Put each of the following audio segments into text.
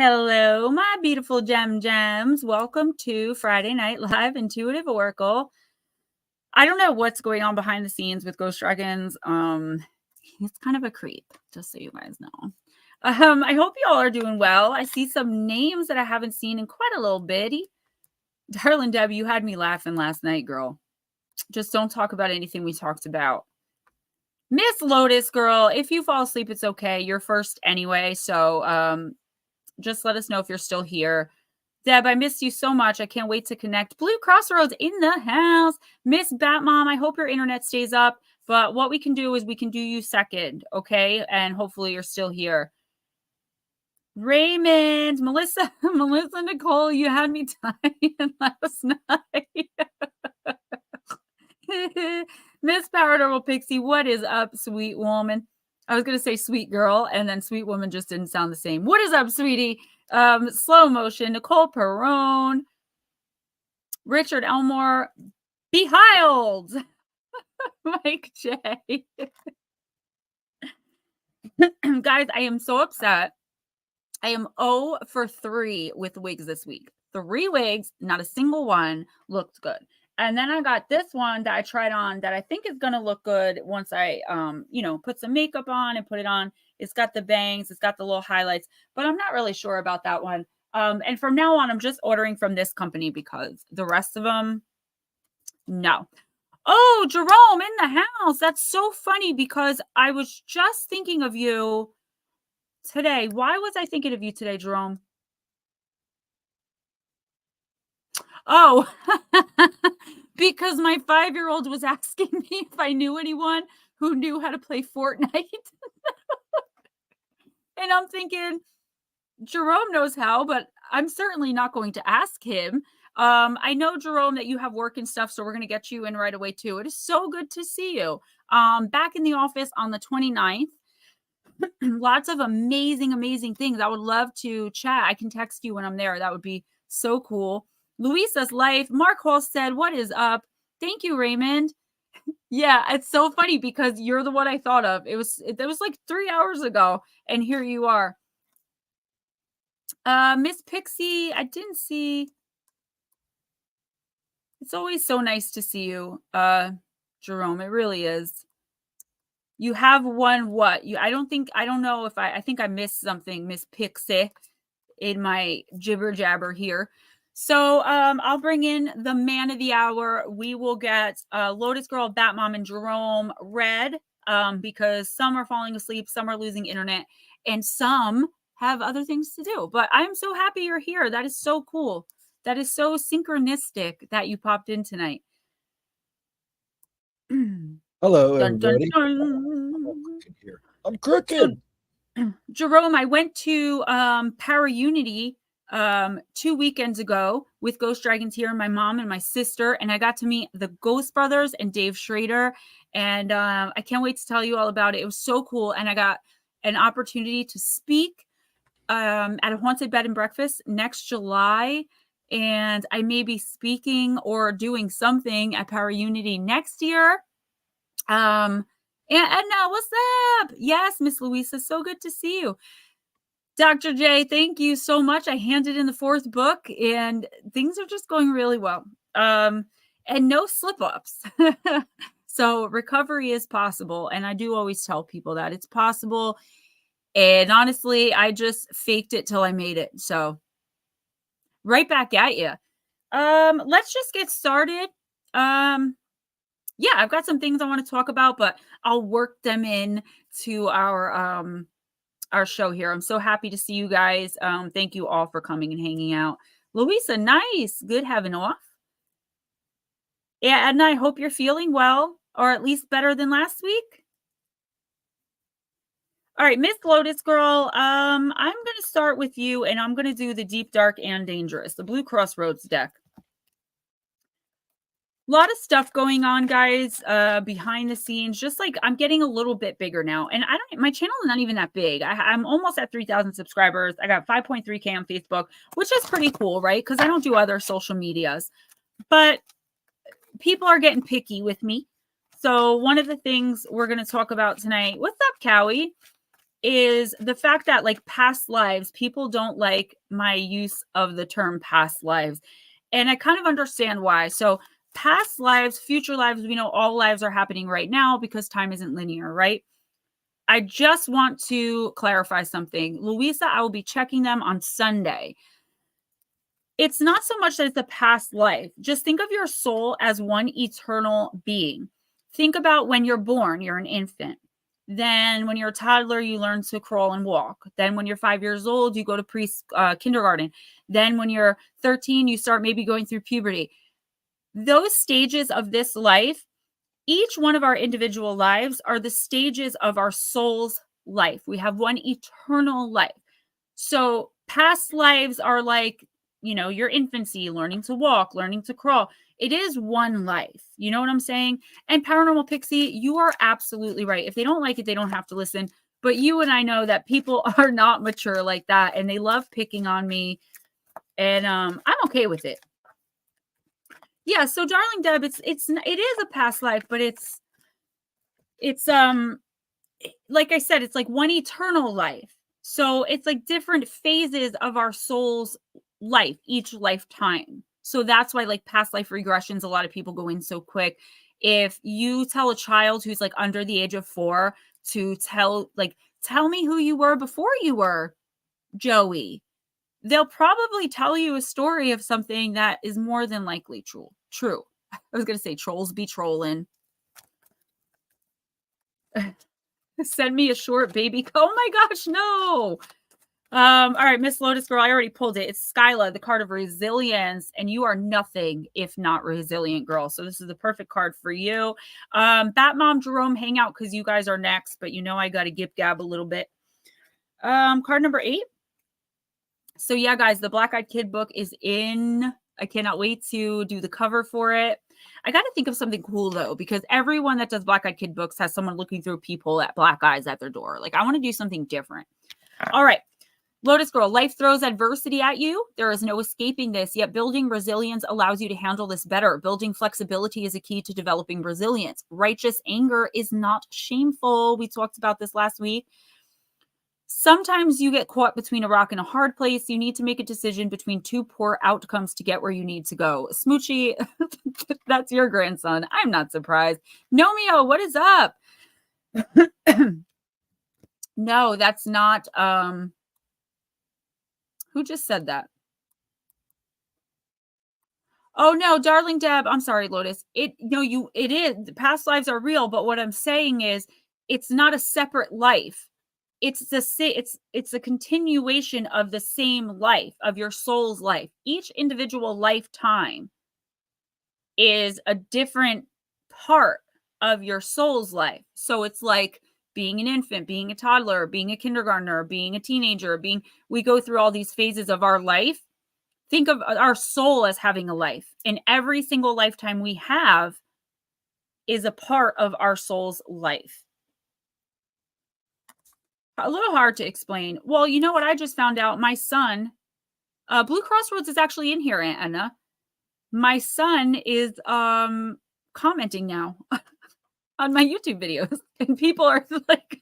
Hello, my beautiful gems. Welcome to Friday Night Live Intuitive Oracle. I don't know what's going on behind the scenes with Ghost Dragons. He's kind of a creep, just so you guys know. I hope you all are doing well. I see some names that I haven't seen in quite a little bit. Darling Debbie, you had me laughing last night, girl. Just don't talk about anything we talked about. Miss Lotus, girl, if you fall asleep, it's okay. You're first anyway, so just let us know if you're still here. Deb, I missed you so much. I can't wait to connect. Blue Crossroads in the house. Miss Batmom, I hope your internet stays up. But what we can do is we can do you second, okay? And hopefully you're still here. Raymond, Melissa, Nicole, you had me dying last night. Miss Paranormal Pixie, what is up, sweet woman? I was going to say sweet girl, and then sweet woman just didn't sound the same. What is up, sweetie? Slow motion, Nicole Perrone, Richard Elmore, Behild, Mike J. Guys, I am so upset. I am 0 for 3 with wigs this week. 3 wigs, not a single one looked good. And then I got this one that I tried on that I think is going to look good once I, put some makeup on and put it on. It's got the bangs. It's got the little highlights, but I'm not really sure about that one. And from now on, I'm just ordering from this company because the rest of them, no. Oh, Jerome in the house. That's so funny because I was just thinking of you today. Why was I thinking of you today, Jerome? Oh, because my 5-year-old was asking me if I knew anyone who knew how to play Fortnite. And I'm thinking, Jerome knows how, but I'm certainly not going to ask him. I know, Jerome, that you have work and stuff, so we're going to get you in right away, too. It is so good to see you. Back in the office on the 29th. Lots of amazing, amazing things. I would love to chat. I can text you when I'm there. That would be so cool. Luisa's life. Mark Hall said, what is up? Thank you, Raymond. Yeah, it's so funny because you're the one I thought of. It was like 3 hours ago, and here you are. Miss Pixie, I didn't see. It's always so nice to see you, Jerome. It really is. You have one what? I don't know if I think I missed something, Miss Pixie, in my jibber jabber here. So I'll bring in the man of the hour. We will get Lotus Girl, Batmom, and Jerome read because some are falling asleep, some are losing internet, and some have other things to do. But I'm so happy you're here. That is so cool. That is so synchronistic that you popped in tonight. Hello, everybody. I'm crooked. So, Jerome, I went to Power Unity 2 weekends ago with Ghost Dragons here, my mom and my sister, and I got to meet the Ghost Brothers and Dave Schrader, and I can't wait to tell you all about it. It was so cool, and I got an opportunity to speak at a haunted bed and breakfast next July, and I may be speaking or doing something at Power Unity next year. And Edna, what's up? Yes, Miss Louisa, so good to see you. Dr. J, thank you so much. I handed in the 4th book and things are just going really well. And no slip-ups. So recovery is possible. And I do always tell people that it's possible. And honestly, I just faked it till I made it. So right back at you. Let's just get started. Yeah, I've got some things I want to talk about, but I'll work them in to our show here. I'm so happy to see you guys. Thank you all for coming and hanging out. Louisa, nice. Good having off. Yeah, Edna, I hope you're feeling well, or at least better than last week. All right, Miss Lotus Girl, I'm going to start with you, and I'm going to do the Deep, Dark, and Dangerous, the Blue Crossroads deck. A lot of stuff going on, guys, behind the scenes. Just like I'm getting a little bit bigger now, and my channel is not even that big. I'm almost at 3,000 subscribers. I got 5.3K on Facebook, which is pretty cool, right? Because I don't do other social medias, but people are getting picky with me. So one of the things we're going to talk about tonight. What's up, Cowie? is the fact that like past lives, people don't like my use of the term past lives. And I kind of understand why. So past lives, future lives, we know all lives are happening right now because time isn't linear, right? I just want to clarify something. Louisa, I will be checking them on Sunday. It's not so much that it's a past life. Just think of your soul as one eternal being. Think about when you're born, you're an infant. Then when you're a toddler, you learn to crawl and walk. Then when you're 5 years old, you go to kindergarten. Then when you're 13, you start maybe going through puberty. Those stages of this life, each one of our individual lives are the stages of our soul's life. We have one eternal life. So past lives are like, you know, your infancy, learning to walk, learning to crawl. It is one life. You know what I'm saying? And Paranormal Pixie, you are absolutely right. If they don't like it, they don't have to listen. But you and I know that people are not mature like that, and they love picking on me. And I'm okay with it. Yeah, so darling Deb, it is a past life, but it's like I said, it's like one eternal life. So it's like different phases of our soul's life, each lifetime. So that's why like past life regressions, a lot of people go in so quick. If you tell a child who's like under the age of 4 to tell me who you were before you were Joey, they'll probably tell you a story of something that is more than likely true. I was going to say trolls be trolling. Send me a short baby. Oh my gosh, no. All right, Miss Lotus Girl, I already pulled it. It's Skyla, the card of resilience, and you are nothing if not resilient, girl. So this is the perfect card for you. Bat Mom, Jerome, hang out because you guys are next, but you know I got to gip gab a little bit. Card number 8. So yeah, guys, the Black Eyed Kid book is in. I cannot wait to do the cover for it. I got to think of something cool though, because everyone that does Black Eyed Kid books has someone looking through a peephole at black eyes at their door. Like I want to do something different. All right. Lotus Girl, life throws adversity at you. There is no escaping this, yet building resilience allows you to handle this better. Building flexibility is a key to developing resilience. Righteous anger is not shameful. We talked about this last week. Sometimes you get caught between a rock and a hard place. You need to make a decision between two poor outcomes to get where you need to go. Smoochie, that's your grandson. I'm not surprised. Nomeo, what is up? No, that's not... Who just said that? Oh no, darling Deb. I'm sorry, Lotus. It is. Past lives are real, but what I'm saying is it's not a separate life. It's a continuation of the same life, of your soul's life. Each individual lifetime is a different part of your soul's life. So it's like being an infant, being a toddler, being a kindergartner, being a teenager, we go through all these phases of our life. Think of our soul as having a life, and every single lifetime we have is a part of our soul's life. A little hard to explain. Well, you know what I just found out? My son, Blue Crossroads is actually in here, Aunt Anna. My son is commenting now on my YouTube videos, and people are like,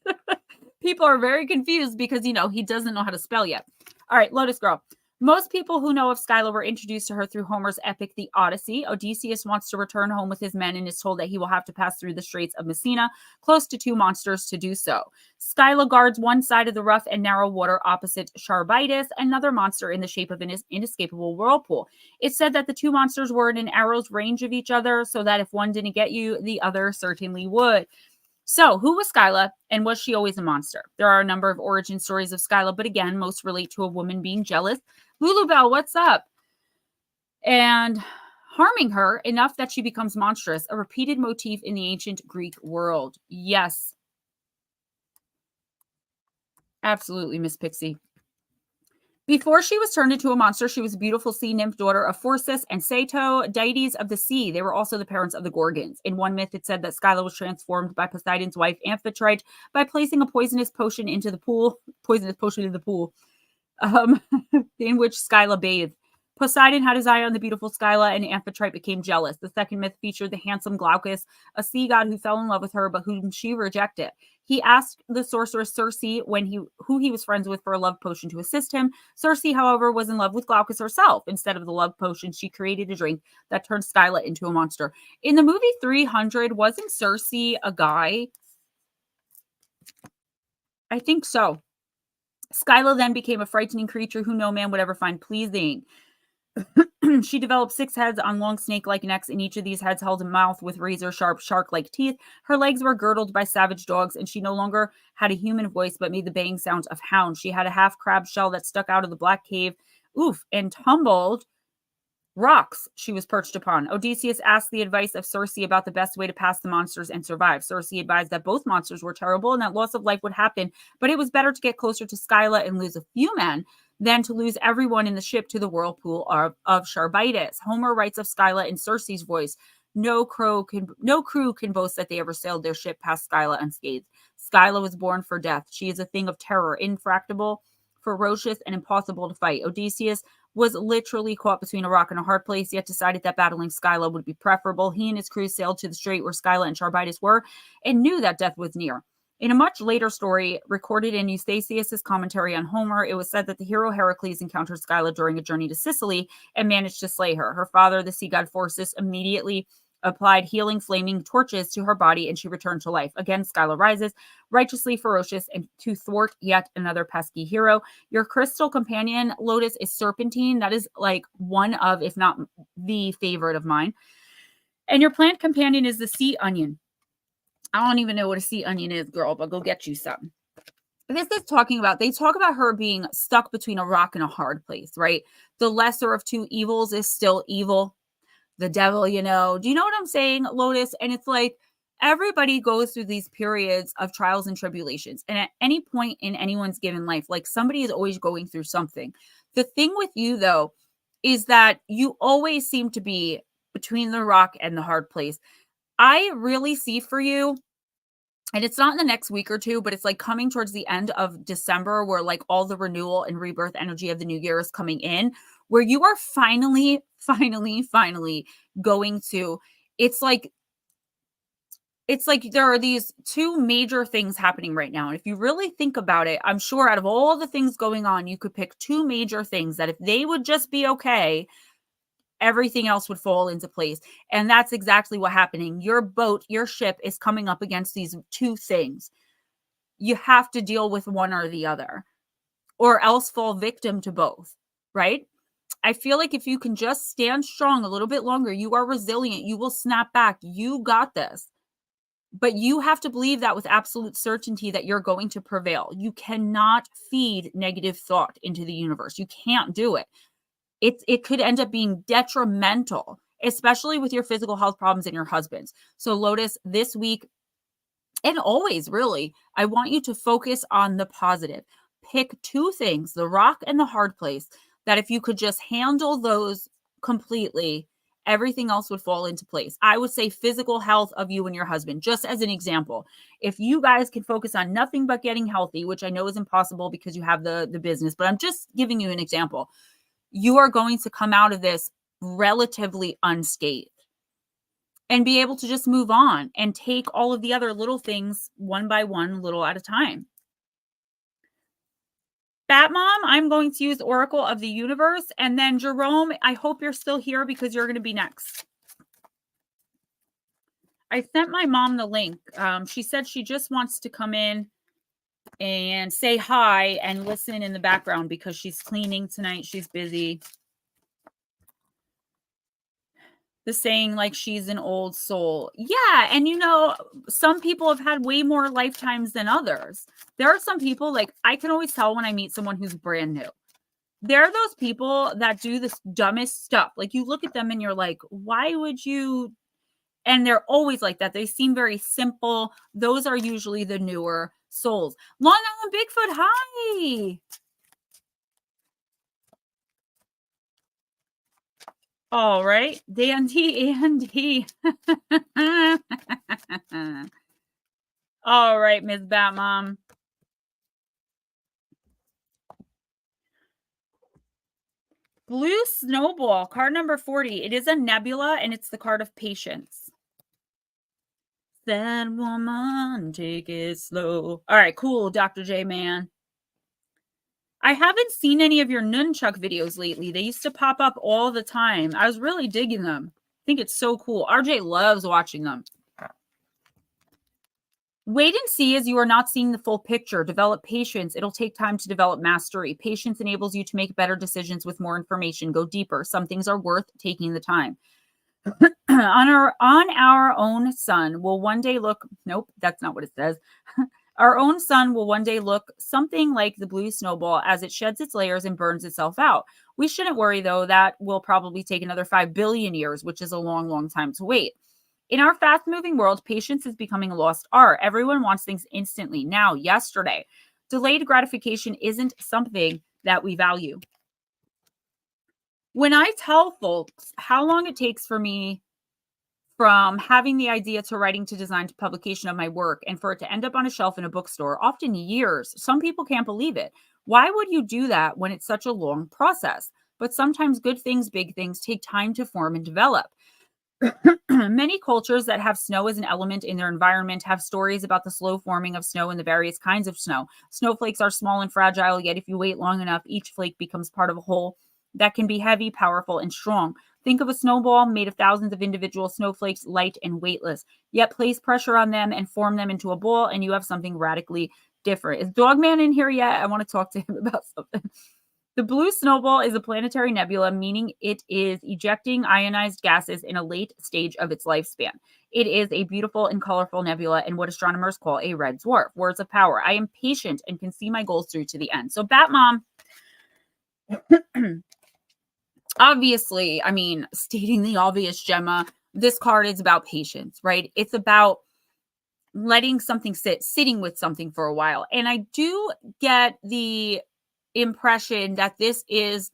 people are very confused because, you know, he doesn't know how to spell yet. All right, Lotus Girl. Most people who know of Skyla were introduced to her through Homer's epic, The Odyssey. Odysseus wants to return home with his men and is told that he will have to pass through the Straits of Messina, close to 2 monsters to do so. Skyla guards one side of the rough and narrow water opposite Charybdis, another monster in the shape of an inescapable whirlpool. It's said that the 2 monsters were in an arrow's range of each other, so that if one didn't get you, the other certainly would. So, who was Skyla, and was she always a monster? There are a number of origin stories of Skyla, but again, most relate to a woman being jealous. Lulubelle, what's up? And harming her enough that she becomes monstrous, a repeated motif in the ancient Greek world. Yes. Absolutely, Miss Pixie. Before she was turned into a monster, she was a beautiful sea nymph, daughter of Phorcys and Sato, deities of the sea. They were also the parents of the Gorgons. In one myth, it said that Skyla was transformed by Poseidon's wife, Amphitrite, by placing a poisonous potion into the pool, in which Skyla bathed. Poseidon had his eye on the beautiful Scylla, and Amphitrite became jealous. The second myth featured the handsome Glaucus, a sea god who fell in love with her, but whom she rejected. He asked the sorceress Circe who he was friends with for a love potion to assist him. Circe, however, was in love with Glaucus herself. Instead of the love potion, she created a drink that turned Scylla into a monster. In the movie 300, wasn't Circe a guy? I think so. Scylla then became a frightening creature who no man would ever find pleasing. She developed 6 heads on long snake-like necks, and each of these heads held a mouth with razor-sharp shark-like teeth. Her legs were girdled by savage dogs, and she no longer had a human voice but made the baying sounds of hounds. She had a half-crab shell that stuck out of the black cave, and tumbled rocks she was perched upon. Odysseus asked the advice of Circe about the best way to pass the monsters and survive. Circe advised that both monsters were terrible and that loss of life would happen, but it was better to get closer to Scylla and lose a few men than to lose everyone in the ship to the whirlpool of Charybdis. Homer writes of Scylla in Circe's voice, no crew can boast that they ever sailed their ship past Scylla unscathed. Scylla was born for death. She is a thing of terror, infractable, ferocious, and impossible to fight. Odysseus was literally caught between a rock and a hard place, yet decided that battling Scylla would be preferable. He and his crew sailed to the strait where Scylla and Charybdis were and knew that death was near. In a much later story recorded in Eustathius's commentary on Homer, it was said that the hero Heracles encountered Scylla during a journey to Sicily and managed to slay her. Her father, the sea god Phorcys, immediately applied healing flaming torches to her body, and she returned to life. Again, Scylla rises, righteously ferocious, and to thwart yet another pesky hero. Your crystal companion, Lotus, is Serpentine. That is like one of, if not the favorite of mine. And your plant companion is the sea onion. I don't even know what a sea onion is, girl, but go get you some. This is they talk about her being stuck between a rock and a hard place, right? The lesser of two evils is still evil. The devil, Do you know what I'm saying, Lotus? And it's like everybody goes through these periods of trials and tribulations. And at any point in anyone's given life, like somebody is always going through something. The thing with you, though, is that you always seem to be between the rock and the hard place. I really see for you, and it's not in the next week or two, but it's like coming towards the end of December where like all the renewal and rebirth energy of the new year is coming in, where you are finally going to, it's like there are these 2 major things happening right now. And if you really think about it, I'm sure out of all the things going on, you could pick 2 major things that if they would just be okay, everything else would fall into place. And that's exactly what's happening. Your boat, your ship is coming up against these 2 things. You have to deal with one or the other, or else fall victim to both, right? I feel like if you can just stand strong a little bit longer, you are resilient, you will snap back. You got this. But you have to believe that with absolute certainty that you're going to prevail. You cannot feed negative thought into the universe. You can't do it. It could end up being detrimental, especially with your physical health problems and your husband's. So Lotus, this week and always really, I want you to focus on the positive. Pick 2 things, the rock and the hard place, that if you could just handle those completely, everything else would fall into place. I would say physical health of you and your husband, just as an example. If you guys can focus on nothing but getting healthy, which I know is impossible because you have the business, but I'm just giving you an example. You are going to come out of this relatively unscathed and be able to just move on and take all of the other little things one by one, little at a time. Batmom, I'm going to use Oracle of the Universe. And then Jerome, I hope you're still here because you're going to be next. I sent my mom the link. She said she just wants to come in and say hi and listen in the background because she's cleaning tonight. She's busy. The saying like she's an old soul. Yeah. And some people have had way more lifetimes than others. There are some people, like I can always tell when I meet someone who's brand new. There are those people that do this dumbest stuff. Like you look at them and you're like, why would you? And they're always like that. They seem very simple. Those are usually the newer souls. Long Island Bigfoot, hi. All right, Dandy Andy. All right, Ms. Batmom. Blue Snowball, card number 40. It is a nebula, and it's the card of patience. That woman, take it slow. All right, cool, Dr. J, man. I haven't seen any of your nunchuck videos lately. They used to pop up all the time. I was really digging them. I think it's so cool. RJ loves watching them. Wait and see as you are not seeing the full picture. Develop patience. It'll take time to develop mastery. Patience enables you to make better decisions with more information. Go deeper. Some things are worth taking the time. On our own sun will one day look, nope, that's not what it says. Our own sun will one day look something like the blue snowball as it sheds its layers and burns itself out. We shouldn't worry, though. That will probably take another 5 billion years, which is a long, long time to wait. In our fast-moving world, patience is becoming a lost art. Everyone wants things instantly, now, yesterday. Delayed gratification isn't something that we value. When I tell folks how long it takes for me from having the idea to writing to design to publication of my work and for it to end up on a shelf in a bookstore, often years, some people can't believe it. Why would you do that when it's such a long process? But sometimes good things, big things, take time to form and develop. Many cultures that have snow as an element in their environment have stories about the slow forming of snow and the various kinds of snow. Snowflakes are small and fragile, yet if you wait long enough, each flake becomes part of a whole that can be heavy, powerful, and strong. Think of a snowball made of thousands of individual snowflakes, light and weightless. Yet place pressure on them and form them into a ball, and you have something radically different. Is Dogman in here yet? I want to talk to him about something. The blue snowball is a planetary nebula, meaning it is ejecting ionized gases in a late stage of its lifespan. It is a beautiful and colorful nebula and what astronomers call a red dwarf. Words of power. I am patient and can see my goals through to the end. So, Batmom, obviously, I mean, stating the obvious, Gemma, this card is about patience, right? It's about letting something sitting with something for a while. And I do get the impression that this is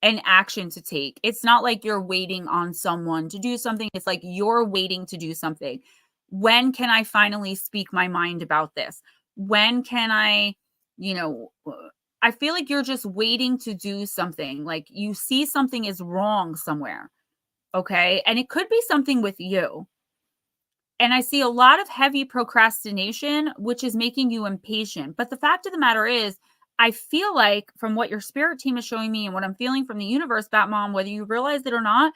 an action to take. It's not like you're waiting on someone to do something. It's like you're waiting to do something. When can I finally speak my mind about this? When can I, I feel like you're just waiting to do something. Like you see something is wrong somewhere. Okay. And it could be something with you. And I see a lot of heavy procrastination, which is making you impatient. But the fact of the matter is, I feel like from what your spirit team is showing me and what I'm feeling from the universe, Batmom, whether you realize it or not,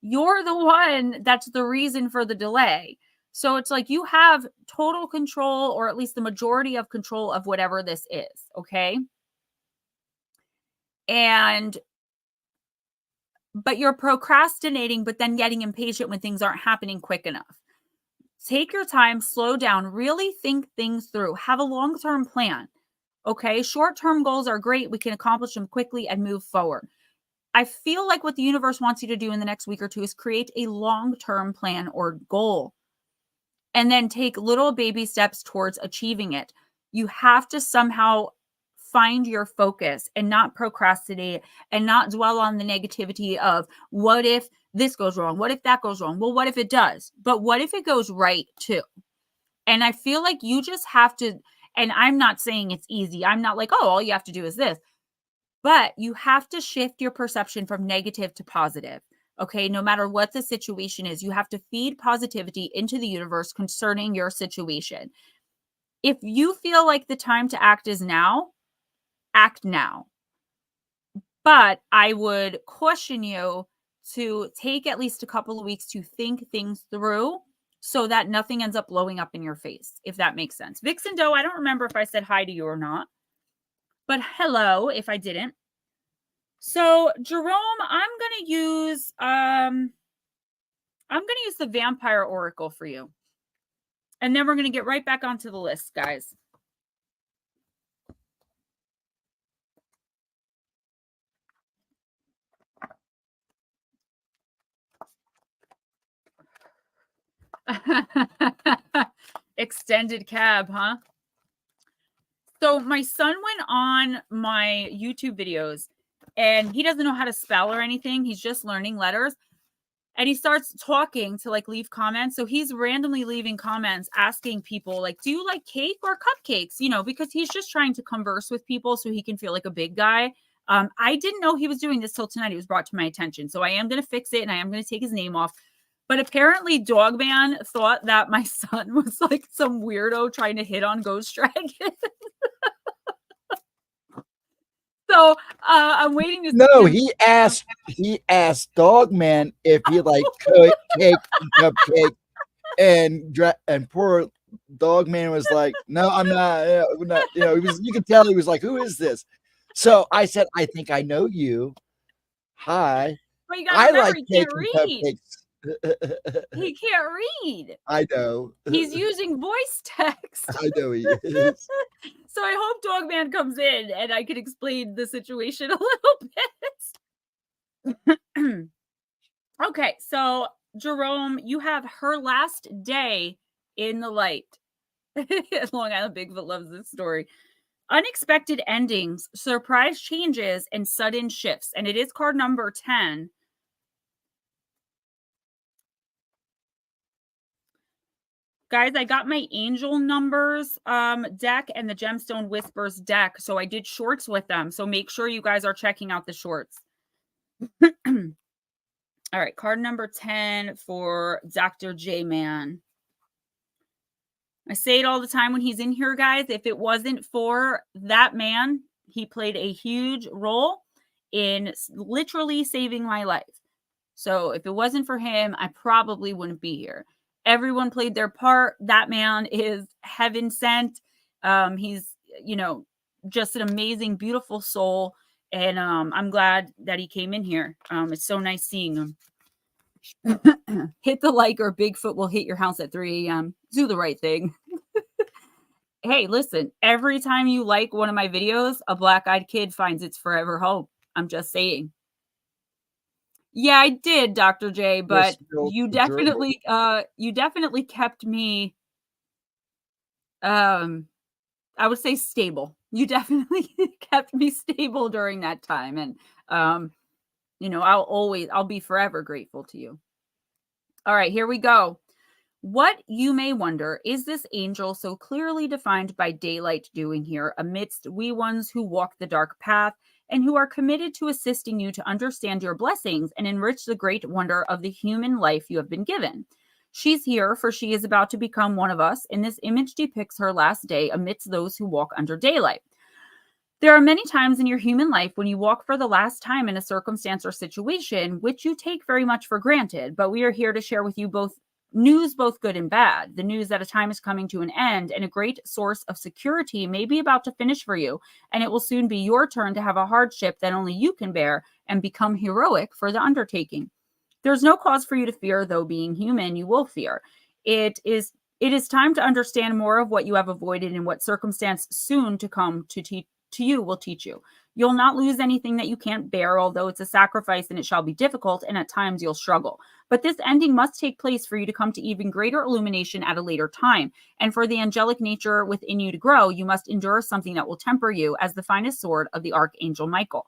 you're the one that's the reason for the delay. So it's like you have total control, or at least the majority of control of whatever this is. Okay. But you're procrastinating, but then getting impatient when things aren't happening quick enough. Take your time, slow down, really think things through, have a long-term plan. Okay, short-term goals are great. We can accomplish them quickly and move forward. I feel like what the universe wants you to do in the next week or two is create a long-term plan or goal and then take little baby steps towards achieving it. You have to somehow find your focus and not procrastinate and not dwell on the negativity of what if this goes wrong? What if that goes wrong? Well, what if it does? But what if it goes right too? And I feel like you just have to, and I'm not saying it's easy. I'm not like, oh, all you have to do is this. But you have to shift your perception from negative to positive. Okay, no matter what the situation is, you have to feed positivity into the universe concerning your situation. If you feel like the time to act is now, act now. But I would caution you to take at least a couple of weeks to think things through so that nothing ends up blowing up in your face, if that makes sense. Vixen Doe, I don't remember if I said hi to you or not, but hello if I didn't. So Jerome, I'm gonna use the Vampire Oracle for you. And then we're gonna get right back onto the list, guys. Extended cab, huh? So my son went on my YouTube videos and he doesn't know how to spell or anything. He's just learning letters. And he starts talking to like leave comments. So he's randomly leaving comments asking people like, do you like cake or cupcakes? Because he's just trying to converse with people so he can feel like a big guy. I didn't know he was doing this till tonight. It was brought to my attention. So I am going to fix it and I am going to take his name off. But apparently Dogman thought that my son was like some weirdo trying to hit on Ghost Dragon. So I'm waiting to No, he asked Dogman if he liked cake and cupcake, and poor Dogman was like, "No, I'm not. We're not." You know, you could tell he was like, "Who is this?" So I said, "I think I know you. Hi, But you got to I remember, like he cake can't and read. cupcakes." He can't read. I know. He's using voice text. I know he is. So I hope Dogman comes in and I can explain the situation a little bit. Okay, so Jerome, you have her last day in the light. Long Island Bigfoot loves this story. Unexpected endings, surprise changes, and sudden shifts. And it is card number 10. Guys, I got my Angel Numbers deck and the Gemstone Whispers deck. So I did shorts with them. So make sure you guys are checking out the shorts. All right, card number 10 for Dr. J-Man. I say it all the time when he's in here, guys. If it wasn't for that man, he played a huge role in literally saving my life. So if it wasn't for him, I probably wouldn't be here. Everyone played their part. That man is heaven sent. He's, you know, just an amazing, beautiful soul. And I'm glad that he came in here. It's so nice seeing him. Hit the like or Bigfoot will hit your house at 3 a.m. Do the right thing. Hey, listen, every time you like one of my videos, a black-eyed kid finds its forever home. I'm just saying. Yeah, I did, Dr. J, but you definitely kept me I would say stable. You definitely kept me stable during that time. And you know, I'll be forever grateful to you. All right, here we go. What, you may wonder, is this angel so clearly defined by daylight doing here amidst we ones who walk the dark path and who are committed to assisting you to understand your blessings and enrich the great wonder of the human life you have been given? She's here, for she is about to become one of us, and this image depicts her last day amidst those who walk under daylight. There are many times in your human life when you walk for the last time in a circumstance or situation which you take very much for granted, but we are here to share with you both news, both good and bad. The news that a time is coming to an end and a great source of security may be about to finish for you, and it will soon be your turn to have a hardship that only you can bear and become heroic for the undertaking. There's no cause for you to fear, though being human, you will fear. It is time to understand more of what you have avoided and what circumstance soon to come to you will teach you. You'll not lose anything that you can't bear, although it's a sacrifice and it shall be difficult, and at times you'll struggle. But this ending must take place for you to come to even greater illumination at a later time. And for the angelic nature within you to grow, you must endure something that will temper you as the finest sword of the Archangel Michael.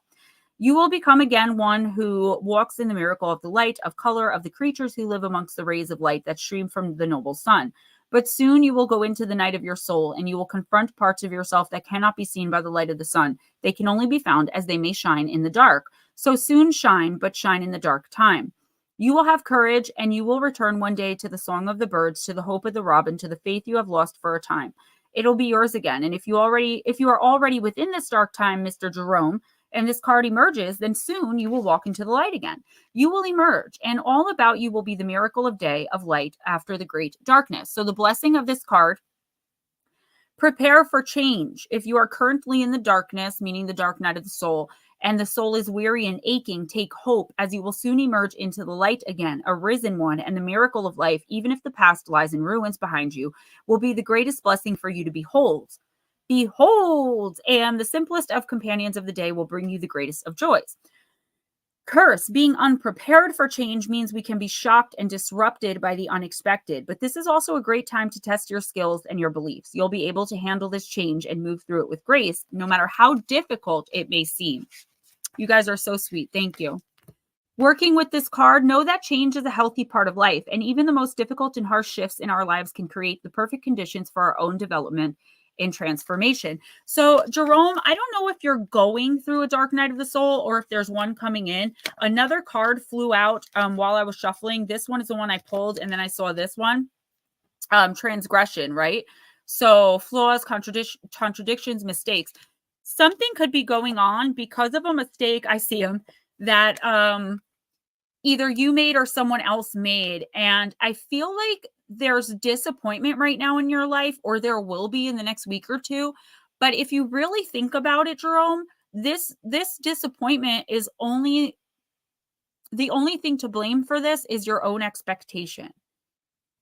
You will become again one who walks in the miracle of the light, of color, of the creatures who live amongst the rays of light that stream from the noble sun. But soon you will go into the night of your soul, and you will confront parts of yourself that cannot be seen by the light of the sun. They can only be found as they may shine in the dark. So soon shine, but shine in the dark time. You will have courage, and you will return one day to the song of the birds, to the hope of the robin, to the faith you have lost for a time. It'll be yours again. And if you are already within this dark time, Mr. Jerome, and this card emerges, then soon you will walk into the light again. You will emerge, and all about you will be the miracle of day, of light after the great darkness. So the blessing of this card: prepare for change. If you are currently in the darkness, meaning the dark night of the soul, and the soul is weary and aching, take hope, as you will soon emerge into the light again, a risen one, and the miracle of life, even if the past lies in ruins behind you, will be the greatest blessing for you to behold. Behold, and the simplest of companions of the day will bring you the greatest of joys. Curse, being unprepared for change means we can be shocked and disrupted by the unexpected, but this is also a great time to test your skills and your beliefs. You'll be able to handle this change and move through it with grace, no matter how difficult it may seem. You guys are so sweet. Thank you. Working with this card, know that change is a healthy part of life, and even the most difficult and harsh shifts in our lives can create the perfect conditions for our own development in transformation. So Jerome, I don't know if you're going through a dark night of the soul or if there's one coming in. Another card flew out while I was shuffling. This one is the one I pulled, and then I saw this one, transgression, right? So flaws, contradictions, mistakes. Something could be going on because of a mistake. I see them that either you made or someone else made. And I feel like there's disappointment right now in your life, or there will be in the next week or two. But if you really think about it, Jerome, this disappointment is only the only thing to blame for this is your own expectation.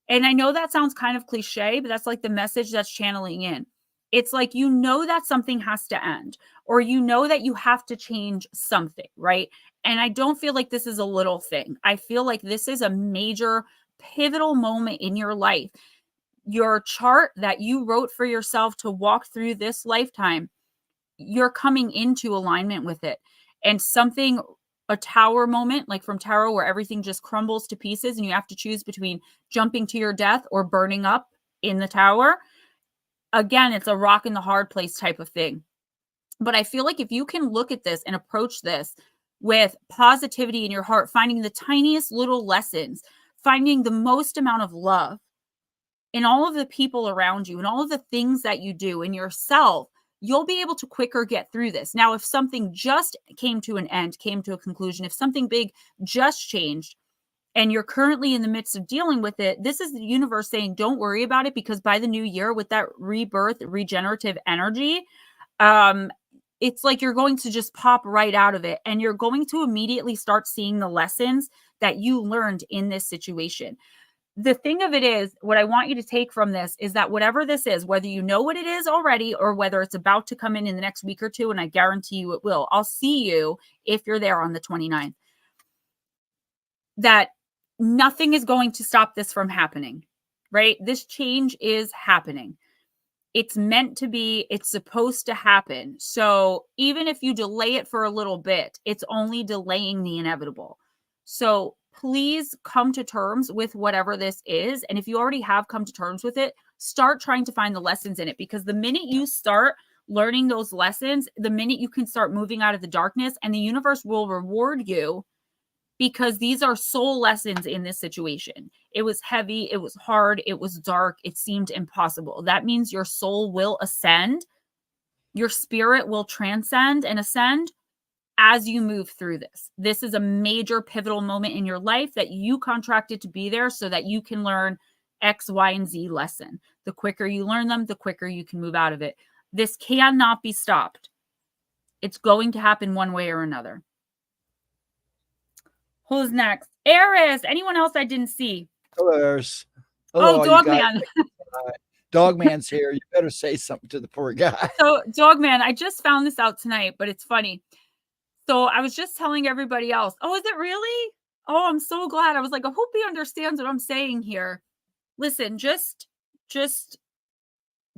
And I know that sounds kind of cliche, but that's like the message that's channeling in. It's like, you know, that something has to end, or you know that you have to change something, right? And I don't feel like this is a little thing. I feel like this is a major pivotal moment in your life. Your chart that you wrote for yourself to walk through this lifetime, you're coming into alignment with it. And something, a tower moment, like from tarot, where everything just crumbles to pieces and you have to choose between jumping to your death or burning up in the tower. Again, it's a rock in the hard place type of thing. But I feel like if you can look at this and approach this with positivity in your heart, finding the tiniest little lessons, finding the most amount of love in all of the people around you and all of the things that you do in yourself, you'll be able to quicker get through this. Now, if something just came to an end, came to a conclusion, if something big just changed and you're currently in the midst of dealing with it, this is the universe saying, don't worry about it, because by the new year, with that rebirth, regenerative energy, it's like you're going to just pop right out of it, and you're going to immediately start seeing the lessons that you learned in this situation. The thing of it is, what I want you to take from this is that whatever this is, whether you know what it is already or whether it's about to come in the next week or two, and I guarantee you it will, I'll see you if you're there on the 29th, that nothing is going to stop this from happening, right? This change is happening. It's meant to be, it's supposed to happen. So even if you delay it for a little bit, it's only delaying the inevitable. So please come to terms with whatever this is. And if you already have come to terms with it, start trying to find the lessons in it, because the minute you start learning those lessons, the minute you can start moving out of the darkness, and the universe will reward you, because these are soul lessons in this situation. It was heavy, it was hard, it was dark, it seemed impossible. That means your soul will ascend, your spirit will transcend and ascend as you move through this. This is a major pivotal moment in your life that you contracted to be there so that you can learn X, Y, and Z lesson. The quicker you learn them, the quicker you can move out of it. This cannot be stopped. It's going to happen one way or another. Who's next? Eris. Anyone else I didn't see? Hello, Eris. Oh, Dogman. Dogman's here. You better say something to the poor guy. So, Dogman, I just found this out tonight, but it's funny. So I was just telling everybody else, oh, is it really? Oh, I'm so glad. I was like, I hope he understands what I'm saying here. Listen, just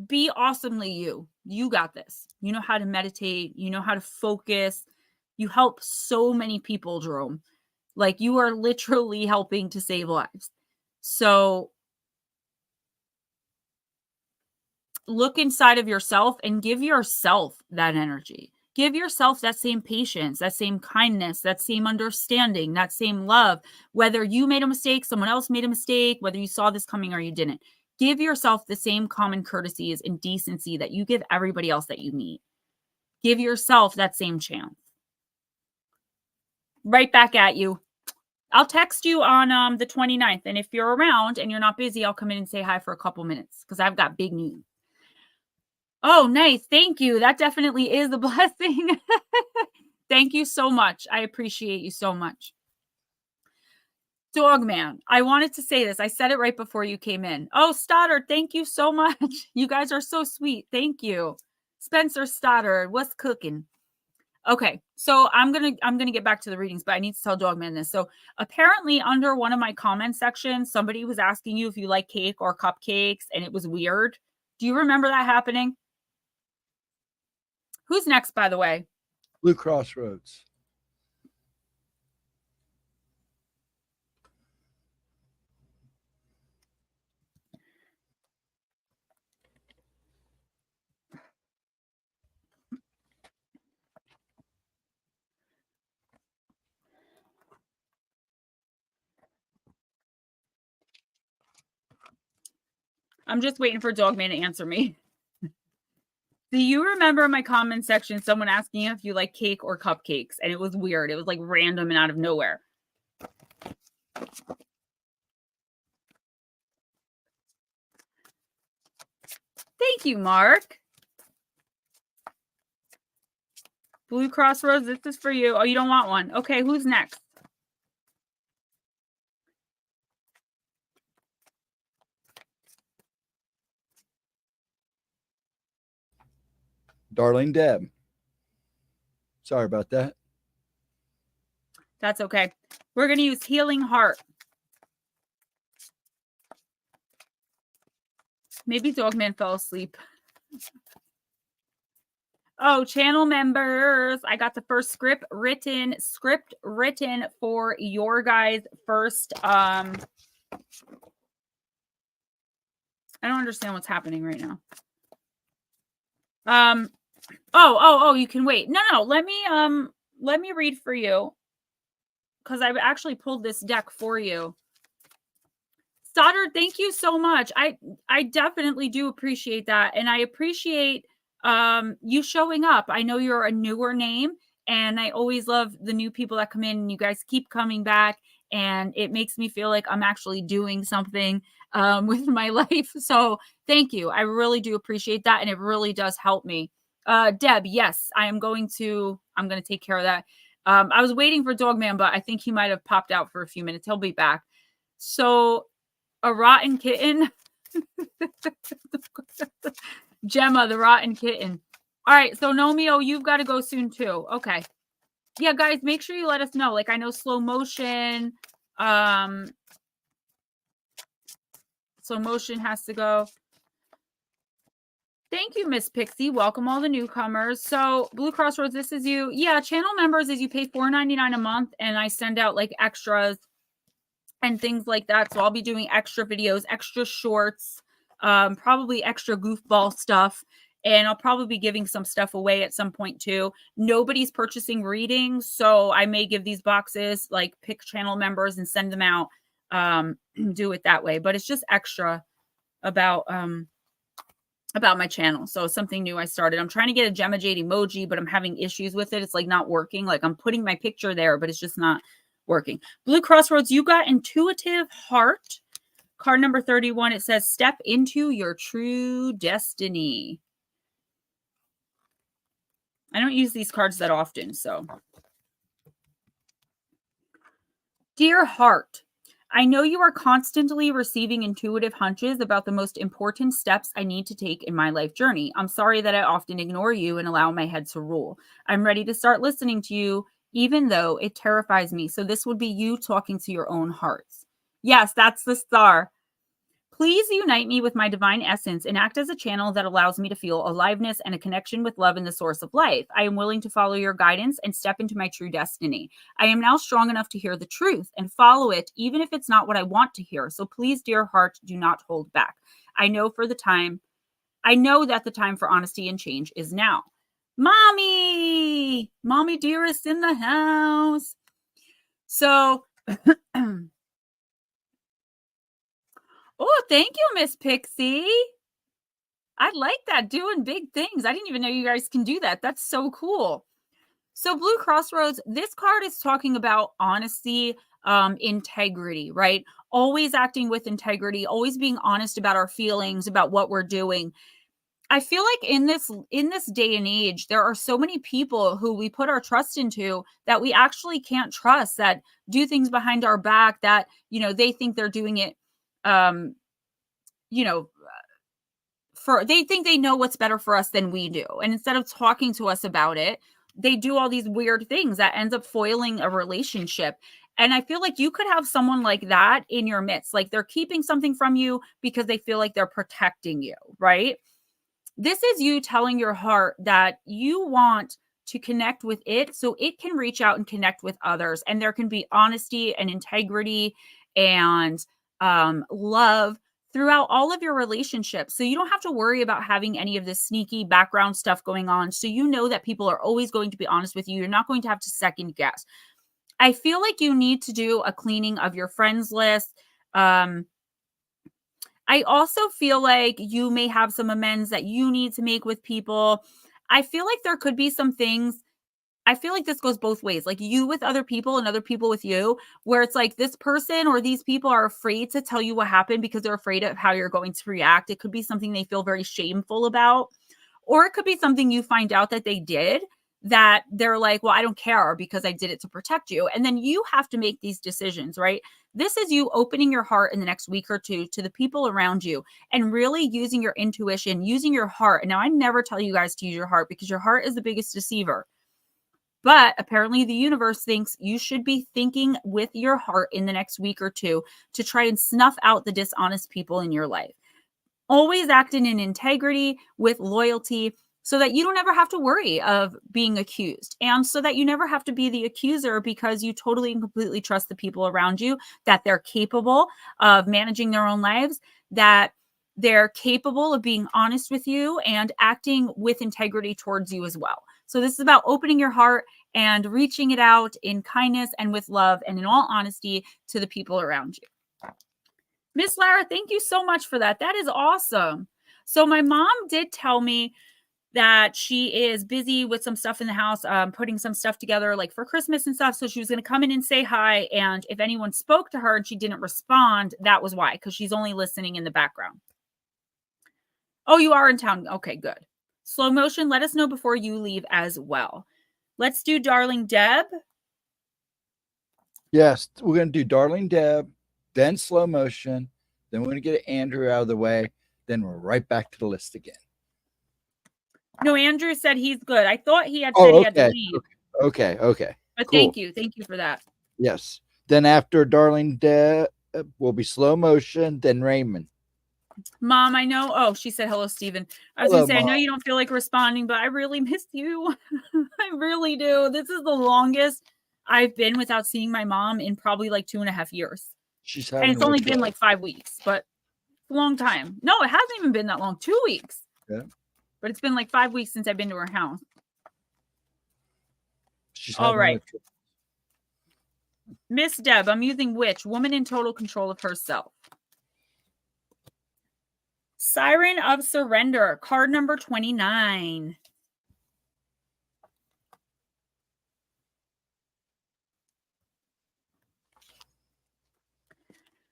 be awesomely you. You got this. You know how to meditate. You know how to focus. You help so many people, Jerome. Like, you are literally helping to save lives. So look inside of yourself and give yourself that energy. Give yourself that same patience, that same kindness, that same understanding, that same love. Whether you made a mistake, someone else made a mistake, whether you saw this coming or you didn't, give yourself the same common courtesies and decency that you give everybody else that you meet. Give yourself that same chance. Right back at you. I'll text you on the 29th. And if you're around and you're not busy, I'll come in and say hi for a couple minutes, because I've got big news. Oh, nice. Thank you. That definitely is a blessing. Thank you so much. I appreciate you so much. Dogman, I wanted to say this. I said it right before you came in. Oh, Stoddard, thank you so much. You guys are so sweet. Thank you. Spencer Stoddard, what's cooking? Okay, so I'm gonna get back to the readings, but I need to tell Dogman this. So apparently, under one of my comment sections, somebody was asking you if you like cake or cupcakes, and it was weird. Do you remember that happening? Who's next, by the way? Blue Crossroads. I'm just waiting for Dogman to answer me. Do you remember my comment section, someone asking if you like cake or cupcakes? And it was weird. It was like random and out of nowhere. Thank you, Mark. Blue Crossroads, this is for you. Oh, you don't want one. Okay, who's next? Darling Deb. Sorry about that. That's okay. We're going to use Healing Heart. Maybe Dogman fell asleep. Oh, channel members. I got the first script written for your guys' first. I don't understand what's happening right now. Oh, you can wait. No. Let me read for you. Because I've actually pulled this deck for you. Stoddard, thank you so much. I definitely do appreciate that. And I appreciate you showing up. I know you're a newer name, and I always love the new people that come in, and you guys keep coming back, and it makes me feel like I'm actually doing something with my life. So thank you. I really do appreciate that, and it really does help me. Deb, yes, I'm going to take care of that. I was waiting for Dogman, but I think he might have popped out for a few minutes. He'll be back. So a rotten kitten. Gemma, the rotten kitten. All right, so Nomeo, you've got to go soon too. Okay. Yeah, guys, make sure you let us know. Like, I know slow motion. Slow motion has to go. Thank you, Miss Pixie. Welcome all the newcomers. So Blue Crossroads, this is you. Yeah, channel members is you pay $4.99 a month, and I send out like extras and things like that. So I'll be doing extra videos, extra shorts, probably extra goofball stuff. And I'll probably be giving some stuff away at some point too. Nobody's purchasing readings, so I may give these boxes, like pick channel members and send them out. Do it that way. But it's just extra about my channel. So something new I started. I'm trying to get a Gemma Jade emoji, but I'm having issues with it. It's like not working. Like I'm putting my picture there, but it's just not working. Blue Crossroads, you got Intuitive Heart. Card number 31. It says, step into your true destiny. I don't use these cards that often, so. Dear Heart, I know you are constantly receiving intuitive hunches about the most important steps I need to take in my life journey. I'm sorry that I often ignore you and allow my head to rule. I'm ready to start listening to you, even though it terrifies me. So this would be you talking to your own hearts. Yes, that's the star. Please unite me with my divine essence and act as a channel that allows me to feel aliveness and a connection with love and the source of life. I am willing to follow your guidance and step into my true destiny. I am now strong enough to hear the truth and follow it, even if it's not what I want to hear. So please, dear heart, do not hold back. I know that the time for honesty and change is now. Mommy dearest in the house. So, oh, thank you, Miss Pixie. I like that, doing big things. I didn't even know you guys can do that. That's so cool. So Blue Crossroads, this card is talking about honesty, integrity, right? Always acting with integrity, always being honest about our feelings, about what we're doing. I feel like in this day and age, there are so many people who we put our trust into that we actually can't trust, that do things behind our back, that, they think they're doing it, they think they know what's better for us than we do. And instead of talking to us about it, they do all these weird things that ends up foiling a relationship. And I feel like you could have someone like that in your midst. Like they're keeping something from you because they feel like they're protecting you, right? This is you telling your heart that you want to connect with it so it can reach out and connect with others. And there can be honesty and integrity and love throughout all of your relationships. So you don't have to worry about having any of this sneaky background stuff going on. So you know that people are always going to be honest with you. You're not going to have to second guess. I feel like you need to do a cleaning of your friends list. I also feel like you may have some amends that you need to make with people. I feel like there could be some things. I feel like this goes both ways, like you with other people and other people with you, where it's like this person or these people are afraid to tell you what happened because they're afraid of how you're going to react. It could be something they feel very shameful about, or it could be something you find out that they did that they're like, well, I don't care because I did it to protect you. And then you have to make these decisions, right? This is you opening your heart in the next week or two to the people around you and really using your intuition, using your heart. And now I never tell you guys to use your heart because your heart is the biggest deceiver. But apparently the universe thinks you should be thinking with your heart in the next week or two to try and snuff out the dishonest people in your life. Always acting in integrity with loyalty so that you don't ever have to worry of being accused, and so that you never have to be the accuser because you totally and completely trust the people around you, that they're capable of managing their own lives, that they're capable of being honest with you and acting with integrity towards you as well. So this is about opening your heart and reaching it out in kindness and with love and in all honesty to the people around you. Miss Lara, thank you so much for that. That is awesome. So my mom did tell me that she is busy with some stuff in the house, putting some stuff together like for Christmas and stuff. So she was going to come in and say hi. And if anyone spoke to her and she didn't respond, that was why, because she's only listening in the background. Oh, you are in town. Okay, good. Slow motion, let us know before you leave as well. Let's do Darling Deb. Yes, we're going to do Darling Deb, then slow motion, then we're going to get Andrew out of the way, then we're right back to the list again. No, Andrew said he's good. I thought he had said he had to leave. Okay. But cool. Thank you for that. Yes. Then after Darling Deb will be slow motion, then Raymond. Mom, I know. Oh, she said hello, Stephen. I was going to say, Mom. I know you don't feel like responding, but I really miss you. I really do. This is the longest I've been without seeing my mom in probably like 2.5 years. And it's only been like 5 weeks, but it's a long time. No, it hasn't even been that long. 2 weeks. Yeah. But it's been like 5 weeks since I've been to her house. She's all right. Miss Deb, I'm using which? Woman in total control of herself. Siren of Surrender, card number 29.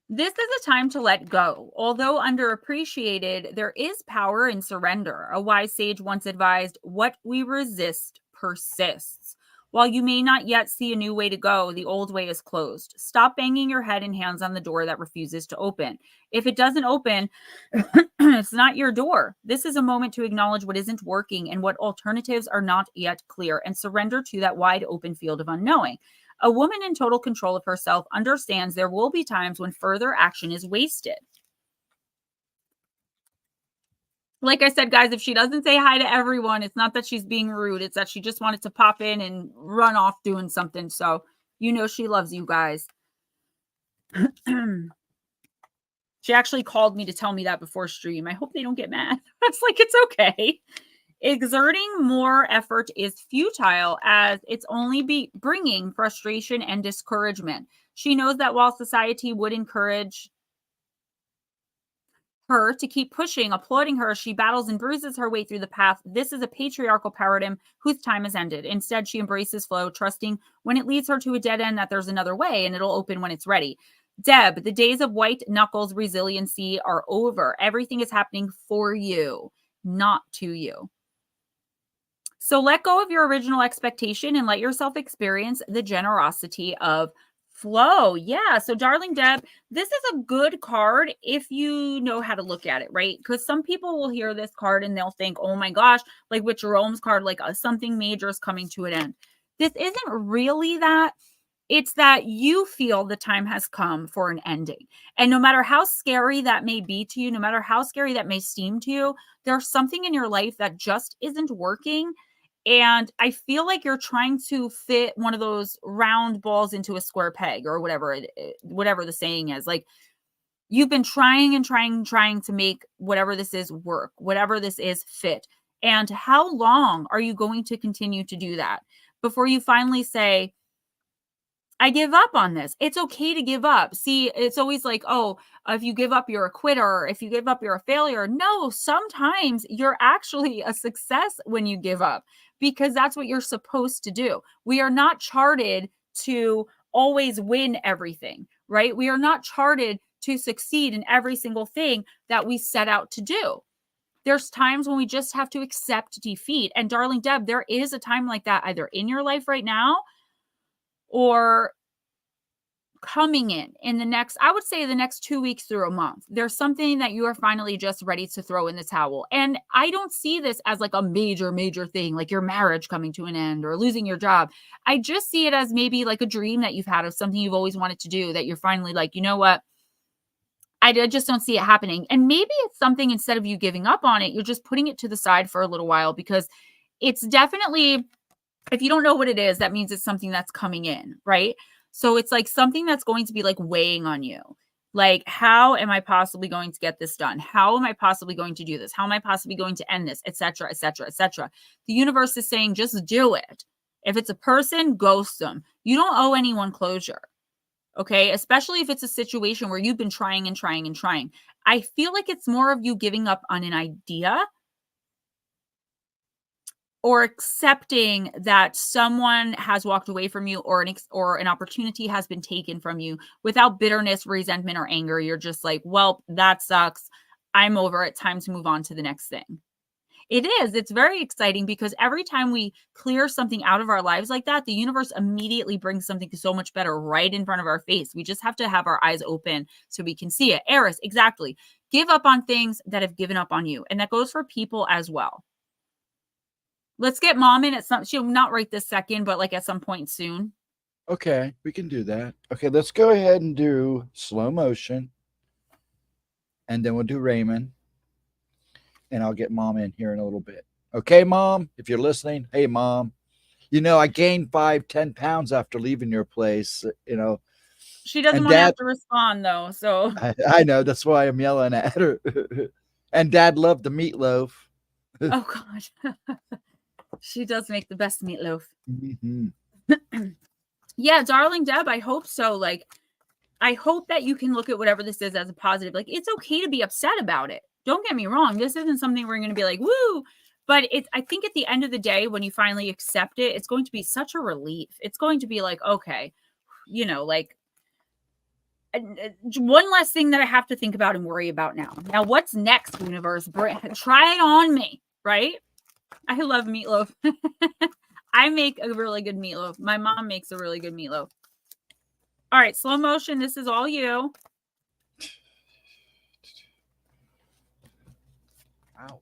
This is a time to let go. Although underappreciated, there is power in surrender. A wise sage once advised, what we resist persists. While you may not yet see a new way to go, the old way is closed. Stop banging your head and hands on the door that refuses to open. If it doesn't open, it's not your door. This is a moment to acknowledge what isn't working and what alternatives are not yet clear, and surrender to that wide open field of unknowing. A woman in total control of herself understands there will be times when further action is wasted. Like I said, guys, if she doesn't say hi to everyone, it's not that she's being rude. It's that she just wanted to pop in and run off doing something. So, you know, she loves you guys. She actually called me to tell me that before stream. I hope they don't get mad. I was like, it's okay. Exerting more effort is futile as it's only bringing frustration and discouragement. She knows that while society would encourage her to keep pushing, applauding her, she battles and bruises her way through the path. This is a patriarchal paradigm whose time has ended. Instead, she embraces flow, trusting when it leads her to a dead end that there's another way and it'll open when it's ready. Deb, the days of white knuckles resiliency are over. Everything is happening for you, not to you. So let go of your original expectation and let yourself experience the generosity of flow. Yeah. So darling Deb, this is a good card if you know how to look at it, right? Because some people will hear this card and they'll think, oh my gosh, like with Jerome's card, like something major is coming to an end. This isn't really that. It's that you feel the time has come for an ending. And no matter how scary that may be to you, no matter how scary that may seem to you, there's something in your life that just isn't working. And I feel like you're trying to fit one of those round balls into a square peg or whatever whatever the saying is. Like you've been trying and trying to make whatever this is work, whatever this is fit. And how long are you going to continue to do that before you finally say, I give up on this. It's okay to give up. See, it's always like, oh, if you give up, you're a quitter. If you give up, you're a failure. No, sometimes you're actually a success when you give up, because that's what you're supposed to do. We are not charted to always win everything, right? We are not charted to succeed in every single thing that we set out to do. There's times when we just have to accept defeat. And darling Deb, there is a time like that either in your life right now or coming in the next, I would say the next 2 weeks through a month. There's something that you are finally just ready to throw in the towel. And I don't see this as like a major thing, like your marriage coming to an end or losing your job. I just see it as maybe like a dream that you've had of something you've always wanted to do, that you're finally like, you know what? I just don't see it happening. And maybe it's something, instead of you giving up on it, you're just putting it to the side for a little while, because it's definitely, if you don't know what it is, that means it's something that's coming in, right? So it's like something that's going to be like weighing on you. Like, how am I possibly going to get this done? How am I possibly going to do this? How am I possibly going to end this? Etc., etc., etc. The universe is saying, just do it. If it's a person, ghost them. You don't owe anyone closure. Okay. Especially if it's a situation where you've been trying and trying and trying. I feel like it's more of you giving up on an idea, or accepting that someone has walked away from you, or an opportunity has been taken from you, without bitterness, resentment, or anger. You're just like, well, that sucks. I'm over it. Time to move on to the next thing. It is. It's very exciting, because every time we clear something out of our lives like that, the universe immediately brings something so much better right in front of our face. We just have to have our eyes open so we can see it. Eris, exactly. Give up on things that have given up on you. And that goes for people as well. Let's get mom in at some, she'll not right this second, but like at some point soon. Okay, we can do that. Okay, let's go ahead and do slow motion. And then we'll do Raymond. And I'll get mom in here in a little bit. Okay, mom, if you're listening, hey, mom. You know, I gained 5-10 pounds after leaving your place, you know. She doesn't And want to Dad, have to respond, though. So I know, that's why I'm yelling at her. And Dad loved the meatloaf. oh gosh. She does make the best meatloaf. Mm-hmm. Yeah, darling Deb, I hope so. Like, I hope that you can look at whatever this is as a positive. Like, it's okay to be upset about it. Don't get me wrong. This isn't something we're going to be like, woo. But it's, I think at the end of the day, when you finally accept it, it's going to be such a relief. It's going to be like, okay, you know, like one less thing that I have to think about and worry about now. Now, what's next, universe? Try it on me, right? I love meatloaf. I make a really good meatloaf. My mom makes a really good meatloaf. All right, slow motion. This is all you. Ow.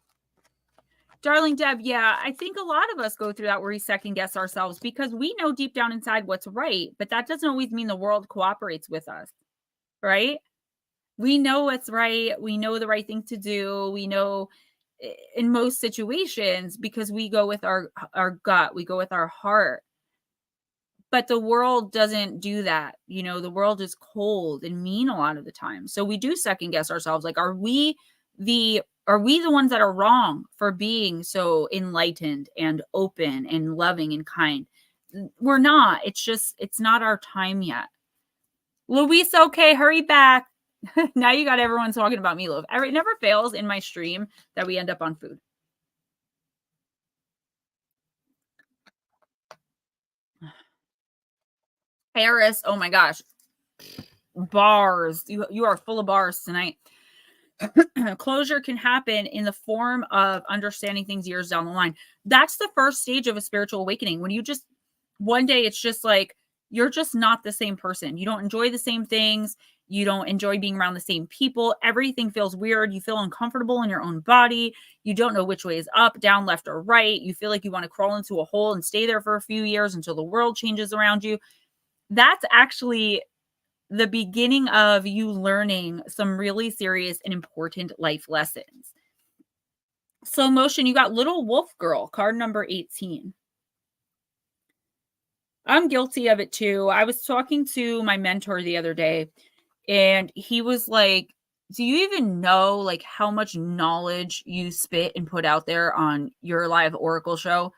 Darling Deb, yeah, I think a lot of us go through that where we second guess ourselves, because we know deep down inside what's right, but that doesn't always mean the world cooperates with us, right? We know what's right. We know the right thing to do. We know in most situations, because we go with our gut, we go with our heart. But the world doesn't do that. You know, the world is cold and mean a lot of the time. So we do second guess ourselves. Like, are we the ones that are wrong for being so enlightened and open and loving and kind? We're not. It's just, it's not our time yet. Luis, okay, hurry back. Now you got everyone talking about meatloaf. It never fails in my stream that we end up on food. Paris, oh my gosh. Bars. You are full of bars tonight. Closure can happen in the form of understanding things years down the line. That's the first stage of a spiritual awakening. When you just, one day it's just like, you're just not the same person. You don't enjoy the same things. You don't enjoy being around the same people. Everything feels weird. You feel uncomfortable in your own body. You don't know which way is up, down, left, or right. You feel like you want to crawl into a hole and stay there for a few years until the world changes around you. That's actually the beginning of you learning some really serious and important life lessons. Slow motion, you got Little Wolf Girl, card number 18. I'm guilty of it too. I was talking to my mentor the other day, and he was like, do you even know like how much knowledge you spit and put out there on your live Oracle show?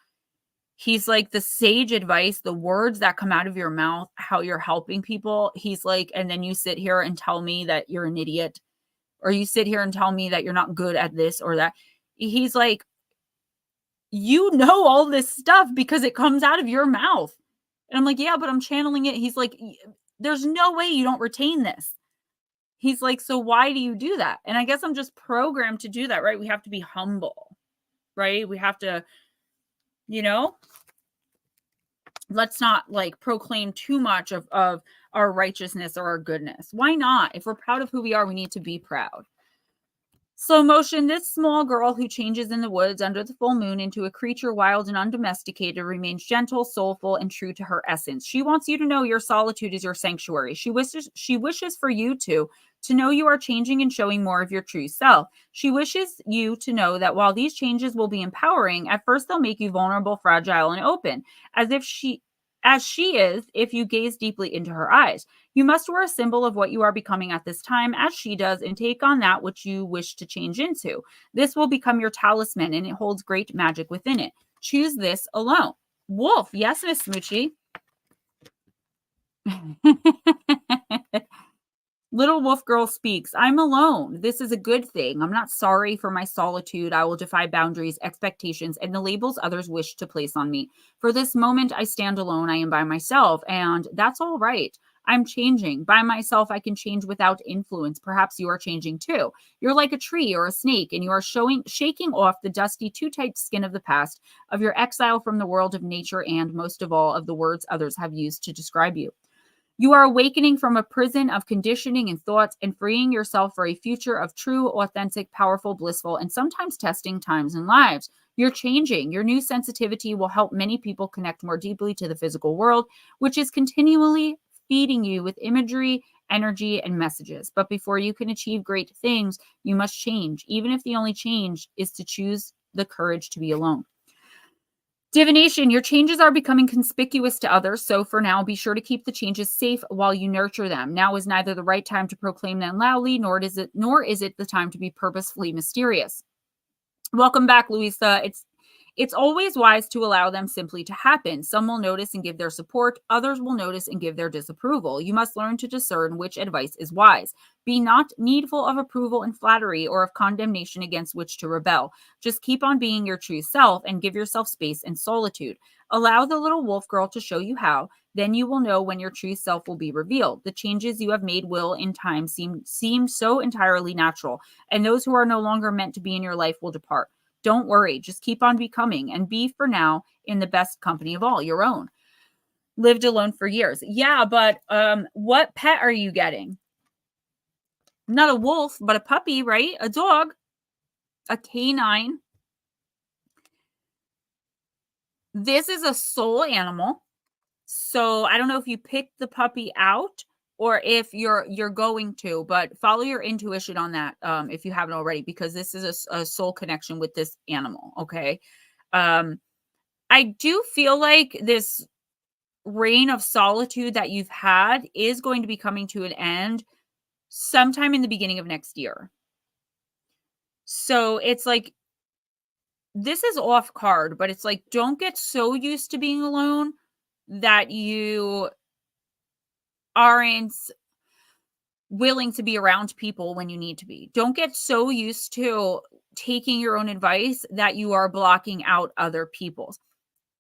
He's like the sage advice, the words that come out of your mouth, how you're helping people. He's like, and then you sit here and tell me that you're an idiot, or you sit here and tell me that you're not good at this or that. He's like, you know all this stuff because it comes out of your mouth. And I'm like, yeah, but I'm channeling it. He's like, there's no way you don't retain this. He's like, so why do you do that? And I guess I'm just programmed to do that, right? We have to be humble, right? We have to, let's not like proclaim too much of our righteousness or our goodness. Why not? If we're proud of who we are, we need to be proud. Slow motion, this small girl who changes in the woods under the full moon into a creature wild and undomesticated remains gentle, soulful, and true to her essence. She wants you to know your solitude is your sanctuary. She wishes for you to know you are changing and showing more of your true self. She wishes you to know that while these changes will be empowering, at first they'll make you vulnerable, fragile, and open, as she is if you gaze deeply into her eyes. You must wear a symbol of what you are becoming at this time, as she does, and take on that which you wish to change into. This will become your talisman, and it holds great magic within it. Choose this alone. Wolf, yes, Miss Smoochie. Little wolf girl speaks. I'm alone. This is a good thing. I'm not sorry for my solitude. I will defy boundaries, expectations, and the labels others wish to place on me. For this moment, I stand alone. I am by myself, and that's all right. I'm changing. By myself, I can change without influence. Perhaps you are changing too. You're like a tree or a snake, and you are shaking off the dusty, too tight skin of the past, of your exile from the world of nature, and most of all, of the words others have used to describe you. You are awakening from a prison of conditioning and thoughts and freeing yourself for a future of true, authentic, powerful, blissful, and sometimes testing times and lives. You're changing. Your new sensitivity will help many people connect more deeply to the physical world, which is continually feeding you with imagery, energy, and messages. But before you can achieve great things, you must change, even if the only change is to choose the courage to be alone. Divination, your changes are becoming conspicuous to others, so for now, be sure to keep the changes safe while you nurture them. Now is neither the right time to proclaim them loudly, nor is it the time to be purposefully mysterious. Welcome back, Louisa. It's always wise to allow them simply to happen. Some will notice and give their support. Others will notice and give their disapproval. You must learn to discern which advice is wise. Be not needful of approval and flattery or of condemnation against which to rebel. Just keep on being your true self and give yourself space and solitude. Allow the little wolf girl to show you how. Then you will know when your true self will be revealed. The changes you have made will, in time, seem so entirely natural, and those who are no longer meant to be in your life will depart. Don't worry, just keep on becoming and be for now in the best company of all, your own. Lived alone for years. Yeah, but what pet are you getting? Not a wolf, but a puppy, right? A dog, a canine. This is a soul animal. So I don't know if you picked the puppy out or if you're going to, but follow your intuition on that if you haven't already, because this is a soul connection with this animal, okay? I do feel like this reign of solitude that you've had is going to be coming to an end sometime in the beginning of next year. So it's like, this is off card, but it's like, don't get so used to being alone that you aren't willing to be around people when you need to be. Don't get so used to taking your own advice that you are blocking out other people's.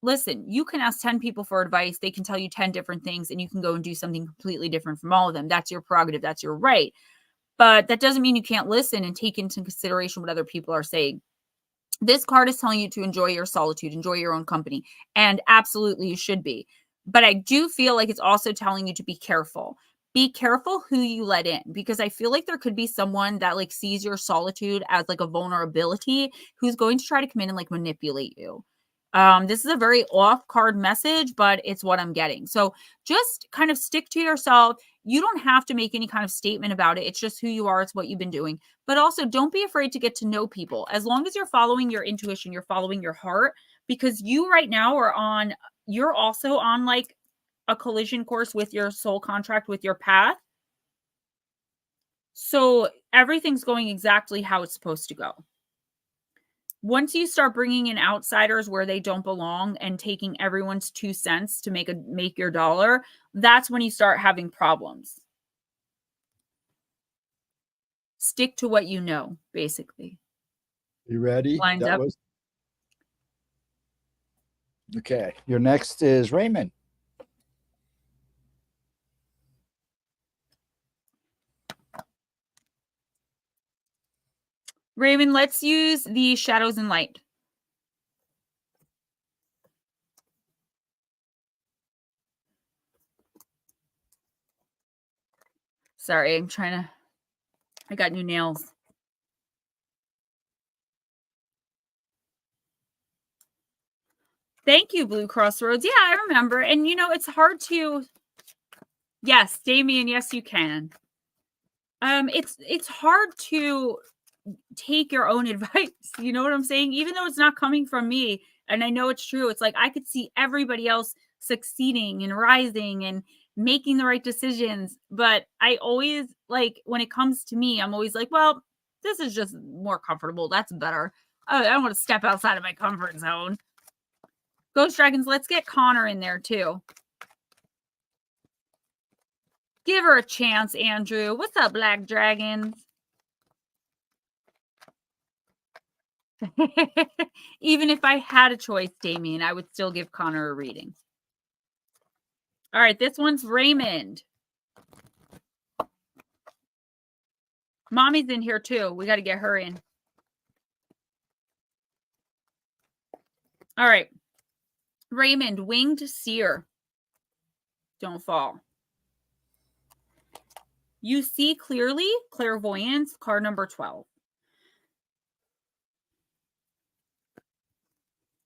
Listen, you can ask 10 people for advice. They can tell you 10 different things and you can go and do something completely different from all of them. That's your prerogative. That's your right. But that doesn't mean you can't listen and take into consideration what other people are saying. This card is telling you to enjoy your solitude, enjoy your own company. And absolutely you should be. But I do feel like it's also telling you to be careful. Be careful who you let in, because I feel like there could be someone that like sees your solitude as like a vulnerability who's going to try to come in and like manipulate you. This is a very off card message, but it's what I'm getting. So just kind of stick to yourself. You don't have to make any kind of statement about it. It's just who you are. It's what you've been doing. But also don't be afraid to get to know people. As long as you're following your intuition, you're following your heart, because you right now you're also on like a collision course with your soul contract, with your path. So everything's going exactly how it's supposed to go. Once you start bringing in outsiders where they don't belong and taking everyone's 2 cents to make your dollar, that's when you start having problems. Stick to what you know, basically. You ready? Lines up. Okay. Your next is Raymond. Raymond, let's use the shadows and light. Sorry, I got new nails. Thank you, Blue Crossroads. Yeah, I remember. And it's hard to. Yes, Damien, yes, you can. It's hard to take your own advice. You know what I'm saying? Even though it's not coming from me, and I know it's true. It's like I could see everybody else succeeding and rising and making the right decisions. But I always when it comes to me, I'm always like, well, this is just more comfortable. That's better. I don't want to step outside of my comfort zone. Ghost Dragons, let's get Connor in there too. Give her a chance, Andrew. What's up, Black Dragons? Even if I had a choice, Damien, I would still give Connor a reading. All right, this one's Raymond. Mommy's in here too. We got to get her in. All right. Raymond, winged seer. Don't fall. You see clearly, clairvoyance, card number 12.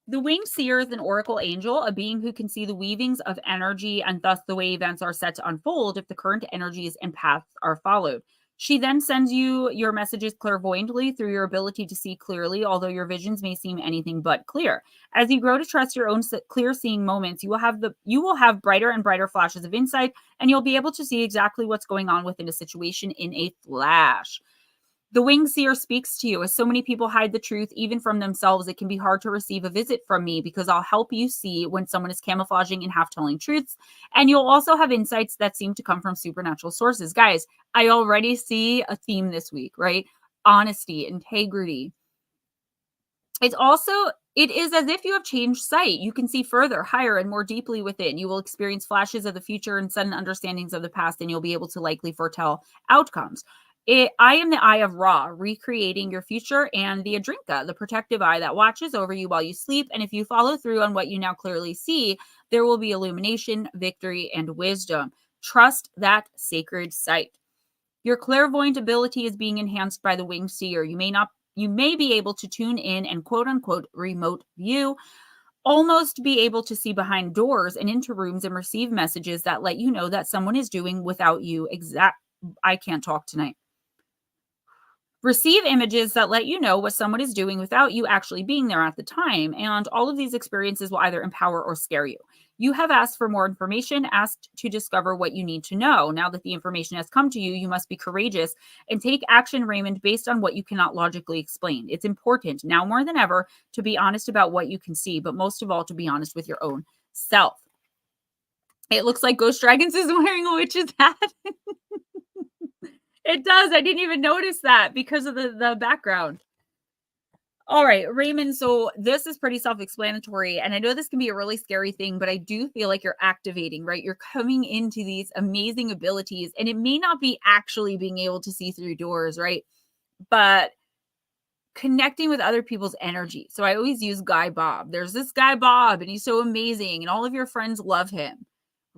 The winged seer is an oracle angel, a being who can see the weavings of energy and thus the way events are set to unfold if the current energies and paths are followed. She then sends you your messages clairvoyantly through your ability to see clearly, although your visions may seem anything but clear. As you grow to trust your own clear seeing moments, you will have brighter and brighter flashes of insight, and you'll be able to see exactly what's going on within a situation in a flash. The winged seer speaks to you. As so many people hide the truth, even from themselves, it can be hard to receive a visit from me because I'll help you see when someone is camouflaging and half-telling truths. And you'll also have insights that seem to come from supernatural sources. Guys, I already see a theme this week, right? Honesty, integrity. It is as if you have changed sight. You can see further, higher, and more deeply within. You will experience flashes of the future and sudden understandings of the past, and you'll be able to likely foretell outcomes. I am the eye of Ra, recreating your future, and the Adrinka, the protective eye that watches over you while you sleep. And if you follow through on what you now clearly see, there will be illumination, victory, and wisdom. Trust that sacred sight. Your clairvoyant ability is being enhanced by the winged seer. You may be able to tune in and quote unquote remote view, almost be able to see behind doors and into rooms and receive messages that let you know that someone is doing without you. I can't talk tonight. Receive images that let you know what someone is doing without you actually being there at the time. And all of these experiences will either empower or scare you. You have asked for more information, asked to discover what you need to know. Now that the information has come to you, you must be courageous and take action, Raymond, based on what you cannot logically explain. It's important now more than ever to be honest about what you can see, but most of all, to be honest with your own self. It looks like Ghost Dragons is wearing a witch's hat. It does. I didn't even notice that because of the background. All right, Raymond. So this is pretty self-explanatory. And I know this can be a really scary thing, but I do feel like you're activating, right? You're coming into these amazing abilities. And it may not be actually being able to see through doors, right? But connecting with other people's energy. So I always use Guy Bob. There's this guy Bob, and he's so amazing. And all of your friends love him.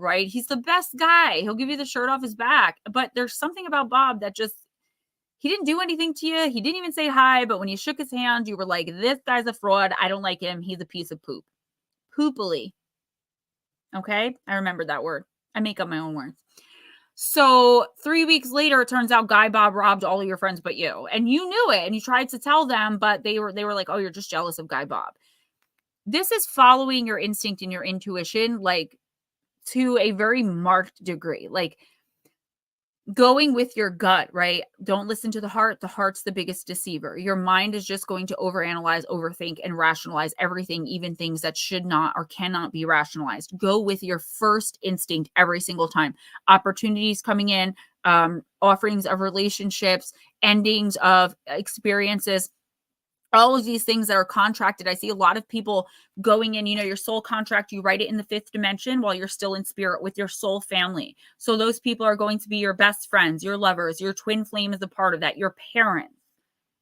Right? He's the best guy. He'll give you the shirt off his back. But there's something about Bob that he didn't do anything to you. He didn't even say hi. But when you shook his hand, you were like, this guy's a fraud. I don't like him. He's a piece of poop. Poopily. Okay? I remembered that word. I make up my own words. So 3 weeks later, it turns out Guy Bob robbed all of your friends but you. And you knew it. And you tried to tell them, but they were like, oh, you're just jealous of Guy Bob. This is following your instinct and your intuition, to a very marked degree. going with your gut, right? Don't listen to the heart. The heart's the biggest deceiver. Your mind is just going to overanalyze, overthink, and rationalize everything, even things that should not or cannot be rationalized. Go with your first instinct every single time. Opportunities coming in, offerings of relationships, endings of experiences, all of these things that are contracted. I see a lot of people going in, your soul contract, you write it in the 5th dimension while you're still in spirit with your soul family. So those people are going to be your best friends, your lovers, your twin flame is a part of that, your parents,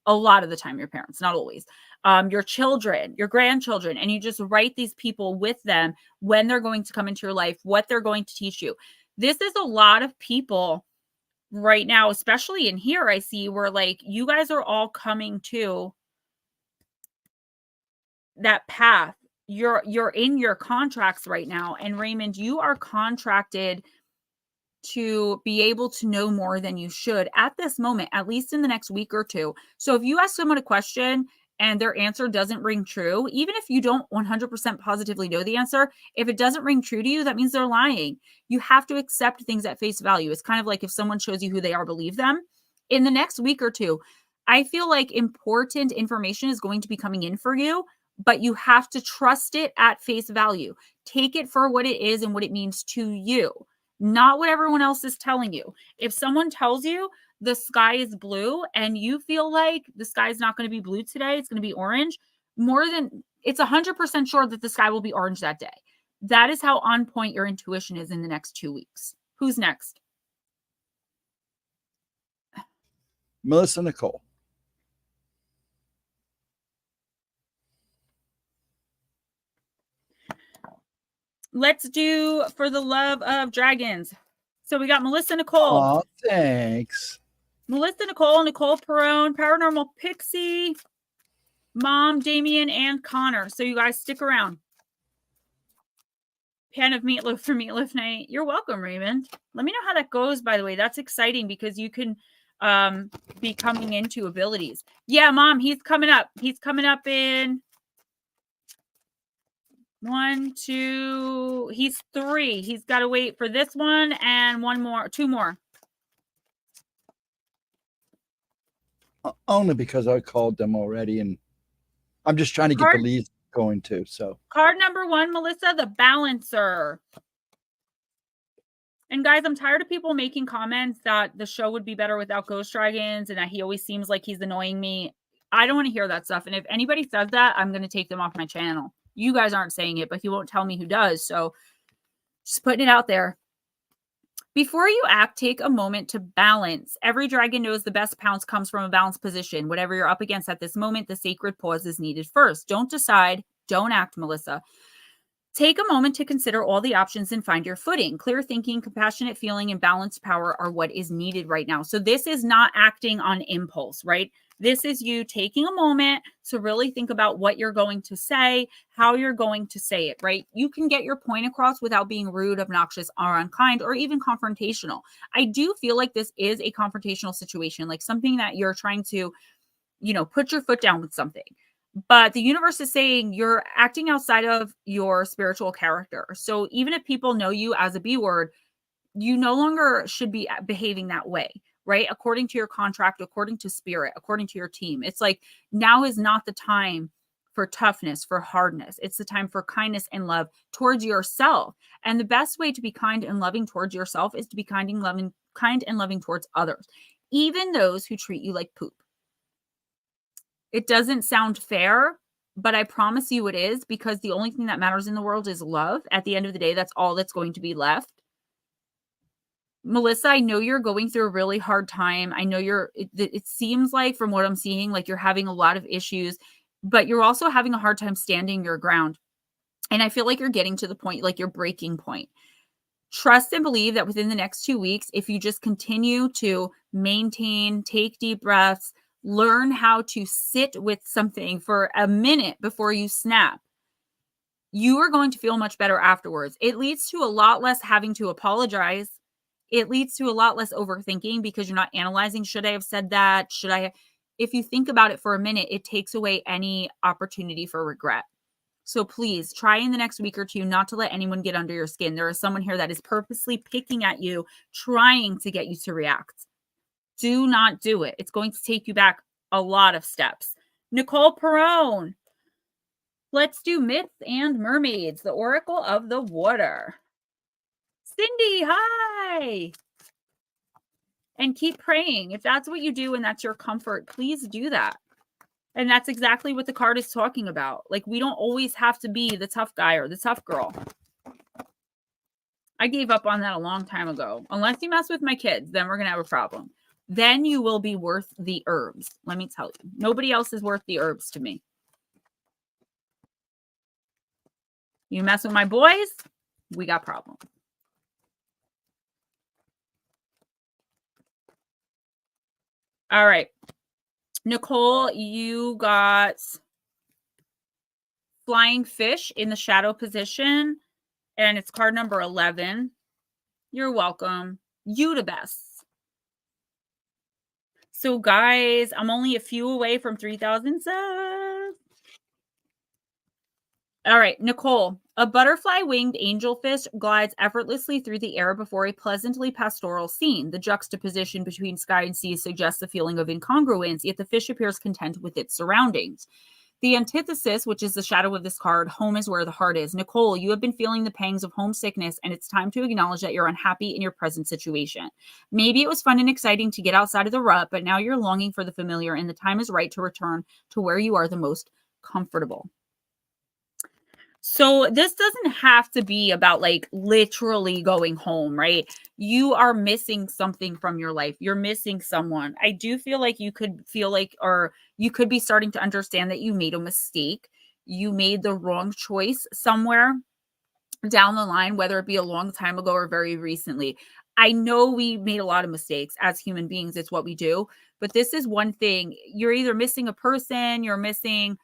a lot of the time, your parents, not always, your children, your grandchildren, and you just write these people with them when they're going to come into your life, what they're going to teach you. This is a lot of people right now, especially in here, I see where like you guys are all coming to that path. You're in your contracts right now, and Raymond, you are contracted to be able to know more than you should at this moment, at least in the next week or two. So if you ask someone a question and their answer doesn't ring true, even if you don't 100% positively know the answer, if it doesn't ring true to you, that means they're lying. You have to accept things at face value. It's kind of like if someone shows you who they are, believe them. In the next week or two, I feel like important information is going to be coming in for you, but you have to trust it at face value. Take it for what it is and what it means to you, not what everyone else is telling you. If someone tells you the sky is blue and you feel like the sky is not going to be blue today, it's going to be orange, it's 100% sure that the sky will be orange that day. That is how on point your intuition is in the next 2 weeks. Who's next? Melissa Nicole. Let's do For the Love of Dragons. So we got Melissa Nicole. Oh, thanks. Melissa Nicole, Nicole Perone, Paranormal Pixie, Mom, Damien, and Connor. So you guys stick around. Pan of meatloaf for meatloaf night. You're welcome, Raymond. Let me know how that goes, by the way. That's exciting because you can be coming into abilities. Yeah, Mom, he's coming up. He's coming up in 1, 2. He's 3. He's got to wait for this one and 2 more. Only because I called them already, and I'm just trying to get the leads going too. So card number 1, Melissa, the Balancer. And guys, I'm tired of people making comments that the show would be better without Ghost Dragons and that he always seems like he's annoying me. I don't want to hear that stuff. And if anybody says that, I'm going to take them off my channel. You guys aren't saying it, but he won't tell me who does. So just putting it out there. Before you act, take a moment to balance. Every dragon knows the best pounce comes from a balanced position. Whatever you're up against at this moment, the sacred pause is needed first. Don't decide. Don't act, Melissa. Take a moment to consider all the options and find your footing. Clear thinking, compassionate feeling, and balanced power are what is needed right now. So this is not acting on impulse, right? This is you taking a moment to really think about what you're going to say, how you're going to say it, right? You can get your point across without being rude, obnoxious, or unkind, or even confrontational. I do feel like this is a confrontational situation, like something that you're trying to, put your foot down with something. But the universe is saying you're acting outside of your spiritual character. So even if people know you as a B word, you no longer should be behaving that way, right? According to your contract, according to spirit, according to your team. It's like now is not the time for toughness, for hardness. It's the time for kindness and love towards yourself. And the best way to be kind and loving towards yourself is to be kind and loving towards others, even those who treat you like poop. It doesn't sound fair, but I promise you it is, because the only thing that matters in the world is love. At the end of the day, that's all that's going to be left. Melissa, I know you're going through a really hard time. I know it seems like from what I'm seeing, like you're having a lot of issues, but you're also having a hard time standing your ground. And I feel like you're getting to the point, like your breaking point. Trust and believe that within the next 2 weeks, if you just continue to maintain, take deep breaths, learn how to sit with something for a minute before you snap, you are going to feel much better afterwards. It leads to a lot less having to apologize. It leads to a lot less overthinking because you're not analyzing, should I have said that? If you think about it for a minute, it takes away any opportunity for regret. So please try in the next week or two not to let anyone get under your skin. There is someone here that is purposely picking at you, trying to get you to react. Do not do it. It's going to take you back a lot of steps. Nicole Perrone. Let's do myths and mermaids, the Oracle of the Water. Cindy, hi. And keep praying. If that's what you do and that's your comfort, please do that. And that's exactly what the card is talking about. Like, we don't always have to be the tough guy or the tough girl. I gave up on that a long time ago. Unless you mess with my kids, then we're going to have a problem. Then you will be worth the herbs. Let me tell you. Nobody else is worth the herbs to me. You mess with my boys, we got problems. All right. Nicole, you got Flying Fish in the shadow position, and it's card number 11. You're welcome. You the best. So, guys, I'm only a few away from 3,000 subs. All right, Nicole. A butterfly-winged angelfish glides effortlessly through the air before a pleasantly pastoral scene. The juxtaposition between sky and sea suggests a feeling of incongruence, yet the fish appears content with its surroundings. The antithesis, which is the shadow of this card, home is where the heart is. Nicole, you have been feeling the pangs of homesickness, and it's time to acknowledge that you're unhappy in your present situation. Maybe it was fun and exciting to get outside of the rut, but now you're longing for the familiar, and the time is right to return to where you are the most comfortable. So this doesn't have to be about like literally going home, right? You are missing something from your life. You're missing someone. I do feel like you could feel like, or you could be starting to understand that you made a mistake. You made the wrong choice somewhere down the line, whether it be a long time ago or very recently. I know we made a lot of mistakes as human beings. It's what we do. But this is one thing. You're either missing a person, you're missing,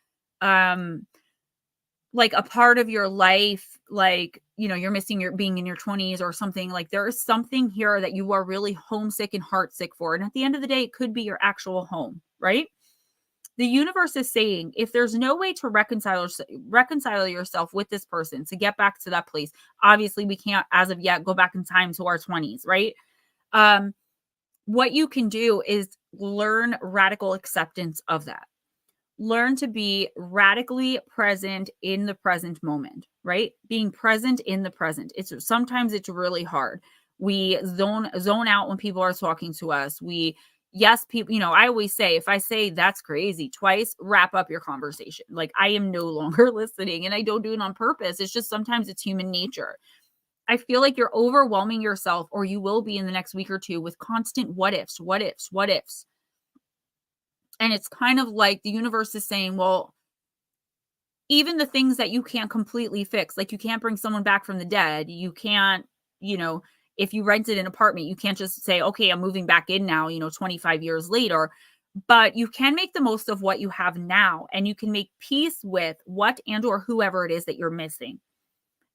like a part of your life, like, you know, you're missing your being in your 20s or something. Like there is something here that you are really homesick and heartsick for. And at the end of the day, it could be your actual home, right? The universe is saying, if there's no way to reconcile yourself with this person to get back to that place, obviously we can't, as of yet, go back in time to our 20s, right? What you can do is learn radical acceptance of that. Learn to be radically present in the present moment, right? Being present in the present. Sometimes it's really hard. We zone out when people are talking to us. People, you know, I always say, if I say that's crazy twice, wrap up your conversation. Like I am no longer listening, and I don't do it on purpose. It's just sometimes it's human nature. I feel like you're overwhelming yourself, or you will be in the next week or two, with constant what ifs, what ifs, what ifs. And it's kind of like the universe is saying, well, even the things that you can't completely fix, like you can't bring someone back from the dead. You can't, you know, if you rented an apartment, you can't just say, okay, I'm moving back in now, 25 years later. But you can make the most of what you have now, and you can make peace with what and or whoever it is that you're missing.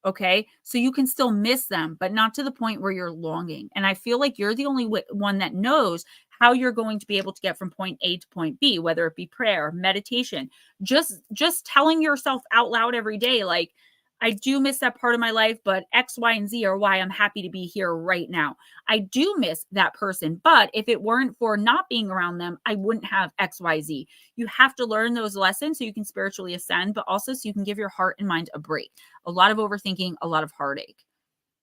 Okay. So you can still miss them, but not to the point where you're longing. And I feel like you're the only one that knows how you're going to be able to get from point A to point B, whether it be prayer, meditation, just telling yourself out loud every day, like, I do miss that part of my life, but X, Y, and Z are why I'm happy to be here right now. I do miss that person, but if it weren't for not being around them, I wouldn't have X, Y, Z. You have to learn those lessons so you can spiritually ascend, but also so you can give your heart and mind a break. A lot of overthinking, a lot of heartache.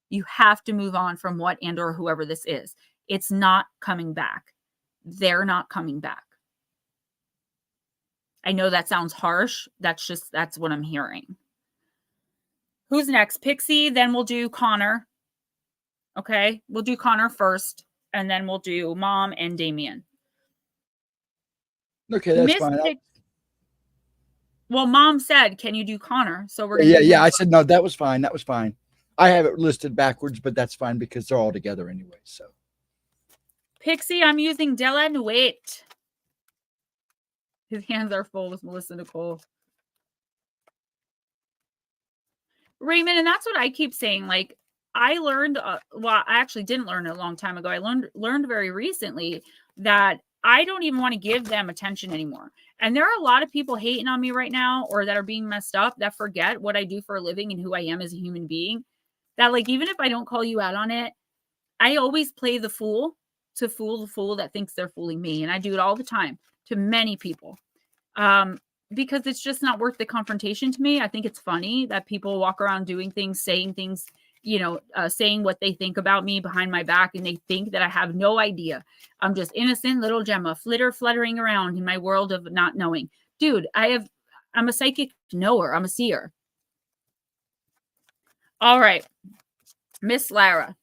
You have to move on from what and or whoever this is. It's not coming back. They're not coming back. I know that sounds harsh. That's what I'm hearing. Who's next? Pixie, then we'll do Connor. Okay, we'll do Connor first, and then we'll do Mom and Damien. Okay, that's fine. Well, Mom said, can you do Connor? So we're gonna yeah. I said no, that was fine. That was fine. I have it listed backwards, but that's fine because they're all together anyway. So Pixie, I'm using Della Nuit. His hands are full with Melissa Nicole. Raymond, and that's what I keep saying. Like, I learned, well, I actually didn't learn it a long time ago. I learned very recently that I don't even want to give them attention anymore. And there are a lot of people hating on me right now or that are being messed up that forget what I do for a living and who I am as a human being. That like, even if I don't call you out on it, I always play the fool to fool the fool that thinks they're fooling me. And I do it all the time to many people. Because it's just not worth the confrontation to me. I think it's funny that people walk around doing things, saying things, you know, saying what they think about me behind my back, and they think that I have no idea. I'm just innocent little Gemma, fluttering around in my world of not knowing. Dude, I'm a psychic knower. I'm a seer. All right, Miss Lara.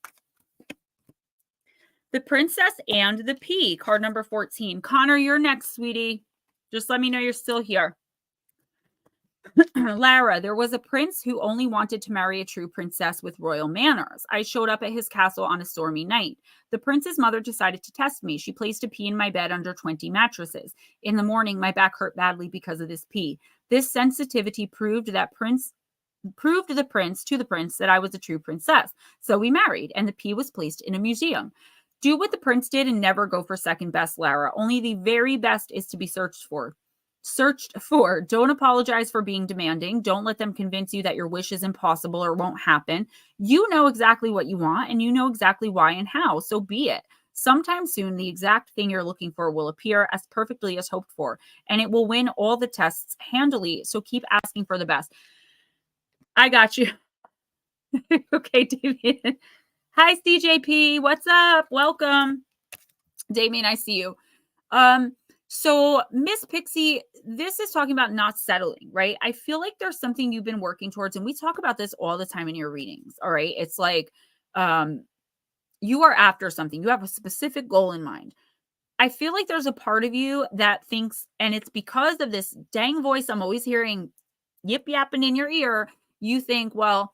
The Princess and the Pea, card number 14. Connor, you're next, sweetie. Just let me know you're still here. Lara, there was a prince who only wanted to marry a true princess with royal manners. I showed up at his castle on a stormy night. The prince's mother decided to test me. She placed a pea in my bed under 20 mattresses. In the morning, my back hurt badly because of this pea. This sensitivity proved the prince that I was a true princess. So we married, and the pea was placed in a museum. Do what the prince did and never go for second best, Lara. Only the very best is to be searched for. Don't apologize for being demanding. Don't let them convince you that your wish is impossible or won't happen. You know exactly what you want, and you know exactly why and how, so be it. Sometime soon, the exact thing you're looking for will appear as perfectly as hoped for, and it will win all the tests handily, so keep asking for the best. I got you. Okay, Damien. Hi, CJP. What's up? Welcome. Damien, I see you. So Miss Pixie, this is talking about not settling, right? I feel like there's something you've been working towards, and we talk about this all the time in your readings. All right. It's like, you are after something. You have a specific goal in mind. I feel like there's a part of you that thinks, and it's because of this dang voice I'm always hearing yip yapping in your ear. You think, well,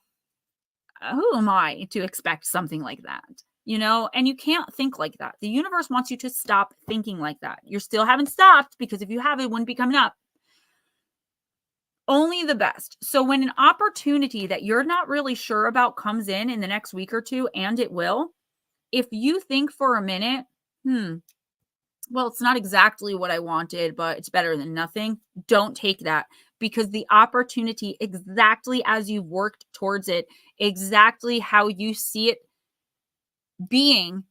who am I to expect something like that? You know, and you can't think like that. The universe wants you to stop thinking like that. You still haven't stopped, because if you have, it wouldn't be coming up. Only the best. So when an opportunity that you're not really sure about comes in the next week or two, and it will, if you think for a minute, well, it's not exactly what I wanted, but it's better than nothing. Don't take that, because the opportunity, exactly as you've worked towards it, exactly how you see it being,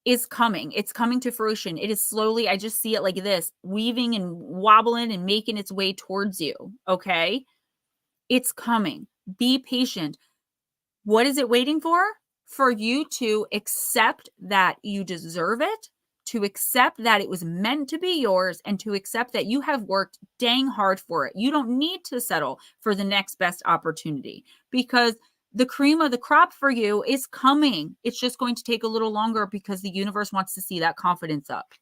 is coming. It's coming to fruition. It is slowly, I just see it like this, weaving and wobbling and making its way towards you. Okay. It's coming. Be patient. What is it waiting for? For you to accept that you deserve it, to accept that it was meant to be yours, and to accept that you have worked dang hard for it. You don't need to settle for the next best opportunity, because the cream of the crop for you is coming. It's just going to take a little longer, because the universe wants to see that confidence up.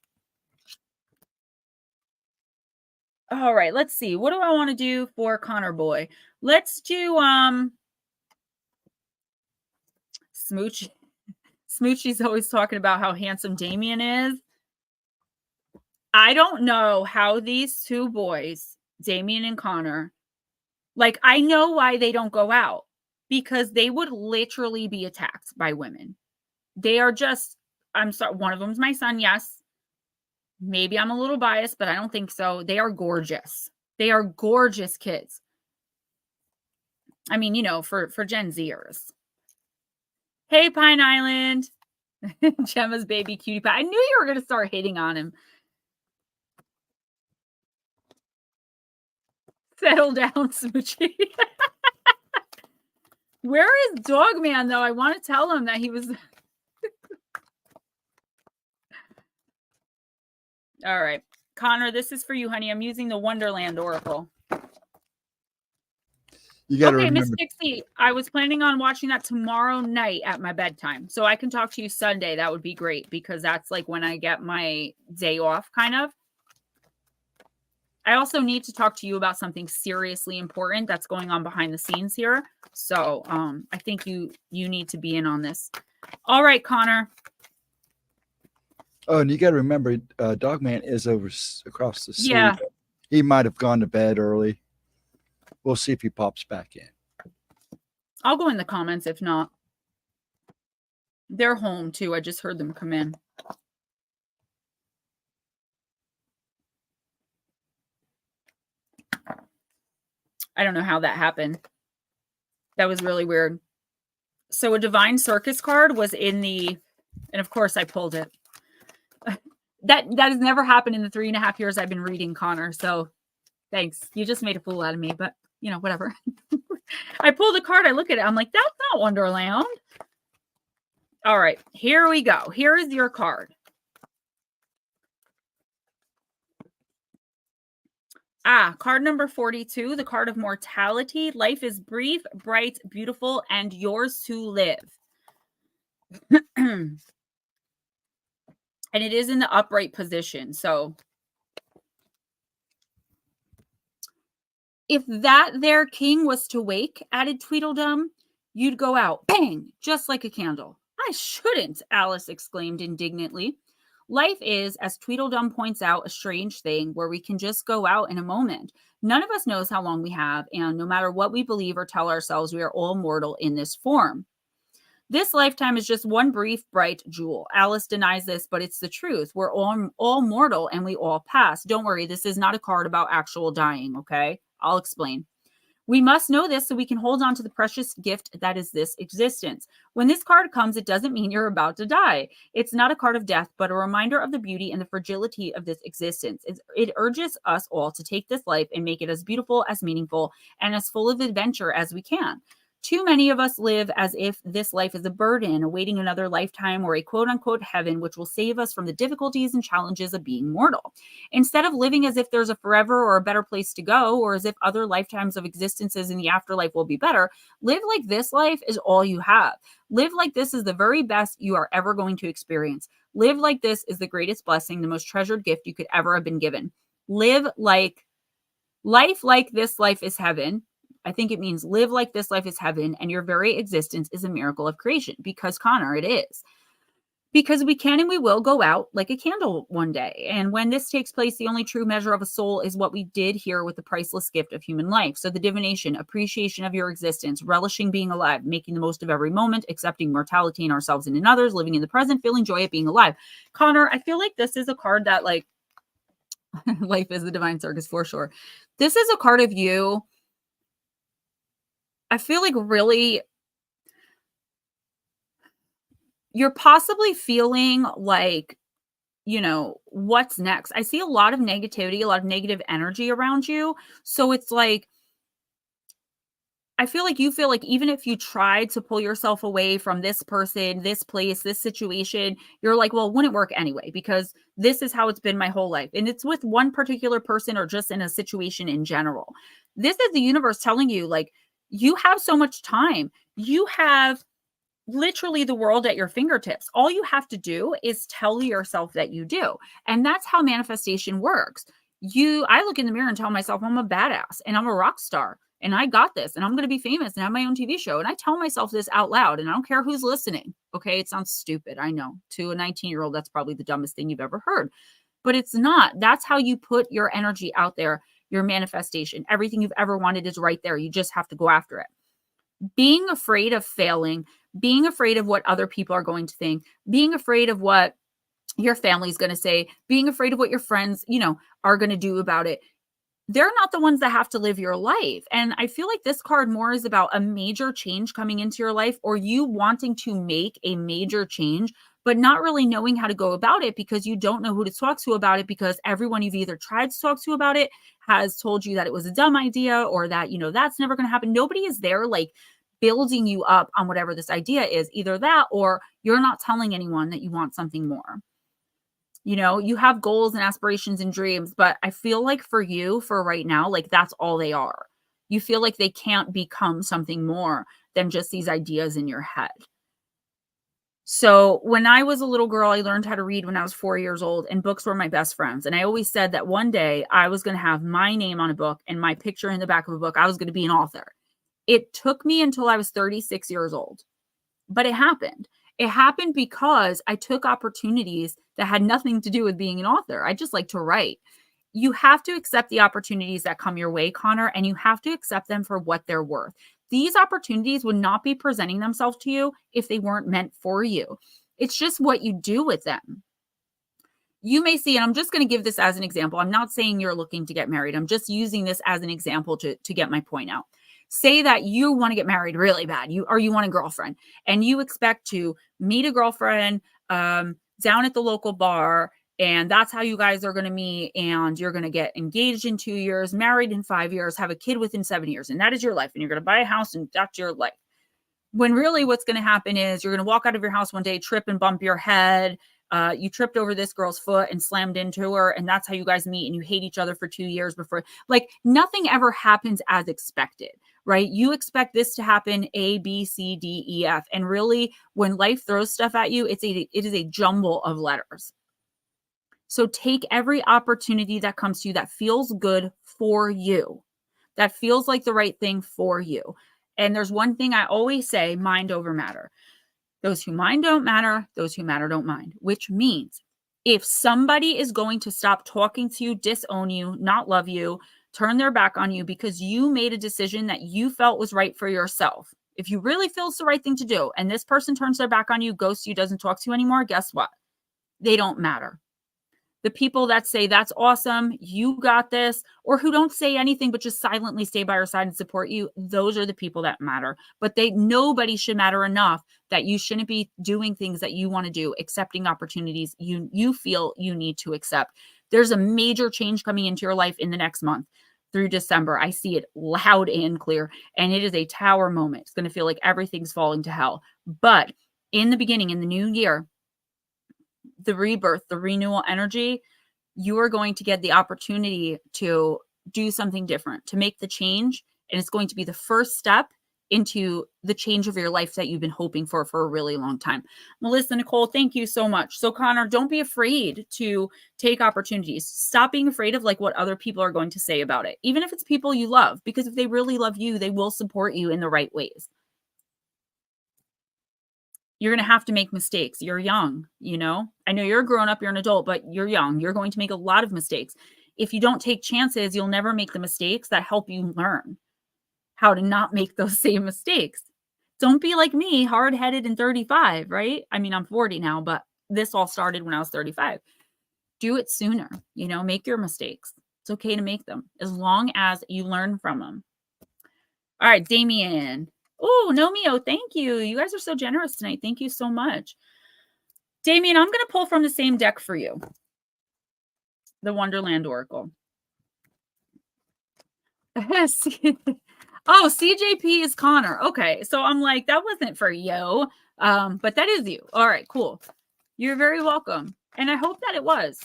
All right, let's see. What do I want to do for Connor Boy? Let's do Smooch. Smoochie's always talking about how handsome Damien is. I don't know how these two boys, Damien and Connor, like, I know why they don't go out, because they would literally be attacked by women. They are just, I'm sorry, one of them's my son, yes. Maybe I'm a little biased, but I don't think so. They are gorgeous. They are gorgeous kids. I mean, you know, for Gen Zers. Hey, Pine Island. Gemma's baby cutie pie. I knew you were going to start hating on him. Settle down, Smoochie. Where is Dogman, though? I want to tell him that he was... All right. Connor, this is for you, honey. I'm using the Wonderland Oracle. You got to okay, remember. Miss Dixie, I was planning on watching that tomorrow night at my bedtime. So I can talk to you Sunday. That would be great, because that's like when I get my day off, kind of. I also need to talk to you about something seriously important that's going on behind the scenes here. So I think you need to be in on this. All right, Connor. Oh, and you got to remember, Dogman is across the sea. Yeah. He might have gone to bed early. We'll see if he pops back in. I'll go in the comments if not. They're home too. I just heard them come in. I don't know how that happened. That was really weird. So a divine circus card was in the, and of course I pulled it. That has never happened in the 3.5 years I've been reading, Connor. So thanks. You just made a fool out of me, but you know, whatever. I pulled a card. I look at it. I'm like, that's not Wonderland. All right, here we go. Here is your card. Card number 42, the card of mortality. Life is brief, bright, beautiful, and yours to live. And it is in the upright position. So if that there king was to wake, added Tweedledum, you'd go out, bang, just like a candle. I shouldn't, Alice exclaimed indignantly. Life is, as Tweedledum points out, a strange thing where we can just go out in a moment. None of us knows how long we have, and no matter what we believe or tell ourselves, we are all mortal in this form. This lifetime is just one brief, bright jewel. Alice denies this, but it's the truth. We're all mortal and we all pass. Don't worry, this is not a card about actual dying, okay? I'll explain. We must know this so we can hold on to the precious gift that is this existence. When this card comes, it doesn't mean you're about to die. It's not a card of death, but a reminder of the beauty and the fragility of this existence. It urges us all to take this life and make it as beautiful, as meaningful, and as full of adventure as we can. Too many of us live as if this life is a burden, awaiting another lifetime or a quote-unquote heaven, which will save us from the difficulties and challenges of being mortal. Instead of living as if there's a forever or a better place to go, or as if other lifetimes of existences in the afterlife will be better, live like this life is all you have. Live like this is the very best you are ever going to experience. Live like this is the greatest blessing, the most treasured gift you could ever have been given. Live like life like this life is heaven. I think it means live like this life is heaven, and your very existence is a miracle of creation. Because, Connor, it is. Because we can and we will go out like a candle one day. And when this takes place, the only true measure of a soul is what we did here with the priceless gift of human life. So the divination, appreciation of your existence, relishing being alive, making the most of every moment, accepting mortality in ourselves and in others, living in the present, feeling joy at being alive. Connor, I feel like this is a card that, like, life is the divine circus for sure. This is a card of you. I feel like really you're possibly feeling like, you know, what's next? I see a lot of negativity, a lot of negative energy around you. So it's like, I feel like you feel like even if you tried to pull yourself away from this person, this place, this situation, you're like, well, it wouldn't work anyway, because this is how it's been my whole life. And it's with one particular person or just in a situation in general. This is the universe telling you, like, you have so much time. You have literally the world at your fingertips. All you have to do is tell yourself that you do. And that's how manifestation works. I look in the mirror and tell myself I'm a badass and I'm a rock star and I got this and I'm going to be famous and have my own TV show. And I tell myself this out loud and I don't care who's listening. Okay. It sounds stupid. I know, to a 19-year-old, that's probably the dumbest thing you've ever heard, but it's not. That's how you put your energy out there. Your manifestation, everything you've ever wanted is right there. You just have to go after it. Being afraid of failing, being afraid of what other people are going to think, being afraid of what your family's going to say, being afraid of what your friends, you know, are going to do about it. They're not the ones that have to live your life. And I feel like this card more is about a major change coming into your life, or you wanting to make a major change, but not really knowing how to go about it because you don't know who to talk to about it, because everyone you've either tried to talk to about it has told you that it was a dumb idea or that, you know, that's never going to happen. Nobody is there like building you up on whatever this idea is. Either that or you're not telling anyone that you want something more. You know, you have goals and aspirations and dreams, but I feel like for you, for right now, like that's all they are. You feel like they can't become something more than just these ideas in your head. So when I was a little girl, I learned how to read when I was 4 years old, and books were my best friends. And I always said that one day I was going to have my name on a book and my picture in the back of a book. I was going to be an author. It took me until I was 36 years old, but it happened. It happened because I took opportunities that had nothing to do with being an author. I just like to write. You have to accept the opportunities that come your way, Connor, and you have to accept them for what they're worth. These opportunities would not be presenting themselves to you if they weren't meant for you. It's just what you do with them. you may see, and I'm just going to give this as an example. I'm not saying you're looking to get married. I'm just using this as an example to get my point out. Say that you want to get married really bad, you want a girlfriend, and you expect to meet a girlfriend down at the local bar, and that's how you guys are going to meet, and you're going to get engaged in 2 years, married in 5 years, have a kid within 7 years, and that is your life, and you're going to buy a house, and that's your life. When really what's going to happen is you're going to walk out of your house one day, trip and bump your head. You tripped over this girl's foot and slammed into her, and that's how you guys meet, and you hate each other for 2 years before. Like, nothing ever happens as expected, right? You expect this to happen A, B, C, D, E, F. And really, when life throws stuff at you, it is a jumble of letters. So take every opportunity that comes to you that feels good for you, that feels like the right thing for you. And there's one thing I always say, mind over matter. Those who mind don't matter, those who matter don't mind, which means if somebody is going to stop talking to you, disown you, not love you, turn their back on you because you made a decision that you felt was right for yourself, if you really feel it's the right thing to do, and this person turns their back on you, ghosts you, doesn't talk to you anymore, guess what? They don't matter. The people that say, that's awesome, you got this, or who don't say anything but just silently stay by your side and support you, those are the people that matter. But nobody should matter enough that you shouldn't be doing things that you want to do, accepting opportunities you feel you need to accept. There's a major change coming into your life in the next month through December. I see it loud and clear, and it is a tower moment. It's going to feel like everything's falling to hell. But in the beginning, in the new year, the rebirth, the renewal energy, you are going to get the opportunity to do something different, to make the change. And it's going to be the first step into the change of your life that you've been hoping for a really long time. Melissa, Nicole, thank you so much. So Connor, don't be afraid to take opportunities. Stop being afraid of like what other people are going to say about it, even if it's people you love, because if they really love you, they will support you in the right ways. You're going to have to make mistakes. You're young, you know? I know you're a grown up, you're an adult, but you're young. You're going to make a lot of mistakes. If you don't take chances, you'll never make the mistakes that help you learn how to not make those same mistakes. Don't be like me, hard-headed and 35, right? I mean, I'm 40 now, but this all started when I was 35. Do it sooner, you know, make your mistakes. It's okay to make them as long as you learn from them. All right, Damien. Oh, Nomio, thank you. You guys are so generous tonight. Thank you so much. Damien, I'm going to pull from the same deck for you. The Wonderland Oracle. Oh, CJP is Connor. Okay, so I'm like, that wasn't for you, but that is you. All right, cool. You're very welcome. And I hope that it was.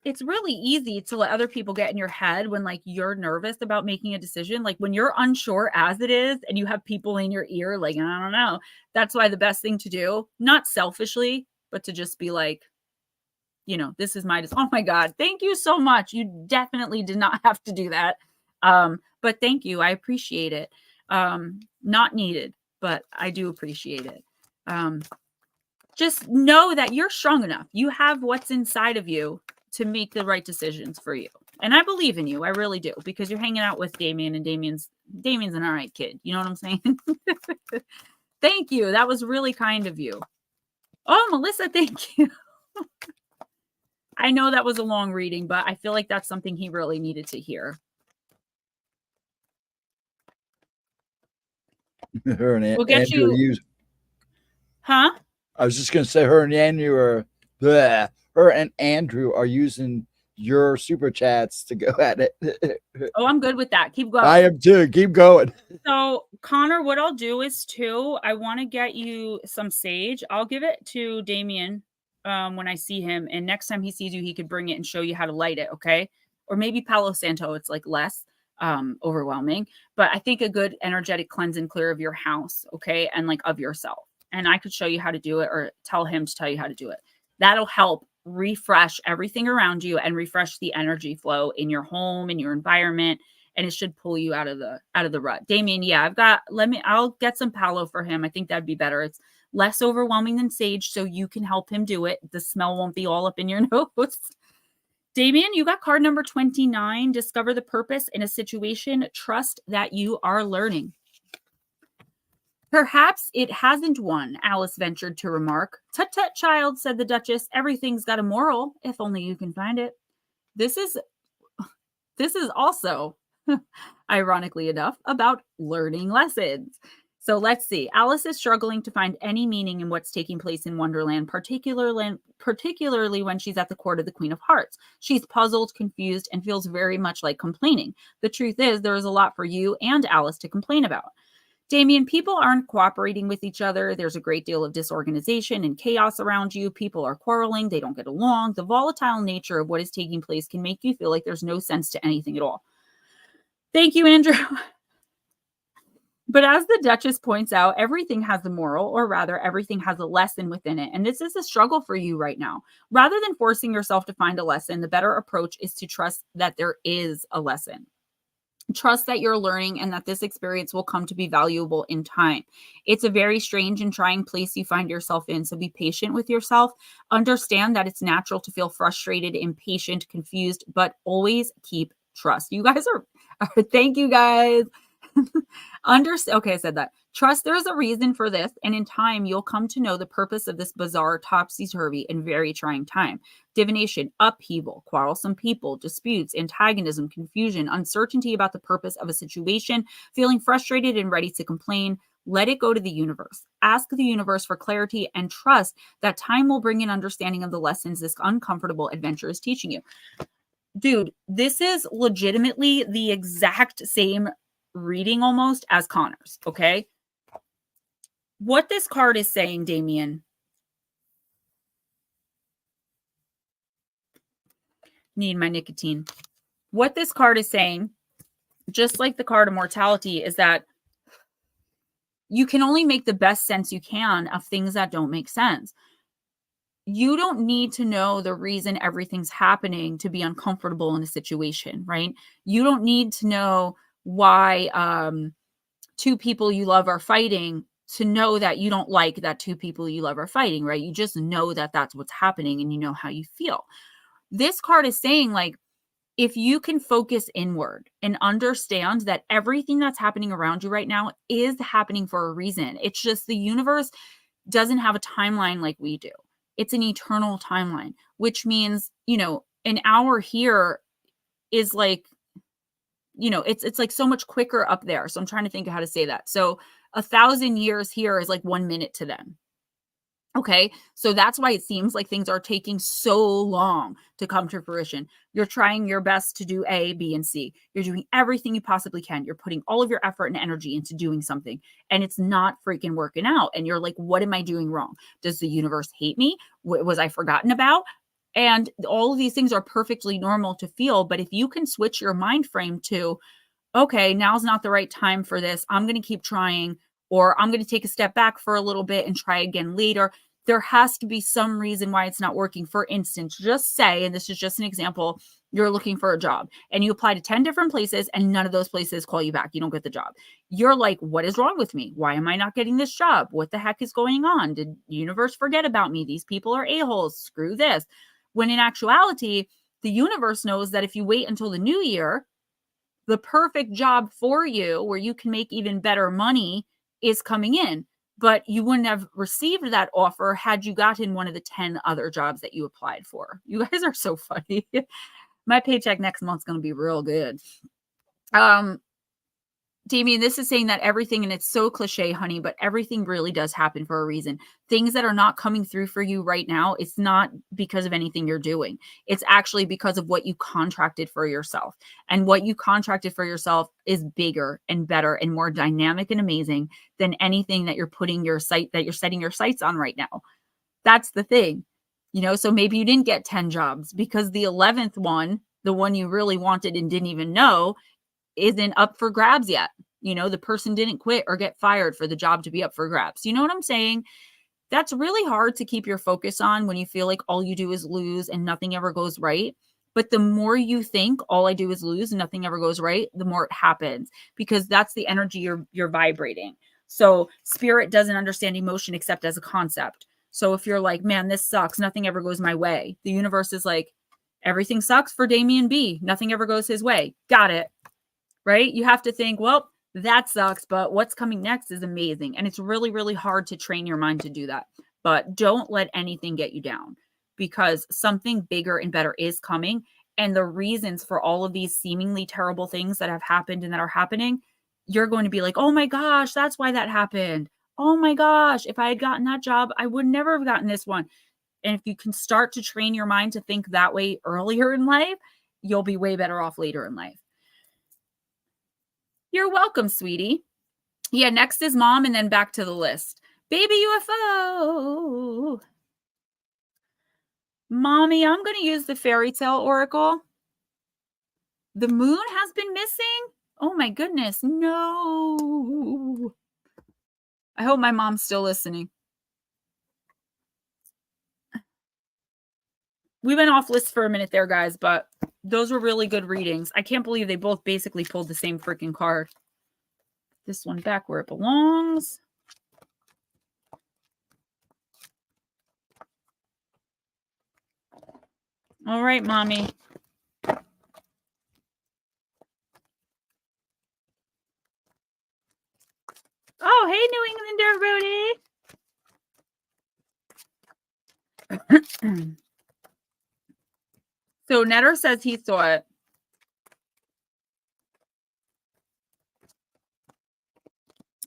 It's really easy to let other people get in your head when like you're nervous about making a decision. Like when you're unsure as it is and you have people in your ear, like, I don't know. That's why the best thing to do, not selfishly, but to just be like, you know, this is my, oh my God, thank you so much. You definitely did not have to do that. But thank you. I appreciate it. Not needed, but I do appreciate it. Just know that you're strong enough. You have what's inside of you to make the right decisions for you. And I believe in you. I really do, because you're hanging out with Damien, and Damien's an all right kid. You know what I'm saying? Thank you. That was really kind of you. Oh, Melissa, thank you. I know that was a long reading, but I feel like that's something he really needed to hear. Her and We'll get Andrew you. Huh? I was just going to say her and Andrew are using your super chats to go at it. Oh, I'm good with that. Keep going. I am too. Keep going. So, Connor, what I'll do is too, I want to get you some sage. I'll give it to Damien when I see him. And next time he sees you, he could bring it and show you how to light it. Okay. Or maybe Palo Santo. It's like less overwhelming. But I think a good energetic cleanse and clear of your house. Okay. And like of yourself. And I could show you how to do it or tell him to tell you how to do it. That'll help refresh everything around you and refresh the energy flow in your home, in your environment. And it should pull you out of the rut. Damien, yeah, I'll get some Palo for him. I think that'd be better. It's less overwhelming than sage, so you can help him do it. The smell won't be all up in your nose. Damien, you got card number 29. Discover the purpose in a situation. Trust that you are learning. Perhaps it hasn't one, Alice ventured to remark. Tut tut, child, said the Duchess. Everything's got a moral, if only you can find it. This is also, ironically enough, about learning lessons. So let's see. Alice is struggling to find any meaning in what's taking place in Wonderland, particularly when she's at the court of the Queen of Hearts. She's puzzled, confused, and feels very much like complaining. The truth is, there is a lot for you and Alice to complain about. Damien, people aren't cooperating with each other. There's a great deal of disorganization and chaos around you. People are quarreling. They don't get along. The volatile nature of what is taking place can make you feel like there's no sense to anything at all. Thank you, Andrew. But as the Duchess points out, everything has a moral, or rather, everything has a lesson within it. And this is a struggle for you right now. Rather than forcing yourself to find a lesson, the better approach is to trust that there is a lesson. Trust that you're learning and that this experience will come to be valuable in time. It's a very strange and trying place you find yourself in, so be patient with yourself. Understand that it's natural to feel frustrated, impatient, confused, but always keep trust. You guys are thank you guys. Okay, I said that. Trust there's a reason for this, and in time, you'll come to know the purpose of this bizarre, topsy-turvy, and very trying time. Divination, upheaval, quarrelsome people, disputes, antagonism, confusion, uncertainty about the purpose of a situation, feeling frustrated and ready to complain. Let it go to the universe. Ask the universe for clarity and trust that time will bring an understanding of the lessons this uncomfortable adventure is teaching you. Dude, this is legitimately the exact same reading almost as Connor's, okay? What this card is saying, Damien, need my nicotine. What this card is saying, just like the card of mortality, is that you can only make the best sense you can of things that don't make sense. You don't need to know the reason everything's happening to be uncomfortable in a situation, right? You don't need to know why two people you love are fighting to know that you don't like that two people you love are fighting, right? You just know that that's what's happening and you know how you feel. This card is saying, like, if you can focus inward and understand that everything that's happening around you right now is happening for a reason. It's just the universe doesn't have a timeline like we do. It's an eternal timeline, which means, you know, an hour here is like, you know, it's like so much quicker up there. So I'm trying to think of how to say that. So 1,000 years here is like 1 minute to them. Okay. So that's why it seems like things are taking so long to come to fruition. You're trying your best to do A, B, and C. You're doing everything you possibly can. You're putting all of your effort and energy into doing something, and it's not freaking working out. And you're like, what am I doing wrong? Does the universe hate me? Was I forgotten about? And all of these things are perfectly normal to feel. But if you can switch your mind frame to, okay, now's not the right time for this. I'm going to keep trying, or I'm going to take a step back for a little bit and try again later. There has to be some reason why it's not working. For instance, just say, and this is just an example, you're looking for a job and you apply to 10 different places and none of those places call you back. You don't get the job. You're like, what is wrong with me? Why am I not getting this job? What the heck is going on? Did the universe forget about me? These people are a-holes. Screw this. When in actuality, the universe knows that if you wait until the new year, the perfect job for you where you can make even better money is coming in. But you wouldn't have received that offer had you gotten one of the 10 other jobs that you applied for. You guys are so funny. My paycheck next month's going to be real good. Damien, this is saying that everything, and it's so cliche, honey, but everything really does happen for a reason. Things that are not coming through for you right now, it's not because of anything you're doing. It's actually because of what you contracted for yourself. And what you contracted for yourself is bigger and better and more dynamic and amazing than anything that you're setting your sights on right now. That's the thing. You know, so maybe you didn't get 10 jobs because the 11th one, the one you really wanted and didn't even know, isn't up for grabs yet. You know, the person didn't quit or get fired for the job to be up for grabs. You know what I'm saying? That's really hard to keep your focus on when you feel like all you do is lose and nothing ever goes right. But the more you think all I do is lose and nothing ever goes right, the more it happens, because that's the energy you're vibrating. So spirit doesn't understand emotion except as a concept. So if you're like, man, this sucks, nothing ever goes my way, the universe is like, everything sucks for Damien B. Nothing ever goes his way. Got it. Right? You have to think, well, That sucks, but what's coming next is amazing. And it's really, really hard to train your mind to do that. But don't let anything get you down, because something bigger and better is coming. And the reasons for all of these seemingly terrible things that have happened and that are happening, you're going to be like, oh my gosh, that's why that happened. Oh my gosh, if I had gotten that job, I would never have gotten this one. And if you can start to train your mind to think that way earlier in life, you'll be way better off later in life. You're welcome, sweetie. Yeah, next is mom, and then back to the list. Baby UFO. Mommy, I'm going to use the fairy tale oracle. The moon has been missing? Oh my goodness, no. I hope my mom's still listening. We went off list for a minute there, guys, but those were really good readings. I can't believe they both basically pulled the same freaking card. This one back where it belongs. All right, mommy. Oh, hey, New England, everybody. So Netter says he saw it.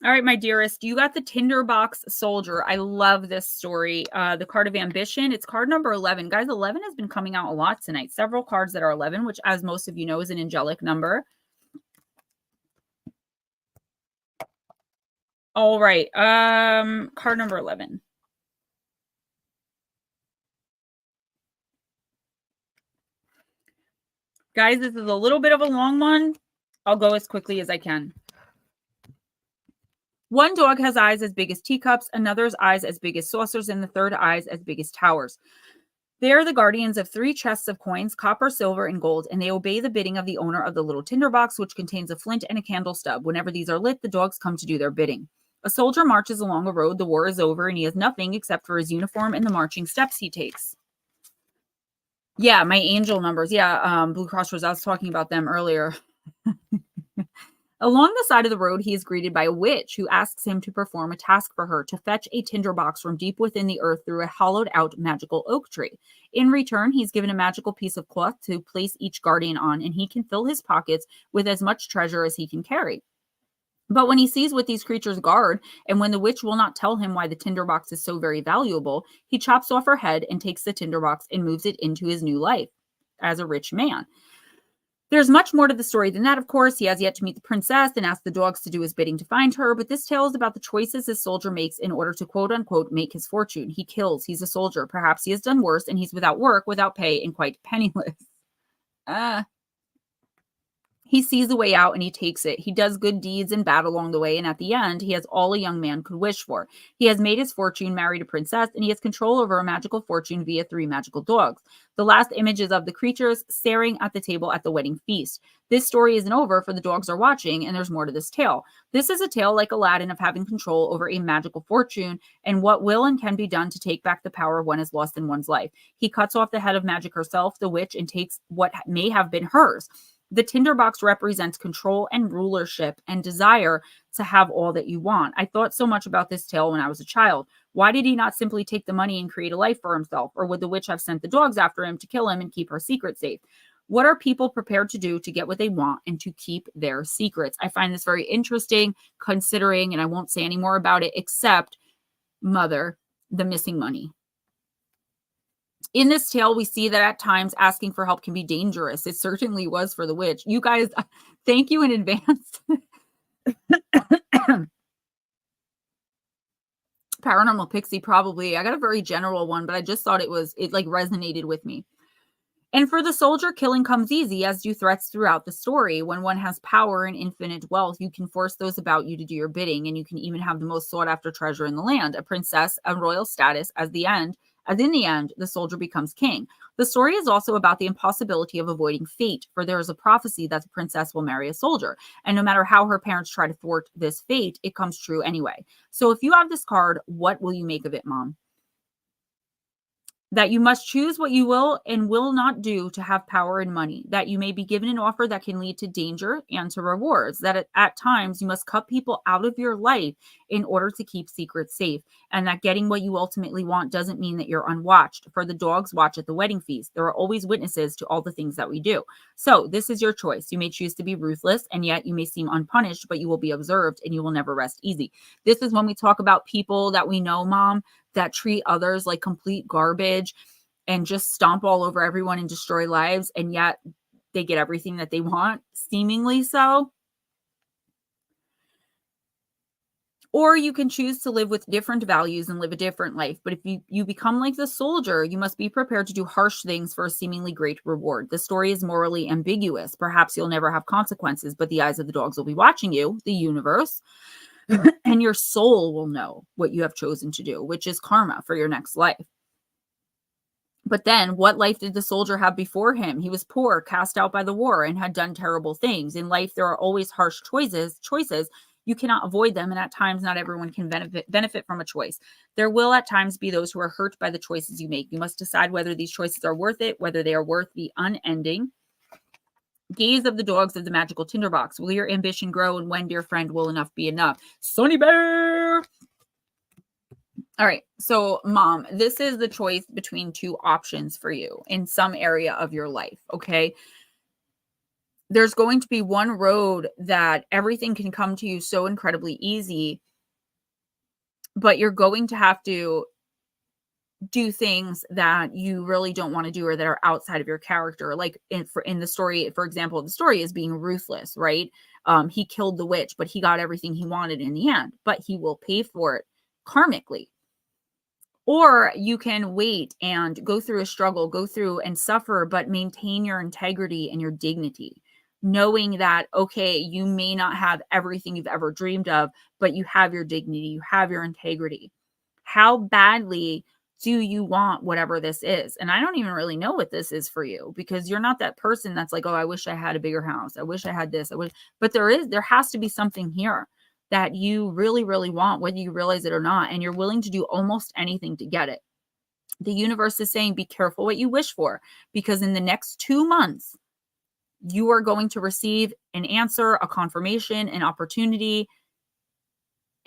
All right, my dearest, you got the Tinderbox Soldier. I love this story. The card of ambition. It's card number 11. Guys, 11 has been coming out a lot tonight. Several cards that are 11, which, as most of you know, is an angelic number. All right. Card number 11. Guys, this is a little bit of a long one. I'll go as quickly as I can. One dog has eyes as big as teacups, another's eyes as big as saucers, and the third eyes as big as towers. They are the guardians of 3 chests of coins, copper, silver, and gold, and they obey the bidding of the owner of the little tinderbox, which contains a flint and a candle stub. Whenever these are lit, the dogs come to do their bidding. A soldier marches along a road. The war is over, and he has nothing except for his uniform and the marching steps he takes. Yeah, my angel numbers. Yeah, Blue Cross Rose. I was talking about them earlier. Along the side of the road, he is greeted by a witch who asks him to perform a task for her, to fetch a tinderbox from deep within the earth through a hollowed-out magical oak tree. In return, he's given a magical piece of cloth to place each guardian on, and he can fill his pockets with as much treasure as he can carry. But when he sees what these creatures guard, and when the witch will not tell him why the tinderbox is so very valuable, he chops off her head and takes the tinderbox and moves it into his new life as a rich man. There's much more to the story than that, of course. He has yet to meet the princess and ask the dogs to do his bidding to find her, but this tale is about the choices his soldier makes in order to quote-unquote make his fortune. He kills. He's a soldier. Perhaps he has done worse, and he's without work, without pay, and quite penniless. He sees a way out and he takes it. He does good deeds and bad along the way, and at the end, he has all a young man could wish for. He has made his fortune, married a princess, and he has control over a magical fortune via 3 magical dogs. The last image is of the creatures staring at the table at the wedding feast. This story isn't over, for the dogs are watching, and there's more to this tale. This is a tale like Aladdin of having control over a magical fortune and what will and can be done to take back the power one has lost in one's life. He cuts off the head of magic herself, the witch, and takes what may have been hers. The tinderbox represents control and rulership and desire to have all that you want. I thought so much about this tale when I was a child. Why did he not simply take the money and create a life for himself? Or would the witch have sent the dogs after him to kill him and keep her secret safe? What are people prepared to do to get what they want and to keep their secrets? I find this very interesting, considering, and I won't say any more about it, except mother, the missing money. In this tale, we see that at times asking for help can be dangerous. It certainly was for the witch. You guys, thank you in advance. Paranormal Pixie, probably. I got a very general one, but I just thought it like resonated with me. And for the soldier, killing comes easy, as do threats throughout the story. When one has power and infinite wealth, you can force those about you to do your bidding, and you can even have the most sought-after treasure in the land, a princess, a royal status. As in the end, the soldier becomes king. The story is also about the impossibility of avoiding fate, for there is a prophecy that the princess will marry a soldier. And no matter how her parents try to thwart this fate, it comes true anyway. So if you have this card, what will you make of it, Mom? that you must choose what you will and will not do to have power and money, that you may be given an offer that can lead to danger and to rewards, that at times you must cut people out of your life in order to keep secrets safe, and that getting what you ultimately want doesn't mean that you're unwatched, for the dogs watch at the wedding feast. There are always witnesses to all the things that we do. So this is your choice. You may choose to be ruthless, and yet you may seem unpunished, but you will be observed and you will never rest easy. This is when we talk about people that we know, Mom, that treat others like complete garbage and just stomp all over everyone and destroy lives, and yet they get everything that they want, seemingly so. Or you can choose to live with different values and live a different life. But if you become like the soldier, you must be prepared to do harsh things for a seemingly great reward. The story is morally ambiguous. Perhaps you'll never have consequences, but the eyes of the dogs will be watching you, the universe. And your soul will know what you have chosen to do, which is karma for your next life. But then what life did the soldier have before him? He was poor, cast out by the war, and had done terrible things. In life, there are always harsh choices. You cannot avoid them, and at times not everyone can benefit from a choice. There will at times be those who are hurt by the choices you make. You must decide whether these choices are worth it, whether they are worth the unending gaze of the dogs of the magical tinderbox. Will your ambition grow, and when, dear friend, will enough be enough? Sonny Bear! All right, so Mom, this is the choice between two options for you in some area of your life, okay? There's going to be one road that everything can come to you so incredibly easy, but you're going to have to do things that you really don't want to do or that are outside of your character. Like in the story, for example, the story is being ruthless, right? He killed the witch, but he got everything he wanted in the end, but he will pay for it karmically. Or you can wait and go through a struggle, go through and suffer, but maintain your integrity and your dignity, knowing that, okay, you may not have everything you've ever dreamed of, but you have your dignity, you have your integrity. How badly do you want whatever this is? And I don't even really know what this is for you, because you're not that person that's like, oh, I wish I had a bigger house. I wish I had this. But there has to be something here that you really, really want, whether you realize it or not. And you're willing to do almost anything to get it. The universe is saying, be careful what you wish for, because in the next 2 months, you are going to receive an answer, a confirmation, an opportunity.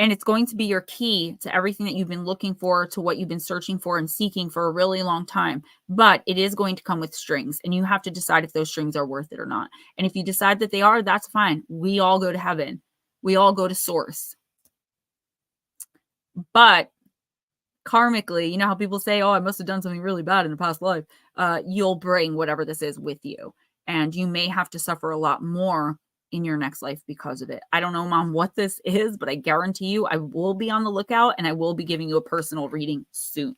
And it's going to be your key to everything that you've been looking for, to what you've been searching for and seeking for a really long time. But it is going to come with strings, and you have to decide if those strings are worth it or not. And if you decide that they are, that's fine. We all go to heaven. We all go to source. But karmically, you know how people say, oh, I must have done something really bad in a past life. You'll bring whatever this is with you. And you may have to suffer a lot more in your next life because of it. I don't know, Mom, what this is, but I guarantee you I will be on the lookout, and I will be giving you a personal reading soon.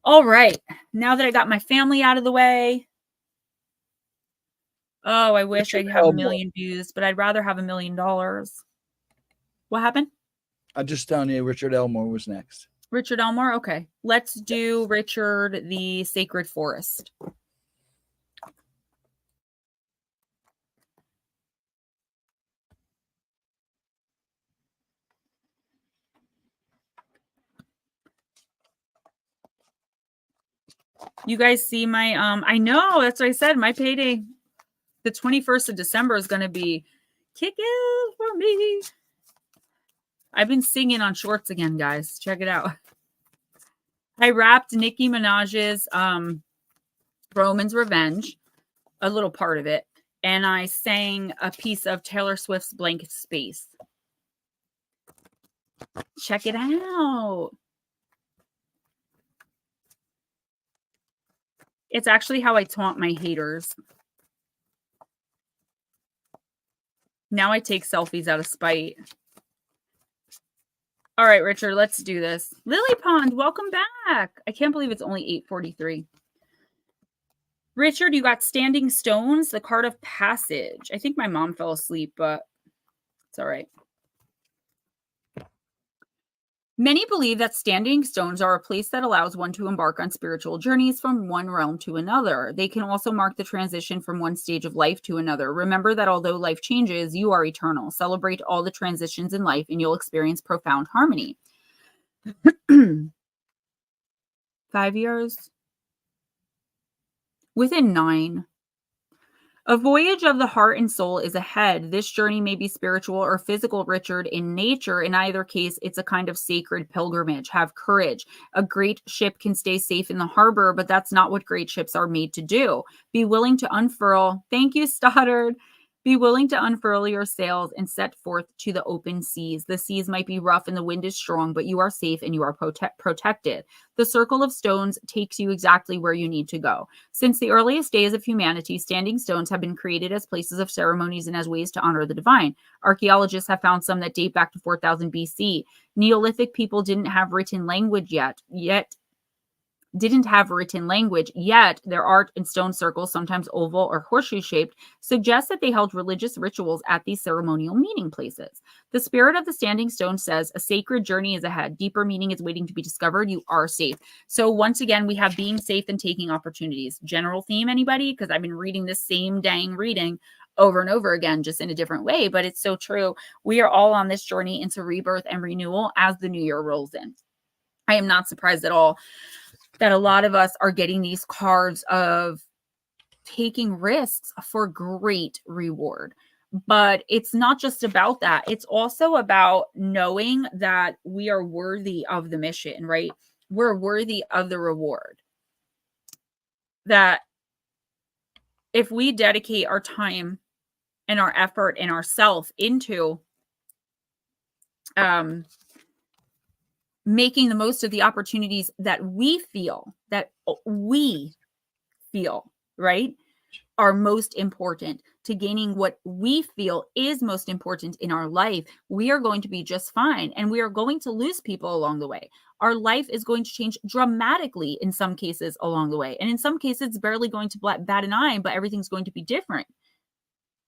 All right. Now that I got my family out of the way. Oh, I wish I have 1 million views, but I'd rather have $1 million. What happened? I'm just telling you, Richard Elmore was next. Richard Elmore? Okay. Let's do Richard the Sacred Forest. You guys see my, I know, that's what I said. My payday, the 21st of December is going to be kicking for me. I've been singing on shorts again, guys. Check it out. I rapped Nicki Minaj's Roman's Revenge, a little part of it, and I sang a piece of Taylor Swift's Blank Space. Check it out. It's actually how I taunt my haters. Now I take selfies out of spite. All right, Richard, let's do this. Lily Pond, welcome back. I can't believe it's only 8:43. Richard, you got Standing Stones, the card of passage. I think my mom fell asleep, but it's all right. Many believe that standing stones are a place that allows one to embark on spiritual journeys from one realm to another. They can also mark the transition from one stage of life to another. Remember that although life changes, you are eternal. Celebrate all the transitions in life and you'll experience profound harmony. 5 years? Within 9. A voyage of the heart and soul is ahead. This journey may be spiritual or physical, Richard, in nature. In either case, it's a kind of sacred pilgrimage. Have courage. A great ship can stay safe in the harbor, but that's not what great ships are made to do. Be willing to unfurl. Thank you, Stoddard. Be willing to unfurl your sails and set forth to the open seas. The seas might be rough and the wind is strong, but you are safe and you are protected. The circle of stones takes you exactly where you need to go. Since the earliest days of humanity, standing stones have been created as places of ceremonies and as ways to honor the divine. Archaeologists have found some that date back to 4000 BC. Neolithic people didn't have written language yet their art in stone circles, sometimes oval or horseshoe shaped, suggests that they held religious rituals at these ceremonial meeting places. The spirit of the standing stone says a sacred journey is ahead. Deeper meaning is waiting to be discovered. You are safe. So once again, we have being safe and taking opportunities. General theme, anybody? Because I've been reading this same dang reading over and over again, just in a different way, but it's so true. We are all on this journey into rebirth and renewal as the new year rolls in. I am not surprised at all that a lot of us are getting these cards of taking risks for great reward. But it's not just about that. It's also about knowing that we are worthy of the mission, right? We're worthy of the reward. That if we dedicate our time and our effort and ourself into making the most of the opportunities that we feel, right, are most important, to gaining what we feel is most important in our life, we are going to be just fine. And we are going to lose people along the way. Our life is going to change dramatically in some cases along the way. And in some cases, it's barely going to bat an eye, but everything's going to be different.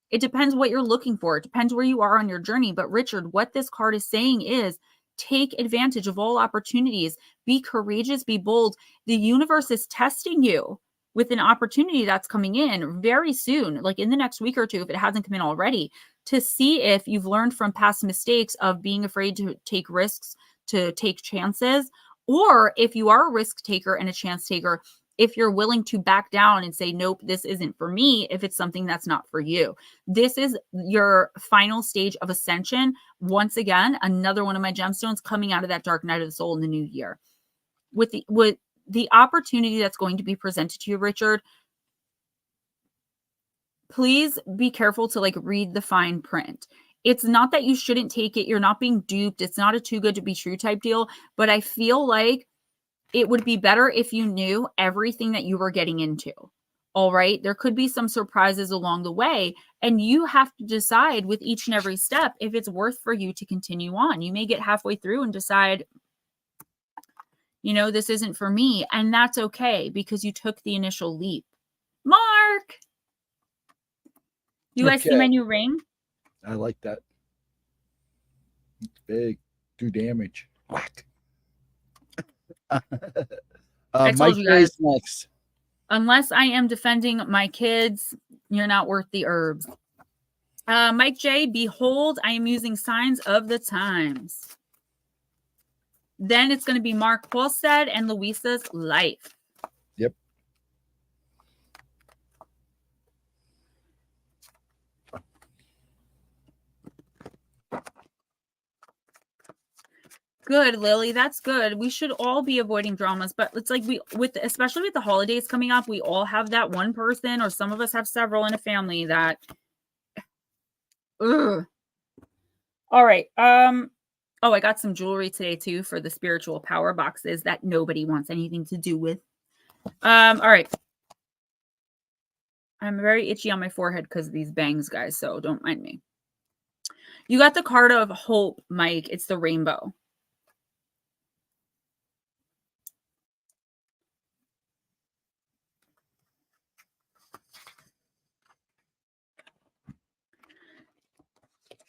It depends what you're looking for. It depends where you are on your journey. But Richard, what this card is saying is, take advantage of all opportunities. Be courageous, be bold. The universe is testing you with an opportunity that's coming in very soon, like in the next week or two, if it hasn't come in already, to see if you've learned from past mistakes of being afraid to take risks, to take chances, or if you are a risk taker and a chance taker, if you're willing to back down and say, nope, this isn't for me, if it's something that's not for you. This is your final stage of ascension. Once again, another one of my gemstones coming out of that dark night of the soul in the new year. With the opportunity that's going to be presented to you, Richard, please be careful to read the fine print. It's not that you shouldn't take it. You're not being duped. It's not a too good to be true type deal, but I feel like it would be better if you knew everything that you were getting into. All right. There could be some surprises along the way, and you have to decide with each and every step if it's worth for you to continue on. You may get halfway through and decide, this isn't for me. And that's okay, because you took the initial leap. Mark, you guys see my new ring? I like that. It's big. Do damage. Whack. Mike J's next. Unless I am defending my kids, you're not worth the herbs. Mike J, behold, I am using signs of the times. Then it's going to be Mark Halstead and Louisa's life. Yep. Good, Lily. That's good. We should all be avoiding dramas, but it's like especially with the holidays coming up, we all have that one person, or some of us have several in a family that. Ugh. All right. Oh, I got some jewelry today too for the spiritual power boxes that nobody wants anything to do with. All right. I'm very itchy on my forehead because of these bangs, guys, so don't mind me. You got the card of hope, Mike. It's the rainbow.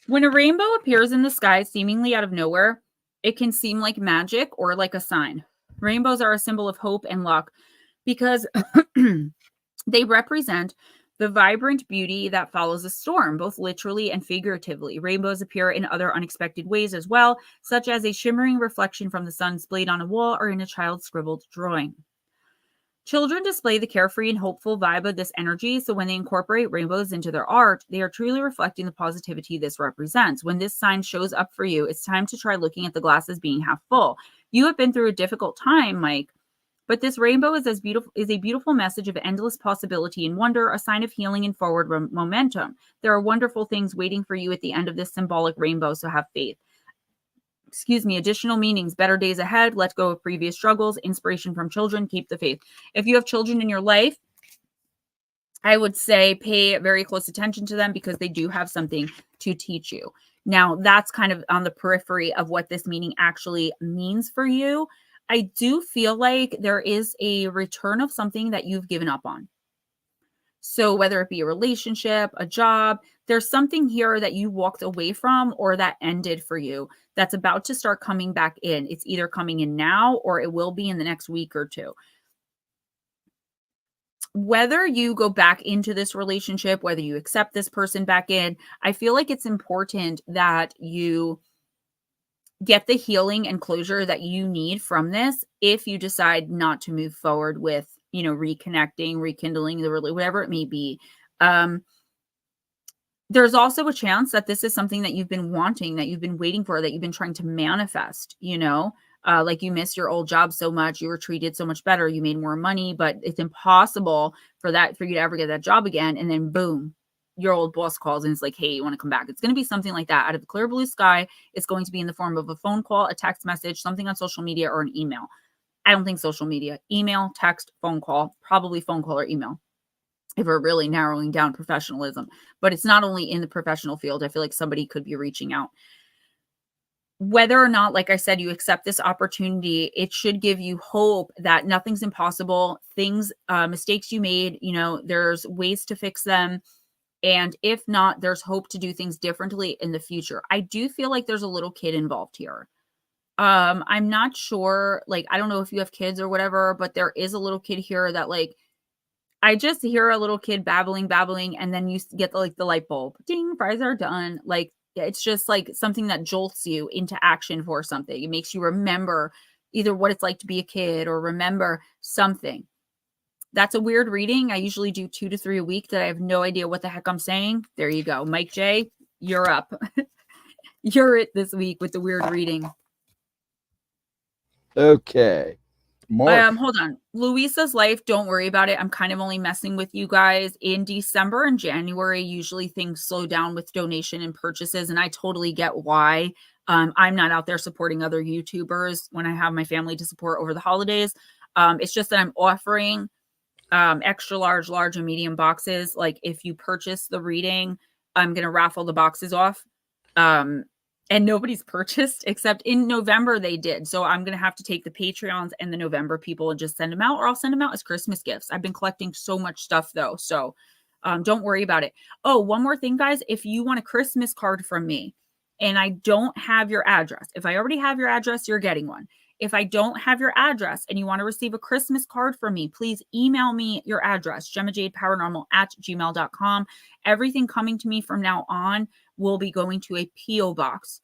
When a rainbow appears in the sky seemingly out of nowhere, it can seem like magic or like a sign. Rainbows are a symbol of hope and luck because they represent The vibrant beauty that follows a storm, both literally and figuratively. Rainbows appear in other unexpected ways as well, such as a shimmering reflection from the sun displayed on a wall or in a child's scribbled drawing. Children display the carefree and hopeful vibe of this energy, so when they incorporate rainbows into their art, they are truly reflecting the positivity this represents. When this sign shows up for you, it's time to try looking at the glass as being half full. You have been through a difficult time, Mike, but this rainbow is a beautiful message of endless possibility and wonder, a sign of healing and forward momentum. There are wonderful things waiting for you at the end of this symbolic rainbow, so have faith. Additional meanings, better days ahead, let go of previous struggles, inspiration from children, keep the faith. If you have children in your life, I would say pay very close attention to them because they do have something to teach you. Now, that's kind of on the periphery of what this meaning actually means for you. I do feel like there is a return of something that you've given up on. So whether it be a relationship, a job, there's something here that you walked away from or that ended for you that's about to start coming back in. It's either coming in now or it will be in the next week or two. Whether you go back into this relationship, whether you accept this person back in, I feel like it's important that you get the healing and closure that you need from this if you decide not to move forward with, reconnecting, rekindling whatever it may be. There's also a chance that this is something that you've been wanting, that you've been waiting for, that you've been trying to manifest, like you missed your old job so much, you were treated so much better, you made more money, but it's impossible for you to ever get that job again. And then boom, your old boss calls and it's like, hey, you want to come back? It's going to be something like that out of the clear blue sky. It's going to be in the form of a phone call, a text message, something on social media, or an email. I don't think social media, email, text, phone call, probably phone call or email, if we're really narrowing down professionalism. But it's not only in the professional field. I feel like somebody could be reaching out. Whether or not, like I said, you accept this opportunity, it should give you hope that nothing's impossible. Things, mistakes you made, there's ways to fix them. And if not, there's hope to do things differently in the future. I do feel like there's a little kid involved here. I'm not sure, I don't know if you have kids or whatever, but there is a little kid here that I just hear a little kid babbling, and then you get the light bulb. Ding, fries are done. It's just something that jolts you into action for something. It makes you remember either what it's like to be a kid or remember something. That's a weird reading. I usually do 2 to 3 a week that I have no idea what the heck I'm saying. There you go. Mike J, you're up. You're it this week with the weird reading. Okay. Mark. Hold on. Louisa's life, don't worry about it. I'm kind of only messing with you guys. In December and January, usually things slow down with donation and purchases, and I totally get why. I'm not out there supporting other YouTubers when I have my family to support over the holidays. It's just that I'm offering extra large, and medium boxes. If you purchase the reading, I'm going to raffle the boxes off. And nobody's purchased except in November they did. So I'm going to have to take the Patreons and the November people and just send them out, or I'll send them out as Christmas gifts. I've been collecting so much stuff though. So don't worry about it. Oh, one more thing, guys. If you want a Christmas card from me and I don't have your address, if I already have your address, you're getting one. If I don't have your address and you want to receive a Christmas card from me, please email me your address, GemmaJadeParanormal@gmail.com. Everything coming to me from now on will be going to a P.O. box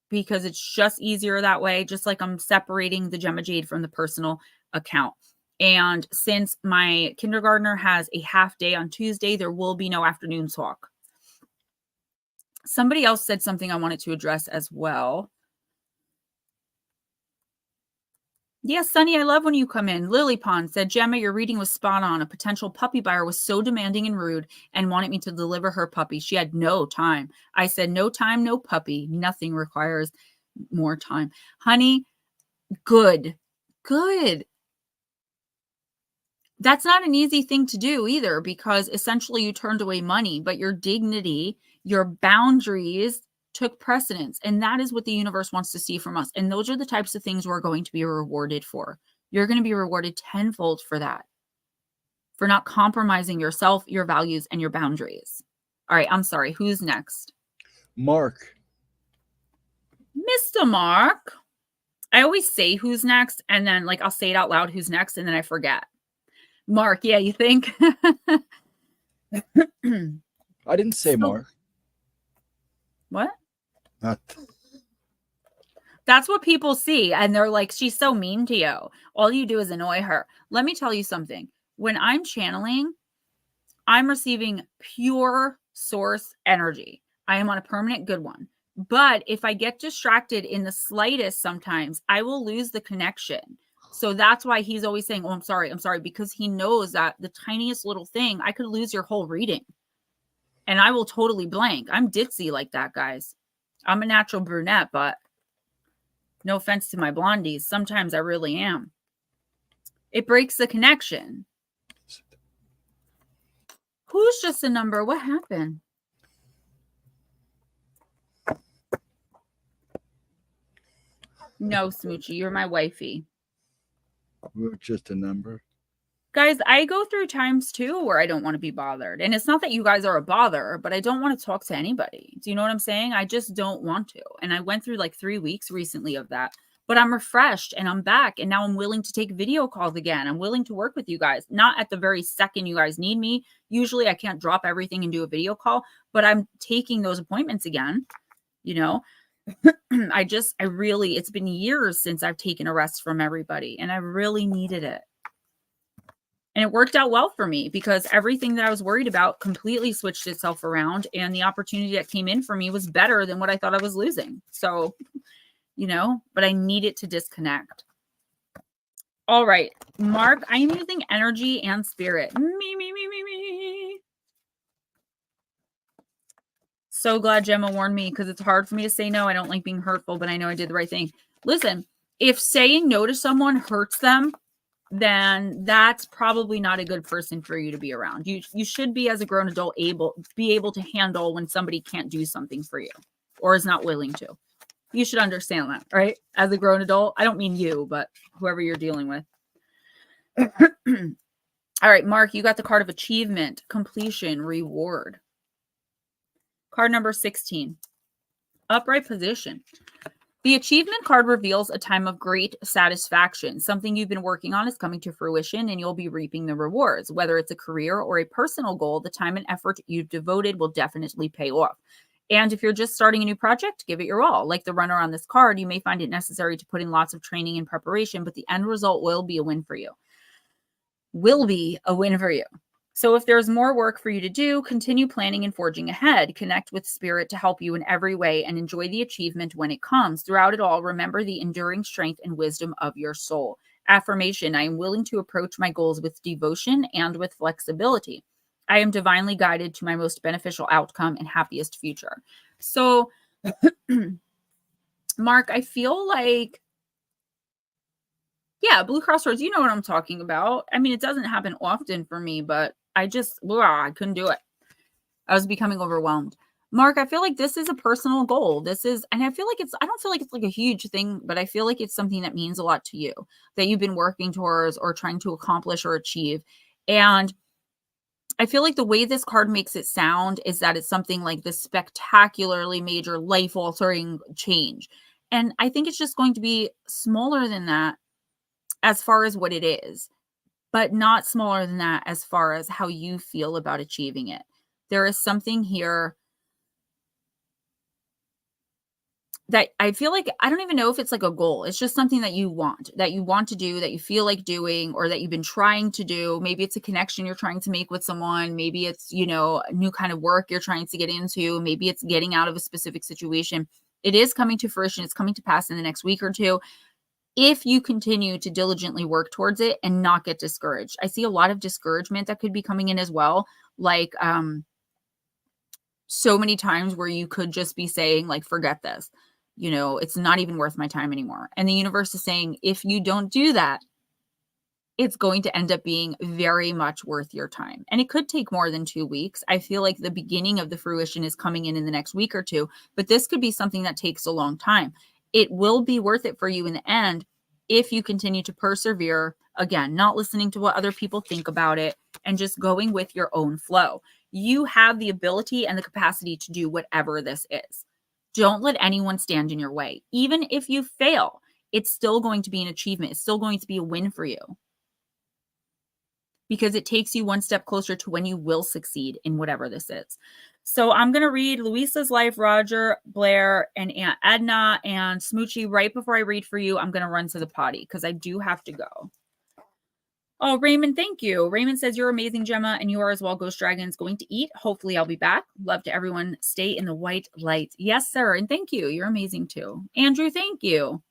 because it's just easier that way, just like I'm separating the Gemma Jade from the personal account. And since my kindergartner has a half day on Tuesday, there will be no afternoon talk. Somebody else said something I wanted to address as well. Yes, Sunny, I love when you come in. Lily Pond said, Gemma, your reading was spot on. A potential puppy buyer was so demanding and rude and wanted me to deliver her puppy. She had no time. I said, no time, no puppy. Nothing requires more time. Honey, good. That's not an easy thing to do either, because essentially you turned away money, but your dignity, your boundaries took precedence. And that is what the universe wants to see from us. And those are the types of things we're going to be rewarded for. You're going to be rewarded tenfold for that, for not compromising yourself, your values, and your boundaries. All right, I'm sorry. Who's next? Mark. Mr. Mark. I always say who's next, and then I'll say it out loud, who's next, and then I forget. Mark, yeah, you think? I didn't say more. What? Not. That's what people see. And they're like, she's so mean to you. All you do is annoy her. Let me tell you something. When I'm channeling, I'm receiving pure source energy. I am on a permanent good one. But if I get distracted in the slightest, sometimes I will lose the connection. So that's why he's always saying, oh, I'm sorry, because he knows that the tiniest little thing, I could lose your whole reading. And I will totally blank. I'm ditzy like that, guys. I'm a natural brunette, but no offense to my blondies. Sometimes I really am. It breaks the connection. Who's just a number? What happened? No, Smoochie, you're my wifey. We're just a number. Guys, I go through times too where I don't want to be bothered. And it's not that you guys are a bother, but I don't want to talk to anybody. Do you know what I'm saying? I just don't want to. And I went through like 3 weeks recently of that. But I'm refreshed and I'm back. And now I'm willing to take video calls again. I'm willing to work with you guys. Not at the very second you guys need me. Usually I can't drop everything and do a video call, but I'm taking those appointments again. You know, it's been years since I've taken a rest from everybody and I really needed it. And it worked out well for me because everything that I was worried about completely switched itself around. And the opportunity that came in for me was better than what I thought I was losing. So, but I needed to disconnect. All right, Mark, I am using energy and spirit. Me. So glad Gemma warned me because it's hard for me to say no. I don't like being hurtful, but I know I did the right thing. Listen, if saying no to someone hurts them, then that's probably not a good person for you to be around. You should be, as a grown adult, able to handle when somebody can't do something for you or is not willing to. You should understand that, right? As a grown adult, I don't mean you, but whoever you're dealing with. All right, Mark, you got the card of achievement, completion, reward. Card number 16, upright position. The achievement card reveals a time of great satisfaction. Something you've been working on is coming to fruition and you'll be reaping the rewards. Whether it's a career or a personal goal, the time and effort you've devoted will definitely pay off. And if you're just starting a new project, give it your all. Like the runner on this card, you may find it necessary to put in lots of training and preparation, but the end result will be a win for you. So if there's more work for you to do, continue planning and forging ahead. Connect with spirit to help you in every way and enjoy the achievement when it comes. Throughout it all, remember the enduring strength and wisdom of your soul. Affirmation: I am willing to approach my goals with devotion and with flexibility. I am divinely guided to my most beneficial outcome and happiest future. So, Mark, I feel like, yeah, Blue Crossroads, you know what I'm talking about. I mean, it doesn't happen often for me, but I couldn't do it. I was becoming overwhelmed. Mark, I feel like this is a personal goal. And I don't feel like it's like a huge thing, but I feel like it's something that means a lot to you that you've been working towards or trying to accomplish or achieve. And I feel like the way this card makes it sound is that it's something like this spectacularly major life-altering change. And I think it's just going to be smaller than that as far as what it is, but not smaller than that as far as how you feel about achieving it. There is something here that I feel like, I don't even know if it's like a goal. It's just something that you want to do, that you feel like doing, or that you've been trying to do. Maybe it's a connection you're trying to make with someone. Maybe it's, a new kind of work you're trying to get into. Maybe it's getting out of a specific situation. It is coming to fruition. It's coming to pass in the next week or two, if you continue to diligently work towards it and not get discouraged. I see a lot of discouragement that could be coming in as well. Like, so many times where you could just be saying, like, forget this, it's not even worth my time anymore. And the universe is saying, if you don't do that, it's going to end up being very much worth your time. And it could take more than 2 weeks. I feel like the beginning of the fruition is coming in the next week or two, but this could be something that takes a long time. It will be worth it for you in the end if you continue to persevere, again, not listening to what other people think about it and just going with your own flow. You have the ability and the capacity to do whatever this is. Don't let anyone stand in your way. Even if you fail, it's still going to be an achievement. It's still going to be a win for you. because it takes you one step closer to when you will succeed in whatever this is. So I'm going to read Louisa's life, Roger, Blair, and Aunt Edna, and Smoochie. Right before I read for you, I'm going to run to the potty because I do have to go. Oh, Raymond, thank you. Raymond says, you're amazing, Gemma, and you are as well. Ghost Dragon's going to eat. Hopefully I'll be back. Love to everyone. Stay in the white light. Yes, sir. And thank you. You're amazing too. Andrew, thank you.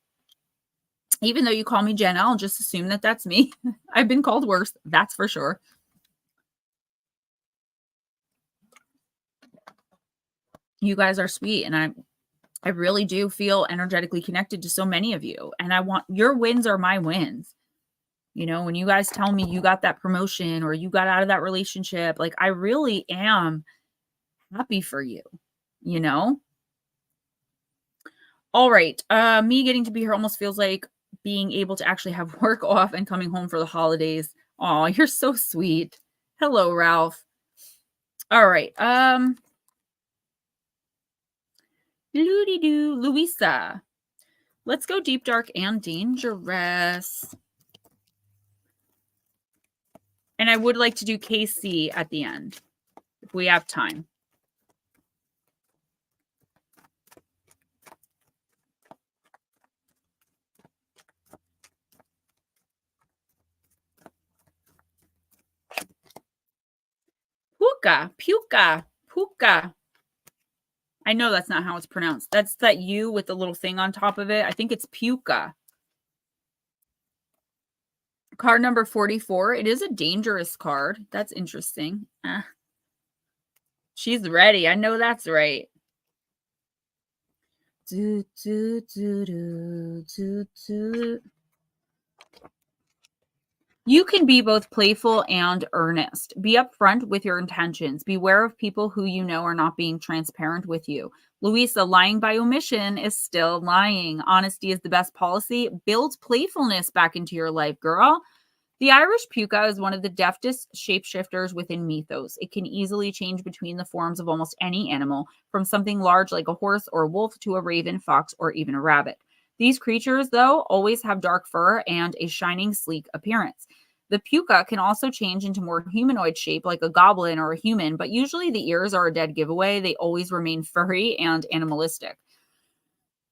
Even though you call me Jenna, I'll just assume that that's me. I've been called worse. That's for sure. You guys are sweet. And I really do feel energetically connected to so many of you. And I want your wins are my wins. You know, when you guys tell me you got that promotion or you got out of that relationship, like I really am happy for you, you know? All right. Me getting to be here almost feels like being able to actually have work off and coming home for the holidays. Oh, you're so sweet. Hello, Ralph. All right. Doody-doo, Louisa. Let's go deep, dark, and dangerous. And I would like to do KC at the end, if we have time. Puka, puka, puka. I know that's not how it's pronounced. That's that U with the little thing on top of it. I think it's puka. Card number 44. It is a dangerous card. That's interesting. She's ready. I know that's right. Do, do, do, do, do, do. You can be both playful and earnest. Be upfront with your intentions. Beware of people who you know are not being transparent with you. Louisa, lying by omission is still lying. Honesty is the best policy. Build playfulness back into your life, girl. The Irish puka is one of the deftest shapeshifters within mythos. It can easily change between the forms of almost any animal, from something large like a horse or a wolf to a raven, fox, or even a rabbit. These creatures, though, always have dark fur and a shining, sleek appearance. The puka can also change into more humanoid shape like a goblin or a human, but usually the ears are a dead giveaway. They always remain furry and animalistic.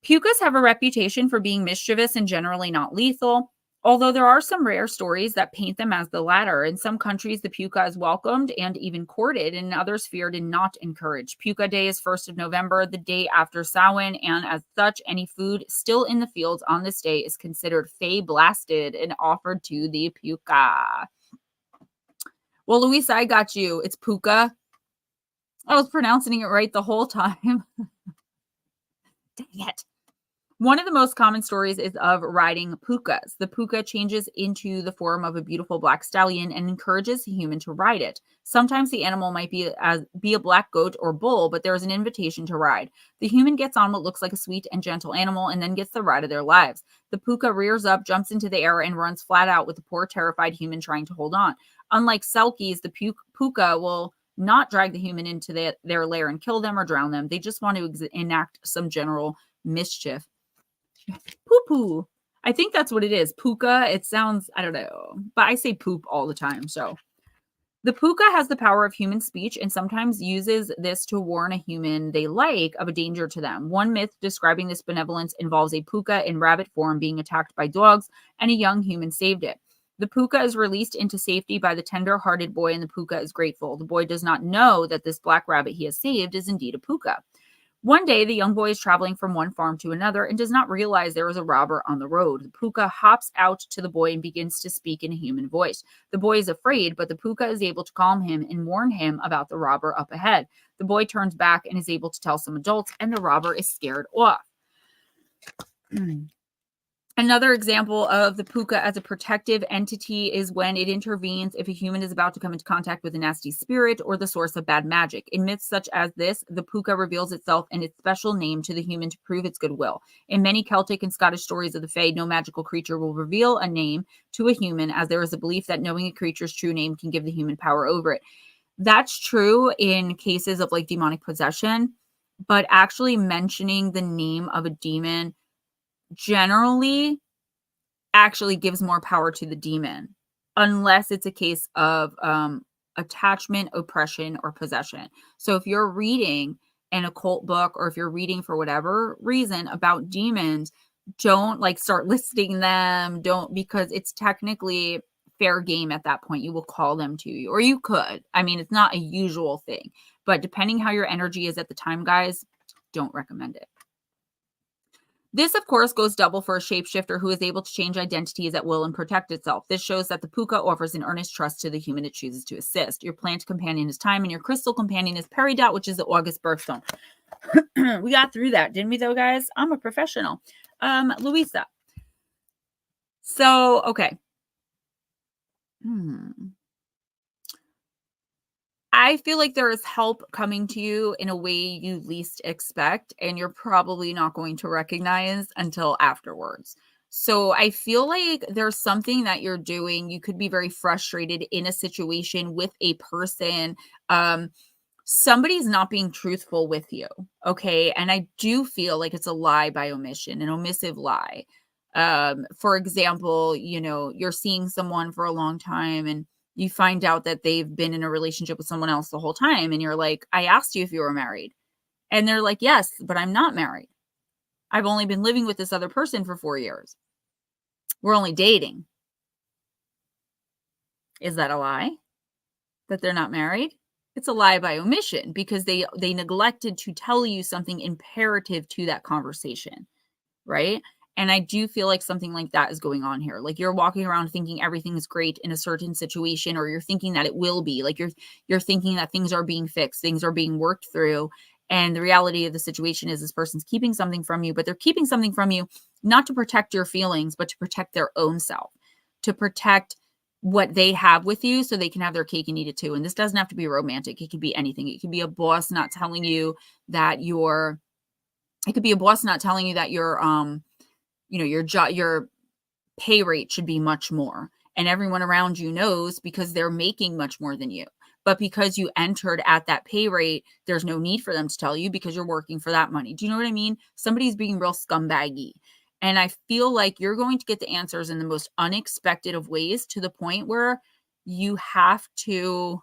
Pukas have a reputation for being mischievous and generally not lethal, although there are some rare stories that paint them as the latter. In some countries, the puka is welcomed and even courted, and in others feared and not encouraged. Puka Day is 1st of November, the day after Samhain, and as such, any food still in the fields on this day is considered fey-blasted and offered to the puka. Well, Luisa, I got you. It's puka. I was pronouncing it right the whole time. Dang it. One of the most common stories is of riding pukas. The puka changes into the form of a beautiful black stallion and encourages the human to ride it. Sometimes the animal might be a black goat or bull, but there is an invitation to ride. The human gets on what looks like a sweet and gentle animal and then gets the ride of their lives. The puka rears up, jumps into the air, and runs flat out with the poor terrified human trying to hold on. Unlike selkies, the puka will not drag the human into their lair and kill them or drown them. They just want to enact some general mischief. Poo-poo. I think that's what it is. Puka. It sounds, I don't know, but I say poop all the time. So the puka has the power of human speech and sometimes uses this to warn a human they like of a danger to them. One myth describing this benevolence involves a puka in rabbit form being attacked by dogs, and a young human saved it. The puka is released into safety by the tender-hearted boy, and the puka is grateful. The boy does not know that this black rabbit he has saved is indeed a puka. One day, the young boy is traveling from one farm to another and does not realize there is a robber on the road. The puka hops out to the boy and begins to speak in a human voice. The boy is afraid, but the puka is able to calm him and warn him about the robber up ahead. The boy turns back and is able to tell some adults, and the robber is scared off. Another example of the puka as a protective entity is when it intervenes if a human is about to come into contact with a nasty spirit or the source of bad magic. In myths such as this, the puka reveals itself and its special name to the human to prove its goodwill. In many Celtic and Scottish stories of the Fae, no magical creature will reveal a name to a human, as there is a belief that knowing a creature's true name can give the human power over it. That's true in cases of like demonic possession, but actually mentioning the name of a demon generally actually gives more power to the demon. unless it's a case of attachment, oppression, or possession. So if you're reading an occult book, or if you're reading for whatever reason about demons, don't like start listing them. Don't, because it's technically fair game at that point. You will call them to you, or you could. I mean, it's not a usual thing, but depending how your energy is at the time, guys, don't recommend it. This, of course, goes double for a shapeshifter who is able to change identities at will and protect itself. This shows that the puka offers an earnest trust to the human it chooses to assist. Your plant companion is time, and your crystal companion is peridot, which is the August birthstone. We got through that, didn't we, though, guys? I'm a professional. Louisa. So, okay. I feel like there is help coming to you in a way you least expect, and you're probably not going to recognize until afterwards. So I feel like there's something that you're doing. You could be very frustrated in a situation with a person. Somebody's not being truthful with you. Okay. And I do feel like it's a lie by omission, an omissive lie. For example, you know, you're seeing someone for a long time and you find out that they've been in a relationship with someone else the whole time. And you're like, I asked you if you were married. And they're like, yes, but I'm not married. I've only been living with this other person for 4 years. We're only dating. Is that a lie? That they're not married? It's a lie by omission because they neglected to tell you something imperative to that conversation, right? And I do feel like something like that is going on here. Like you're walking around thinking everything is great in a certain situation, or you're thinking that it will be. Like you're thinking that things are being fixed, things are being worked through. And the reality of the situation is this person's keeping something from you, but they're keeping something from you not to protect your feelings, but to protect their own self, to protect what they have with you so they can have their cake and eat it too. And this doesn't have to be romantic. It could be anything. It could be a boss not telling you that your you know, your pay rate should be much more. And everyone around you knows because they're making much more than you. But because you entered at that pay rate, there's no need for them to tell you because you're working for that money. Do you know what I mean? Somebody's being real scumbaggy. And I feel like you're going to get the answers in the most unexpected of ways, to the point where you're going to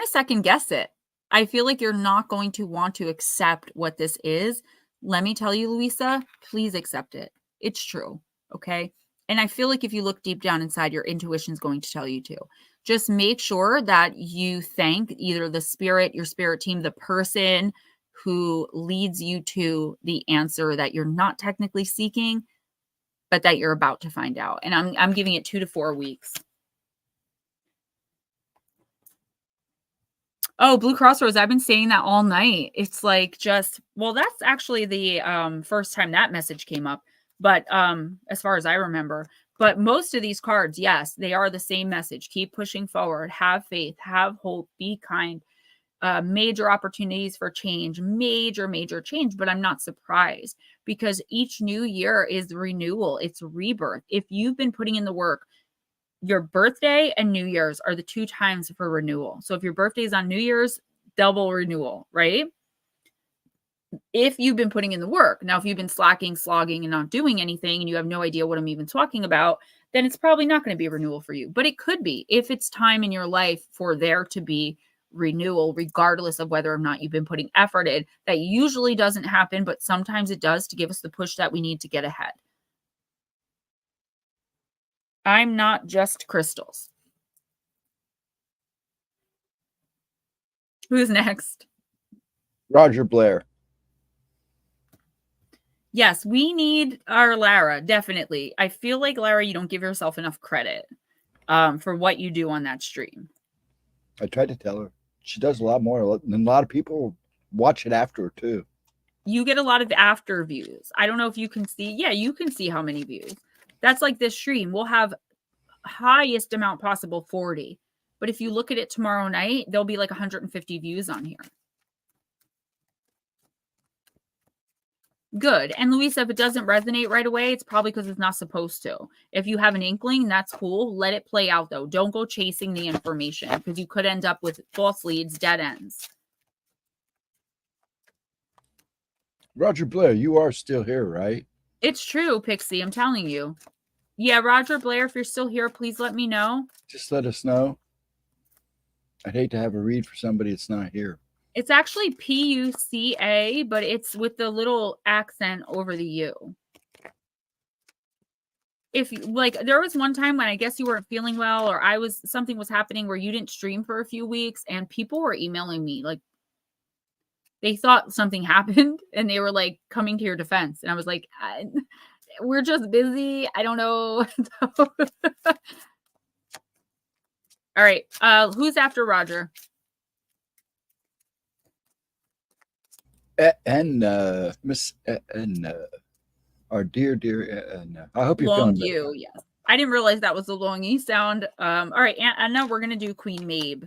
second guess it. I feel like you're not going to want to accept what this is. Let me tell you, Louisa, please accept it. It's true. Okay. And I feel like if you look deep down inside, your intuition is going to tell you to. Just make sure that you thank either the spirit, your spirit team, the person who leads you to the answer that you're not technically seeking, but that you're about to find out. And I'm giving it 2 to 4 weeks. Oh, Blue Crossroads. I've been saying that all night. It's like well, that's actually the first time that message came up. But as far as I remember, but most of these cards, yes, they are the same message. Keep pushing forward, have faith, have hope, be kind. Major opportunities for change, major change. But I'm not surprised because each new year is renewal. It's rebirth. If you've been putting in the work, your birthday and New Year's are the 2 times for renewal. So if your birthday is on New Year's, double renewal, right? If you've been putting in the work. Now, if you've been slacking, slogging, and not doing anything, and you have no idea what I'm even talking about, then it's probably not going to be a renewal for you. But it could be if it's time in your life for there to be renewal, regardless of whether or not you've been putting effort in. That usually doesn't happen, but sometimes it does, to give us the push that we need to get ahead. I'm not just crystals. Who's next? Roger Blair. Yes, we need our Lara, definitely. I feel like, Lara, you don't give yourself enough credit for what you do on that stream. I tried to tell her. She does a lot more, and a lot of people watch it after her, too. You get a lot of after views. I don't know if you can see. Yeah, you can see how many views. That's like this stream. We'll have highest amount possible, 40. But if you look at it tomorrow night, there'll be like 150 views on here. Good. And Louisa, if it doesn't resonate right away, it's probably because it's not supposed to. If you have an inkling, that's cool. Let it play out, though. Don't go chasing the information because you could end up with false leads, dead ends. Roger Blair, you are still here, right? It's true, Pixie. I'm telling you. Yeah, Roger Blair, if you're still here, please let me know. Just let us know. I'd hate to have a read for somebody that's not here. It's actually P-U-C-A, but it's with the little accent over the U. If like there was one time when I guess you weren't feeling well, or something was happening where you didn't stream for a few weeks, and people were emailing me like they thought something happened and they were like coming to your defense. And I was like, we're just busy. I don't know. All right. Who's after Roger? And Miss and our dear I hope you're Long feeling better. U, yes. I didn't realize that was the long E sound. All right, and now we're gonna do Queen Mabe.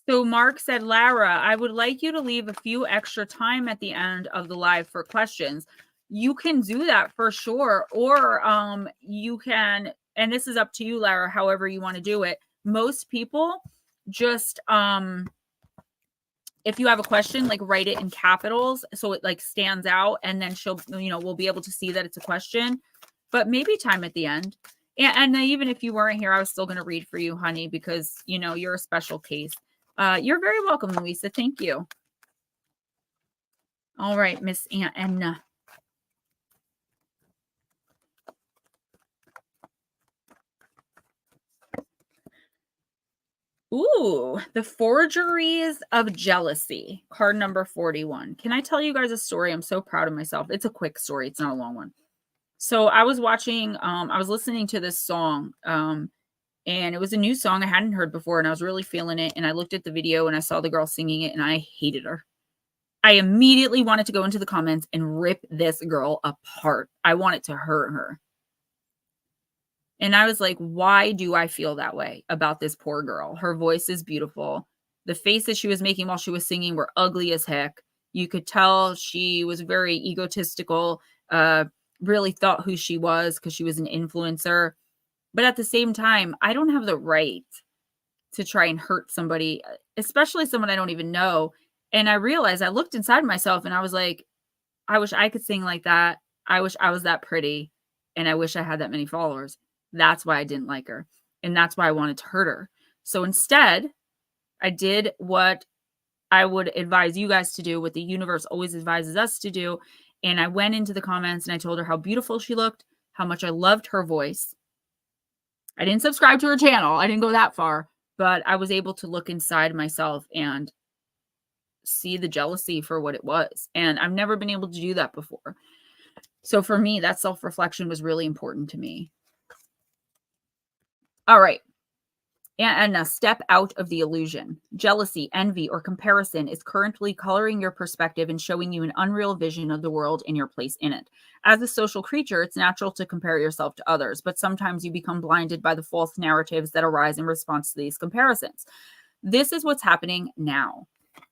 So Mark said, Lara, I would like you to leave a few extra time at the end of the live for questions. You can do that for sure. Or you can, and this is up to you, Lara, however you want to do it. Most people just if you have a question, like write it in capitals so it like stands out, and then we'll be able to see that it's a question. But maybe time at the end. And even if you weren't here, I was still going to read for you, honey, because you're a special case. You're very welcome, Louisa. Thank you. All right, Miss Anna. Ooh, the forgeries of jealousy. Card number 41. Can I tell you guys a story? I'm so proud of myself. It's a quick story. It's not a long one. So I was listening to this song, and it was a new song I hadn't heard before, and I was really feeling it. And I looked at the video and I saw the girl singing it, and I hated her. I immediately wanted to go into the comments and rip this girl apart. I wanted to hurt her. And I was like, why do I feel that way about this poor girl? Her voice is beautiful. The faces she was making while she was singing were ugly as heck. You could tell she was very egotistical, really thought who she was because she was an influencer. But at the same time, I don't have the right to try and hurt somebody, especially someone I don't even know. And I realized, I looked inside myself and I was like, I wish I could sing like that. I wish I was that pretty. And I wish I had that many followers. That's why I didn't like her. And that's why I wanted to hurt her. So instead, I did what I would advise you guys to do, what the universe always advises us to do. And I went into the comments and I told her how beautiful she looked, how much I loved her voice. I didn't subscribe to her channel. I didn't go that far, but I was able to look inside myself and see the jealousy for what it was. And I've never been able to do that before. So for me, that self-reflection was really important to me. All right. And now step out of the illusion. Jealousy, envy, or comparison is currently coloring your perspective and showing you an unreal vision of the world and your place in it. As a social creature, it's natural to compare yourself to others, but sometimes you become blinded by the false narratives that arise in response to these comparisons. This is what's happening now.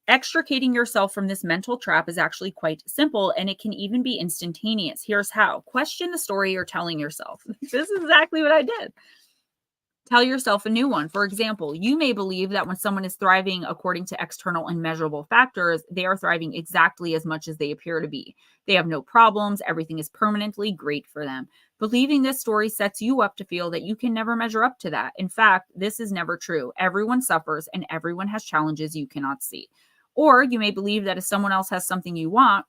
Extricating yourself from this mental trap is actually quite simple, and it can even be instantaneous. Here's how. Question the story you're telling yourself. This is exactly what I did. Tell yourself a new one. For example, you may believe that when someone is thriving according to external and measurable factors, they are thriving exactly as much as they appear to be. They have no problems. Everything is permanently great for them. Believing this story sets you up to feel that you can never measure up to that. In fact, this is never true. Everyone suffers and everyone has challenges you cannot see. Or you may believe that if someone else has something you want,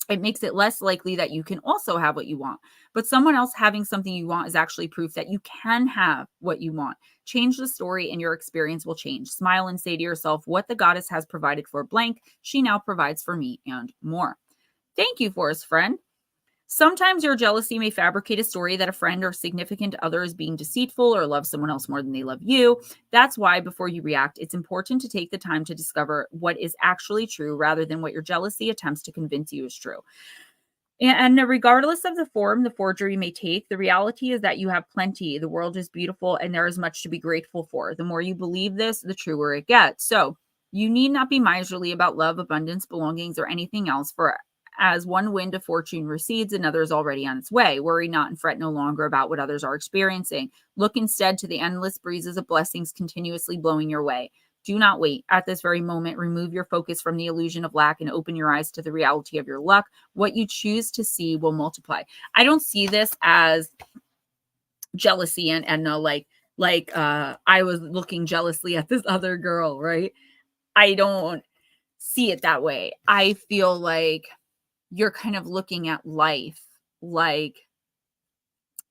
it makes it less likely that you can also have what you want. But someone else having something you want is actually proof that you can have what you want. Change the story and your experience will change. Smile and say to yourself, what the goddess has provided for blank, she now provides for me and more. Thank you, Forest Friend. Sometimes your jealousy may fabricate a story that a friend or significant other is being deceitful or loves someone else more than they love you. That's why before you react, it's important to take the time to discover what is actually true rather than what your jealousy attempts to convince you is true. And regardless of the form the forgery may take, the reality is that you have plenty. The world is beautiful and there is much to be grateful for. The more you believe this, the truer it gets. So you need not be miserly about love, abundance, belongings, or anything else, for as one wind of fortune recedes, another is already on its way. Worry not and fret no longer about what others are experiencing. Look instead to the endless breezes of blessings continuously blowing your way. Do not wait. At this very moment, remove your focus from the illusion of lack and open your eyes to the reality of your luck. What you choose to see will multiply. I don't see this as jealousy and no, like I was looking jealously at this other girl, right? I don't see it that way. I feel like you're kind of looking at life like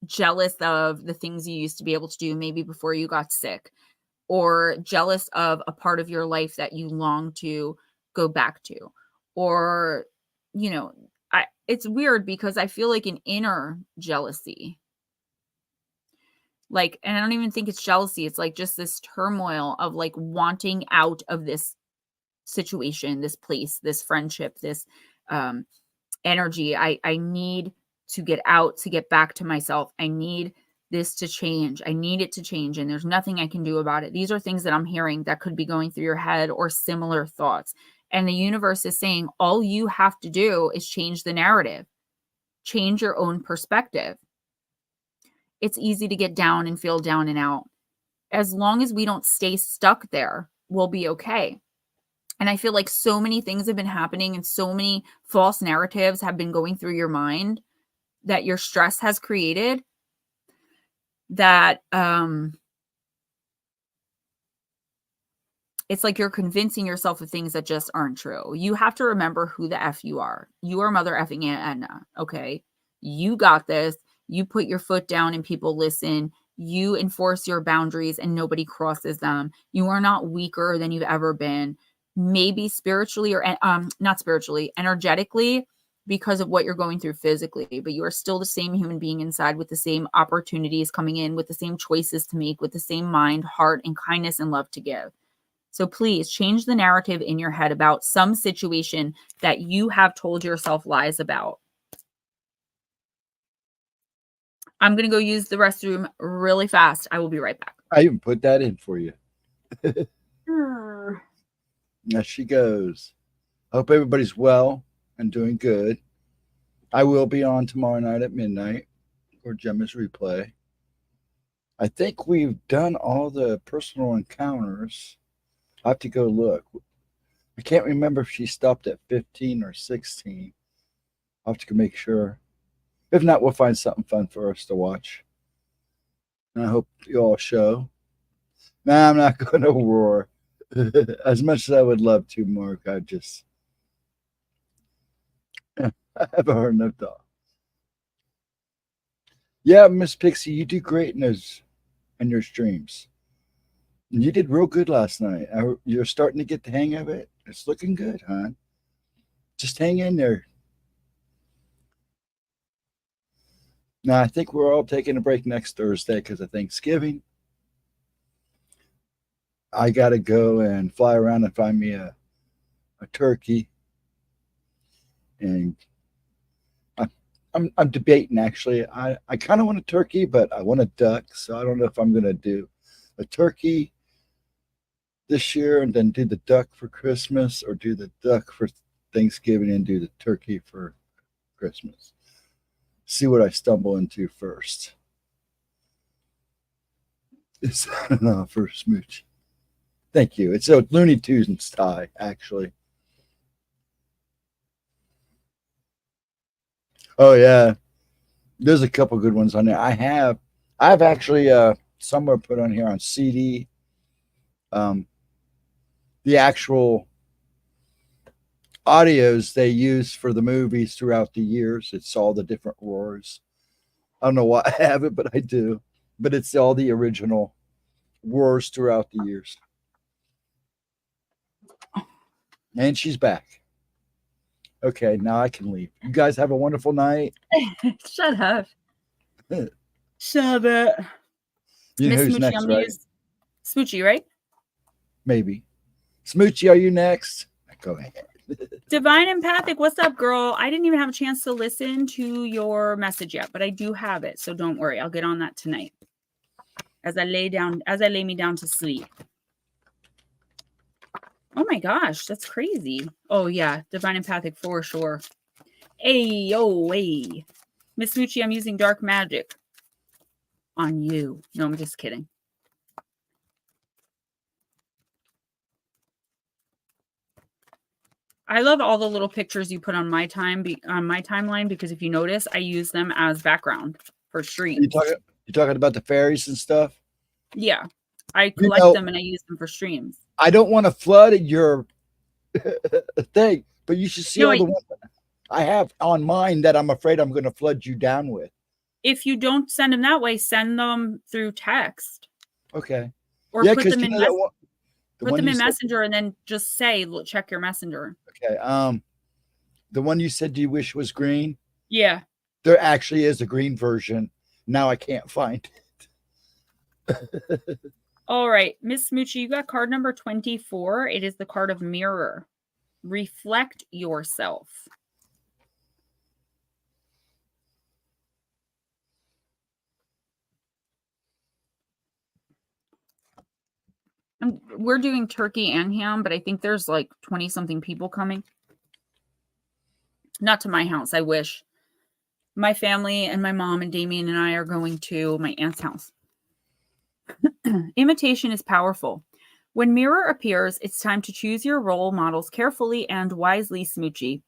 jealous of the things you used to be able to do maybe before you got sick, or jealous of a part of your life that you long to go back to, or it's weird because I feel like an inner jealousy, like, and I don't even think it's jealousy, it's like just this turmoil of like wanting out of this situation, this place, this friendship, this energy. I need to get out, to get back to myself. I need this to change. I need it to change. And there's nothing I can do about it. These are things that I'm hearing that could be going through your head, or similar thoughts. And the universe is saying all you have to do is change the narrative, change your own perspective. It's easy to get down and feel down and out. As long as we don't stay stuck there, we'll be okay. And I feel like so many things have been happening and so many false narratives have been going through your mind that your stress has created, that it's like you're convincing yourself of things that just aren't true. You have to remember who the F you are. You are Mother effing Aunt Edna, okay? You got this. You put your foot down and people listen. You enforce your boundaries and nobody crosses them. You are not weaker than you've ever been. Maybe spiritually or not spiritually, energetically, because of what you're going through physically, but you are still the same human being inside, with the same opportunities coming in, with the same choices to make, with the same mind, heart, and kindness and love to give. So please change the narrative in your head about some situation that you have told yourself lies about. I'm going to go use the restroom really fast. I will be right back. I even put that in for you. There she goes. I hope everybody's well and doing good. I will be on tomorrow night at midnight for Gemma's replay. I think we've done all the personal encounters. I have to go look. I can't remember if she stopped at 15 or 16. I'll have to make sure. If not, we'll find something fun for us to watch. And I hope you all show. Nah, I'm not going to roar. As much as I would love to, Mark, I have a hard enough dog. Yeah, Miss Pixie, you do great in your streams. You did real good last night. You're starting to get the hang of it. It's looking good, hon. Just hang in there. Now, I think we're all taking a break next Thursday because of Thanksgiving. I got to go and fly around and find me a turkey. And I'm debating, actually. I kind of want a turkey, but I want a duck. So I don't know if I'm going to do a turkey this year and then do the duck for Christmas, or do the duck for Thanksgiving and do the turkey for Christmas. See what I stumble into first. It's for Smooch. Thank you. It's a Looney Tunes tie, actually. Oh yeah, there's a couple good ones on there. I've actually somewhere put on here on CD the actual audios they use for the movies throughout the years. It's all the different roars. I don't know why I have it, but I do. But it's all the original roars throughout the years. And she's back. Okay, now I can leave. You guys have a wonderful night. Shut up. Shut up. You know Miss who's Smoochie, next, right? Smoochie, right? Maybe. Smoochie, are you next? Go ahead. Divine Empathic, what's up, girl? I didn't even have a chance to listen to your message yet, but I do have it, so don't worry. I'll get on that tonight as I lay me down to sleep. Oh my gosh, that's crazy. Oh yeah, Divine Empathic for sure. Hey, oh, hey. Miss Smoochie, I'm using dark magic on you. No, I'm just kidding. I love all the little pictures you put on my timeline, because if you notice, I use them as background for streams. You talking about the fairies and stuff? Yeah, I collect them and I use them for streams. I don't want to flood your thing, but you should see all the ones I have on mine that I'm afraid I'm going to flood you down with. If you don't send them that way, send them through text. Okay. Or put them in Messenger and then just say, look, check your Messenger. Okay. The one you said you wish was green? Yeah. There actually is a green version. Now I can't find it. All right. Miss Smoochie, you got card number 24. It is the card of mirror. Reflect yourself. We're doing turkey and ham, but I think there's like 20 something people coming. Not to my house. I wish. My family and my mom and Damien and I are going to my aunt's house. Imitation is powerful. When mirror appears, it's time to choose your role models carefully and wisely, Smoochie.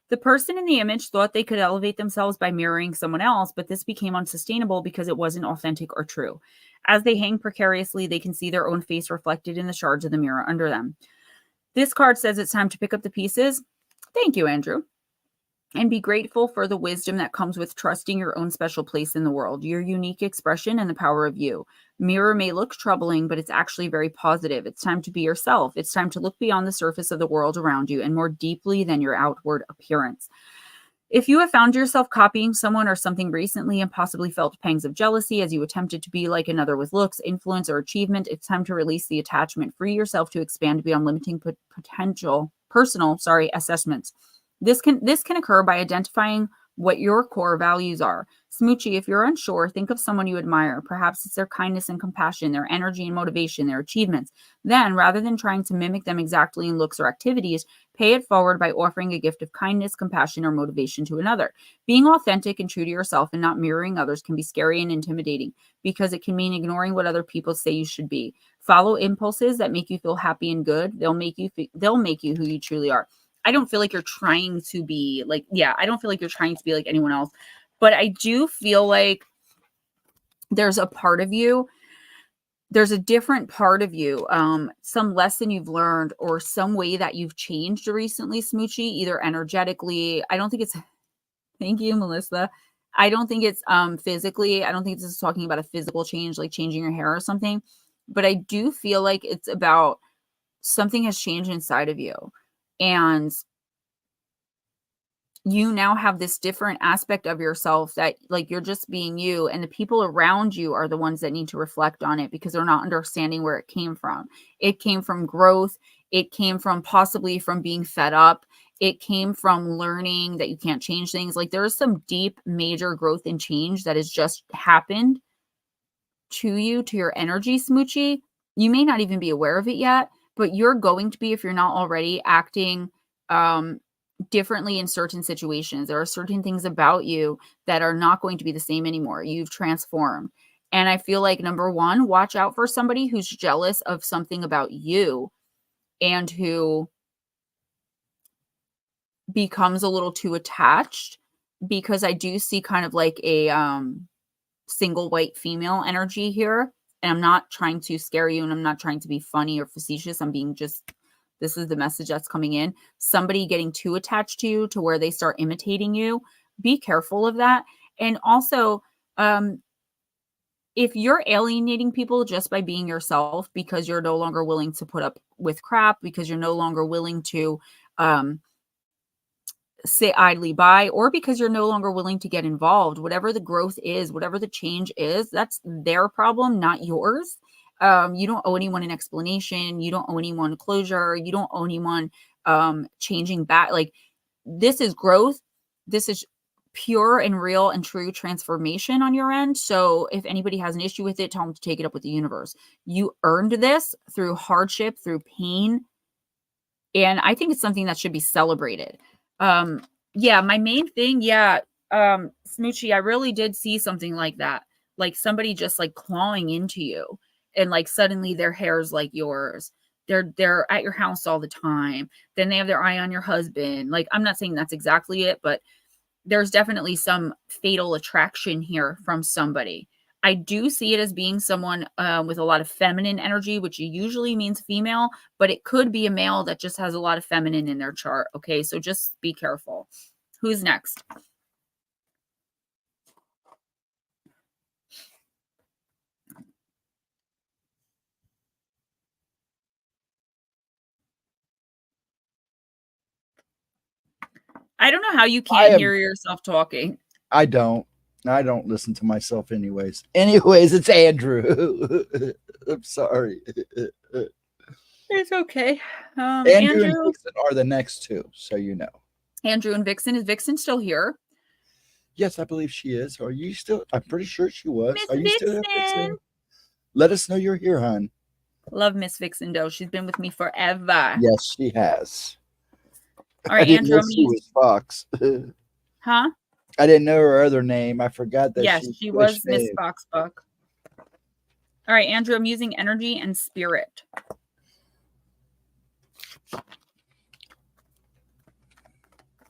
The person in the image thought they could elevate themselves by mirroring someone else, but this became unsustainable because it wasn't authentic or true. As they hang precariously, they can see their own face reflected in the shards of the mirror under them. This card says it's time to pick up the pieces. Thank you, Andrew. And be grateful for the wisdom that comes with trusting your own special place in the world, your unique expression, and the power of you. Mirror may look troubling, but it's actually very positive. It's time to be yourself. It's time to look beyond the surface of the world around you and more deeply than your outward appearance. If you have found yourself copying someone or something recently and possibly felt pangs of jealousy as you attempted to be like another with looks, influence, or achievement, it's time to release the attachment. Free yourself to expand beyond limiting personal assessments. This can occur by identifying what your core values are. Smoochie, if you're unsure, think of someone you admire. Perhaps it's their kindness and compassion, their energy and motivation, their achievements. Then, rather than trying to mimic them exactly in looks or activities, pay it forward by offering a gift of kindness, compassion, or motivation to another. Being authentic and true to yourself and not mirroring others can be scary and intimidating because it can mean ignoring what other people say you should be. Follow impulses that make you feel happy and good. They'll make you who you truly are. I don't feel like you're trying to be like, I don't feel like you're trying to be like anyone else, but I do feel like there's a part of you, there's a different part of you, some lesson you've learned or some way that you've changed recently, Smoochie, either energetically. I don't think it's, thank you, Melissa. I don't think it's physically. I don't think this is talking about a physical change, like changing your hair or something, but I do feel like it's about something has changed inside of you. And you now have this different aspect of yourself that like you're just being you, and the people around you are the ones that need to reflect on it because they're not understanding where it came from. It came from growth. It came from possibly from being fed up. It came from learning that you can't change things. Like there is some deep, major growth and change that has just happened to you, to your energy, Smoochie. You may not even be aware of it yet, but you're going to be, if you're not already, acting differently in certain situations. There are certain things about you that are not going to be the same anymore. You've transformed. And I feel like, number one, watch out for somebody who's jealous of something about you and who becomes a little too attached, because I do see kind of like a single white female energy here. And I'm not trying to scare you, and I'm not trying to be funny or facetious. I'm being just, this is the message that's coming in. Somebody getting too attached to you to where they start imitating you. Be careful of that. And also, if you're alienating people just by being yourself because you're no longer willing to put up with crap, because you're no longer willing to sit idly by, or because you're no longer willing to get involved, whatever the growth is, whatever the change is, that's their problem, not yours. You don't owe anyone an explanation. You don't owe anyone closure. You don't owe anyone changing back. Like, this is growth. This is pure and real and true transformation on your end. So if anybody has an issue with it, tell them to take it up with the universe. You earned this through hardship, through pain. And I think it's something that should be celebrated. My main thing, Smoochie, I really did see something like that. Like somebody just like clawing into you, and like suddenly their hair's like yours. they're at your house all the time. Then they have their eye on your husband. Like, I'm not saying that's exactly it, but there's definitely some fatal attraction here from somebody. I do see it as being someone with a lot of feminine energy, which usually means female, but it could be a male that just has a lot of feminine in their chart. Okay, so just be careful. Who's next? I don't know how you can't hear yourself talking. I don't listen to myself anyways. Anyways, it's Andrew. I'm sorry. It's okay. Andrew and Vixen are the next two, so you know. Andrew and Vixen. Is Vixen still here? Yes, I believe she is. Are you still? I'm pretty sure she was. Miss Are you Vixen. still here, Vixen? Let us know you're here, hon. Love Miss Vixen, though. She's been with me forever. Yes, she has. All right, Andrew. She was Fox. Huh? I didn't know her other name. I forgot that. Yes, she was Miss Foxbuck. All right, Andrew, I'm using energy and spirit.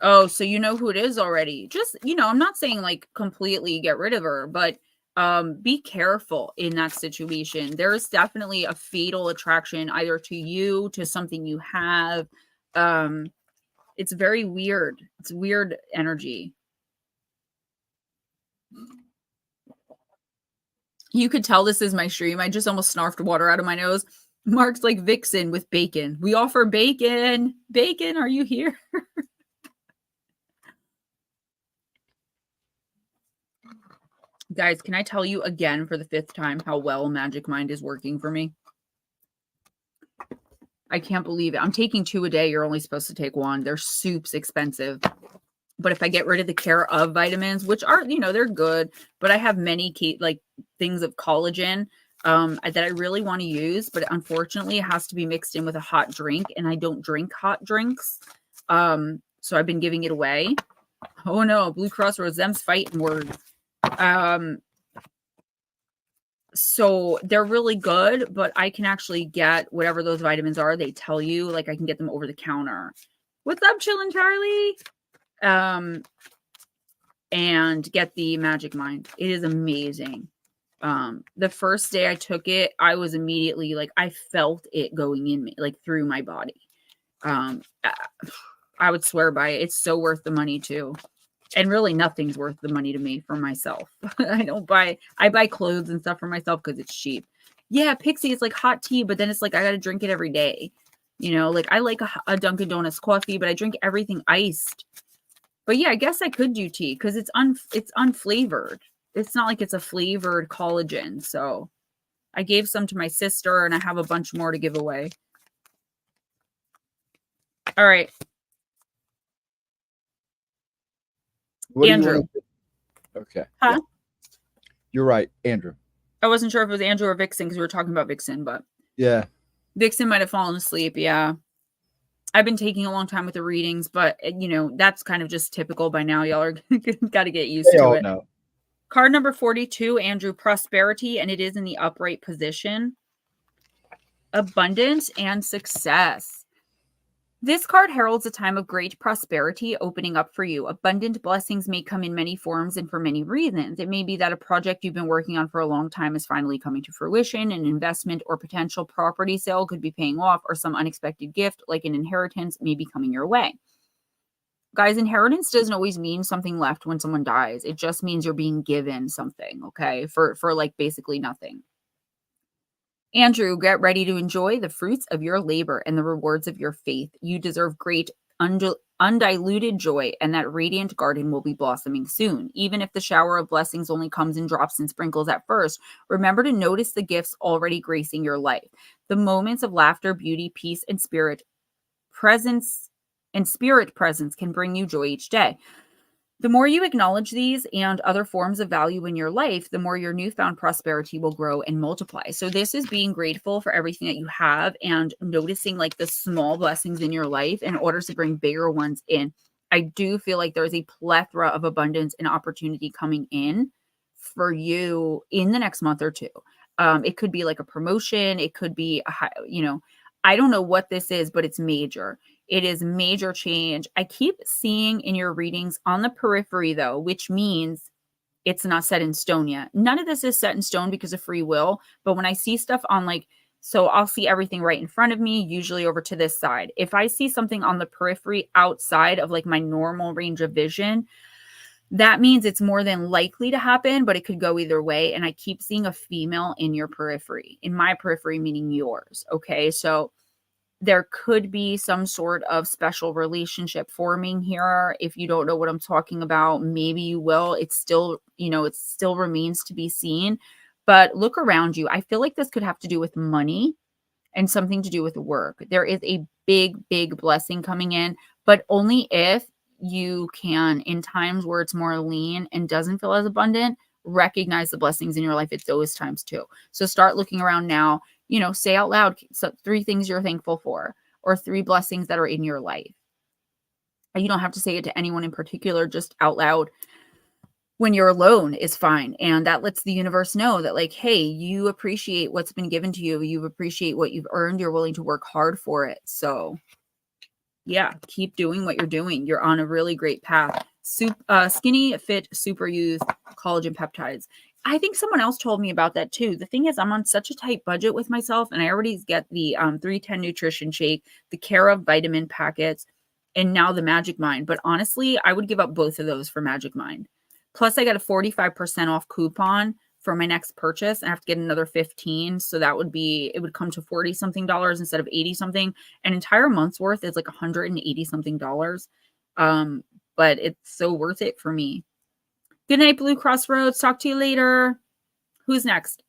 Oh, so you know who it is already. Just, I'm not saying like completely get rid of her, but be careful in that situation. There is definitely a fatal attraction either to you, to something you have. It's very weird. It's weird energy. You could tell this is my stream. I just almost snarfed water out of my nose. Mark's like Vixen with bacon. We offer bacon. Bacon, are you here? Guys, can I tell you again for the 5th time how well Magic Mind is working for me? I can't believe it. I'm taking 2 a day. You're only supposed to take 1. They're soup's expensive. But if I get rid of the care of vitamins, which are, they're good, but I have many things of collagen that I really want to use, but unfortunately it has to be mixed in with a hot drink, and I don't drink hot drinks. So I've been giving it away. Oh no, Blue Cross Rose, them's fighting words. So they're really good, but I can actually get whatever those vitamins are. They tell you, like, I can get them over the counter. What's up, Chillin' Charlie? And get the Magic Mind. It is amazing. The first day I took it, I was immediately like, I felt it going in me, like through my body. I would swear by it. It's so worth the money too. And really nothing's worth the money to me for myself. I buy clothes and stuff for myself because it's cheap. Yeah, Pixie, it's like hot tea, but then it's like I got to drink it every day. Like I like a Dunkin' Donuts coffee, but I drink everything iced. But yeah, I guess I could do tea because it's unflavored. It's not like it's a flavored collagen. So I gave some to my sister and I have a bunch more to give away. All right. Andrew. Okay. Huh? Yeah. You're right, Andrew. I wasn't sure if it was Andrew or Vixen because we were talking about Vixen, but yeah. Vixen might have fallen asleep. Yeah. I've been taking a long time with the readings, but that's kind of just typical by now. Y'all are got to get used to it. Know. Card number 42, Andrew, prosperity, and it is in the upright position. Abundance and success. This card heralds a time of great prosperity opening up for you. Abundant blessings may come in many forms and for many reasons. It may be that a project you've been working on for a long time is finally coming to fruition. An investment or potential property sale could be paying off, or some unexpected gift like an inheritance may be coming your way. Guys, inheritance doesn't always mean something left when someone dies. It just means you're being given something, okay, for like basically nothing. Andrew, get ready to enjoy the fruits of your labor and the rewards of your faith. You deserve great undiluted joy, and that radiant garden will be blossoming soon. Even if the shower of blessings only comes in drops and sprinkles at first, remember to notice the gifts already gracing your life. The moments of laughter, beauty, peace, and spirit presence can bring you joy each day. The more you acknowledge these and other forms of value in your life, the more your newfound prosperity will grow and multiply. So this is being grateful for everything that you have and noticing like the small blessings in your life in order to bring bigger ones in. I do feel like there's a plethora of abundance and opportunity coming in for you in the next month or two. It could be like a promotion. It could be I don't know what this is, but it's major. It is major change. I keep seeing in your readings on the periphery, though, which means it's not set in stone yet. None of this is set in stone because of free will. But when I see stuff on like, so I'll see everything right in front of me, usually over to this side. If I see something on the periphery outside of like my normal range of vision, that means it's more than likely to happen, but it could go either way. And I keep seeing a female in your periphery, in my periphery, meaning yours. Okay. So there could be some sort of special relationship forming here. If you don't know what I'm talking about, maybe you will. It's still, it still remains to be seen. But look around you. I feel like this could have to do with money and something to do with work. There is a big, big blessing coming in, but only if you can, in times where it's more lean and doesn't feel as abundant, recognize the blessings in your life at those times too. So start looking around now, say out loud 3 things you're thankful for, or 3 blessings that are in your life. You don't have to say it to anyone in particular, just out loud when you're alone is fine. And that lets the universe know that, like, hey, you appreciate what's been given to you. You appreciate what you've earned. You're willing to work hard for it. So yeah, keep doing what you're doing. You're on a really great path. Skinny, fit, super youth, collagen peptides. I think someone else told me about that too. The thing is, I'm on such a tight budget with myself, and I already get the 310 nutrition shake, the Care of vitamin packets, and now the Magic Mind. But honestly, I would give up both of those for Magic Mind. Plus, I got a 45% off coupon for my next purchase. I have to get another 15. So that would be, it would come to 40 something dollars instead of 80 something. An entire month's worth is like 180 something dollars. But it's so worth it for me. Good night, Blue Crossroads. Talk to you later. Who's next?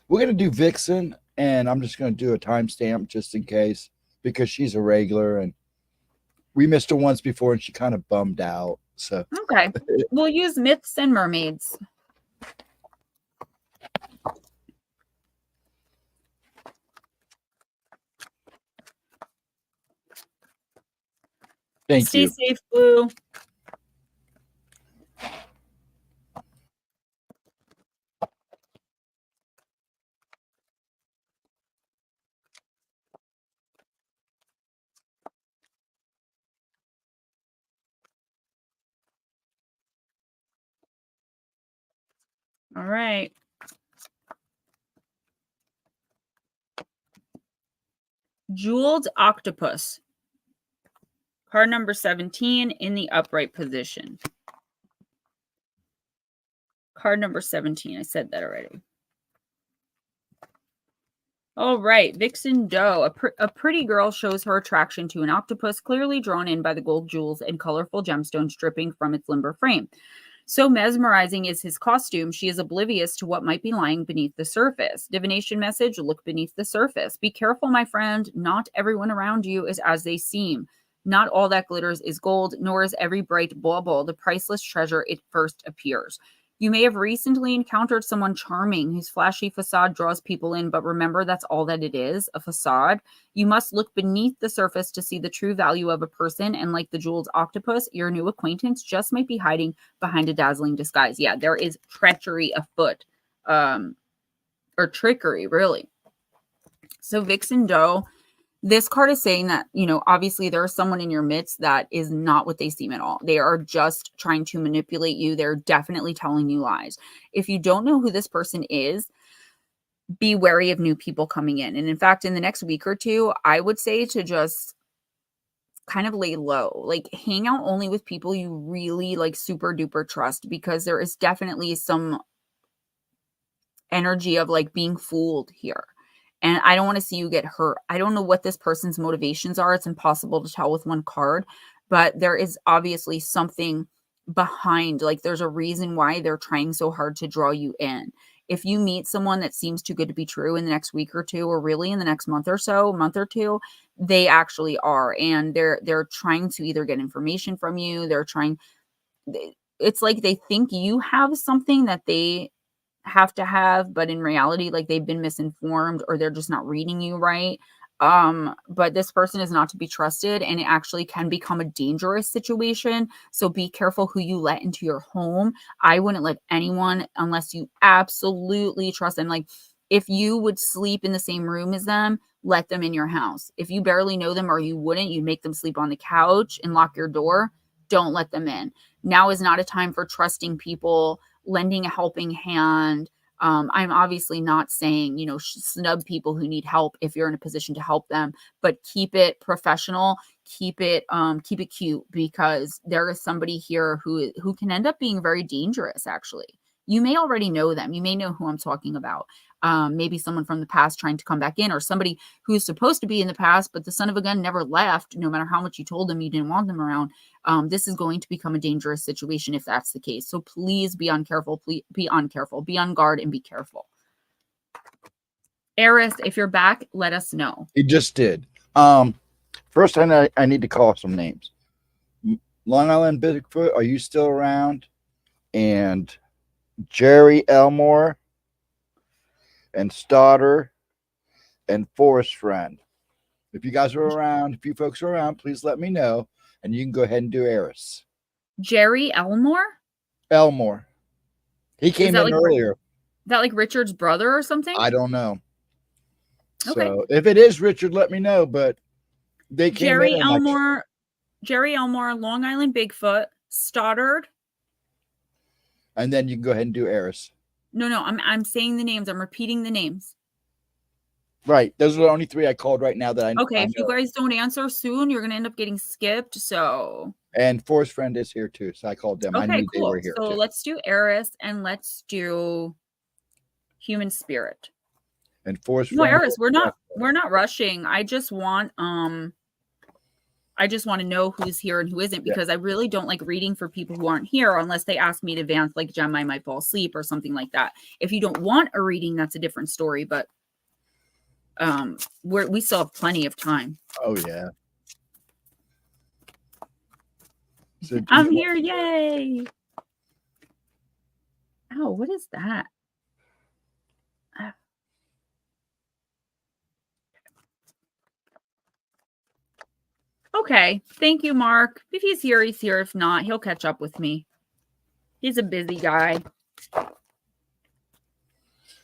We're going to do Vixen, and I'm just going to do a timestamp just in case, because she's a regular and we missed her once before and she kind of bummed out. So okay, we'll use myths and mermaids. Thank you. Stay safe, Blue. All right. Jeweled Octopus. Card number 17 in the upright position. Card number 17. I said that already. All right. Vixen Doe. A pretty girl shows her attraction to an octopus, clearly drawn in by the gold jewels and colorful gemstones dripping from its limber frame. So mesmerizing is his costume, she is oblivious to what might be lying beneath the surface. Divination message, look beneath the surface. Be careful, my friend. Not everyone around you is as they seem. Not all that glitters is gold, nor is every bright bauble the priceless treasure it first appears. You may have recently encountered someone charming whose flashy facade draws people in, but remember that's all that it is, a facade. You must look beneath the surface to see the true value of a person, and like the jeweled octopus, your new acquaintance just might be hiding behind a dazzling disguise. Yeah, there is treachery afoot, or trickery, really. So Vixen Doe, this card is saying that, obviously there's someone in your midst that is not what they seem at all. They are just trying to manipulate you. They're definitely telling you lies. If you don't know who this person is, be wary of new people coming in. And in fact, in the next week or two, I would say to just kind of lay low, like hang out only with people you really like super duper trust, because there is definitely some energy of like being fooled here. And I don't want to see you get hurt. I don't know what this person's motivations are. It's impossible to tell with one card, but there is obviously something behind, like there's a reason why they're trying so hard to draw you in. If you meet someone that seems too good to be true in the next week or two, or really in the next month or two, they actually are. And they're trying to either get information from you. It's like they think you have something that they have to have, but in reality, like they've been misinformed, or they're just not reading you right. But this person is not to be trusted, and it actually can become a dangerous situation. So be careful who you let into your home. I wouldn't let anyone unless you absolutely trust them. Like If you would sleep in the same room as them, let them in your house. If you barely know them or you wouldn't, you make them sleep on the couch and lock your door. Don't let them in. Now is not a time for trusting people, lending a helping hand. I'm obviously not saying, snub people who need help if you're in a position to help them, but keep it professional, keep it cute, because there is somebody here who can end up being very dangerous. Actually, you may already know them. You may know who I'm talking about. Maybe someone from the past trying to come back in, or somebody who's supposed to be in the past, but the son of a gun never left, no matter how much you told them you didn't want them around. This is going to become a dangerous situation if that's the case. So please be uncareful. Please be uncareful. Be on guard and be careful. Eris, if you're back, let us know. He just did. First, I need to call some names. Long Island Bigfoot, are you still around? And Jerry Elmore and Stoddard and Forest Friend. If you guys are around, if you folks are around, please let me know, and you can go ahead and do Eris. Jerry Elmore? Elmore. He came in earlier. Is that like Richard's brother or something? I don't know. Okay. So if it is Richard, let me know. But they came Jerry in. Jerry Elmore, Long Island Bigfoot, Stoddard. And then you can go ahead and do Eris. No, I'm saying the names. I'm repeating the names. Right. Those are the only three I called right now that I Okay, I if you guys don't answer soon, you're gonna end up getting skipped. So and Forest Friend is here too. So I called them. okay, I knew cool. they were here so too. Let's do Eris and let's do Human Spirit. And Forest No, Friend. Eris, we're not rushing. I just want to know who's here and who isn't, because I really don't like reading for people who aren't here unless they ask me in advance, like Gemma, I might fall asleep or something like that. If you don't want a reading, that's a different story. But we still have plenty of time. Oh yeah. So I'm here, yay! Oh, what is that? Okay, thank you, Mark. If he's here, he's here. If not, he'll catch up with me. He's a busy guy.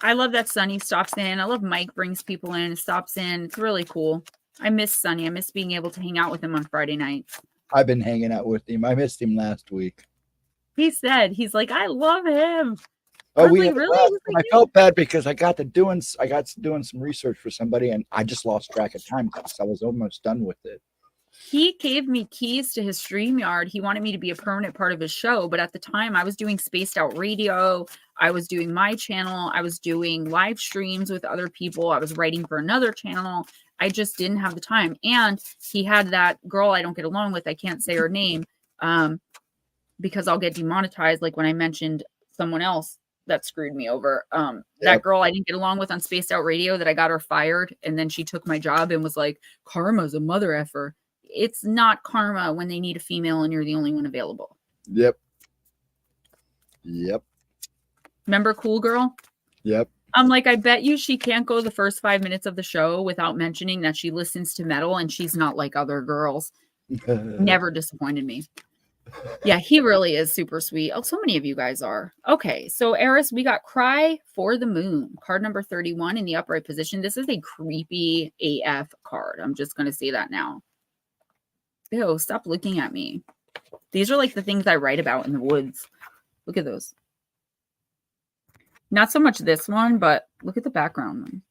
I love that Sunny stops in. I love Mike brings people in and stops in. It's really cool. I miss Sunny. I miss being able to hang out with him on Friday nights. I've been hanging out with him. I missed him last week. He said, he's like, I love him. Oh, really? I felt bad because I got doing some research for somebody, and I just lost track of time because I was almost done with it. He gave me keys to his StreamYard. He wanted me to be a permanent part of his show, but at the time I was doing Spaced Out Radio. I was doing my channel. I was doing live streams with other people. I was writing for another channel. I just didn't have the time. And he had that girl I don't get along with. I can't say her name because I'll get demonetized. Like when I mentioned someone else that screwed me over. That girl I didn't get along with on Spaced Out Radio, that I got her fired. And then she took my job and was like, karma's a mother effer. It's not karma when they need a female and you're the only one available. Yep. Remember Cool Girl? Yep. I'm like, I bet you she can't go the first 5 minutes of the show without mentioning that she listens to metal and she's not like other girls. Never disappointed me. Yeah, he really is super sweet. Oh, so many of you guys are. Okay, so Eris, we got Cry for the Moon, card number 31 in the upright position. This is a creepy AF card. I'm just going to say that now. Ew, stop looking at me. These are like the things I write about in the woods. Look at those. Not so much this one, but look at the background one.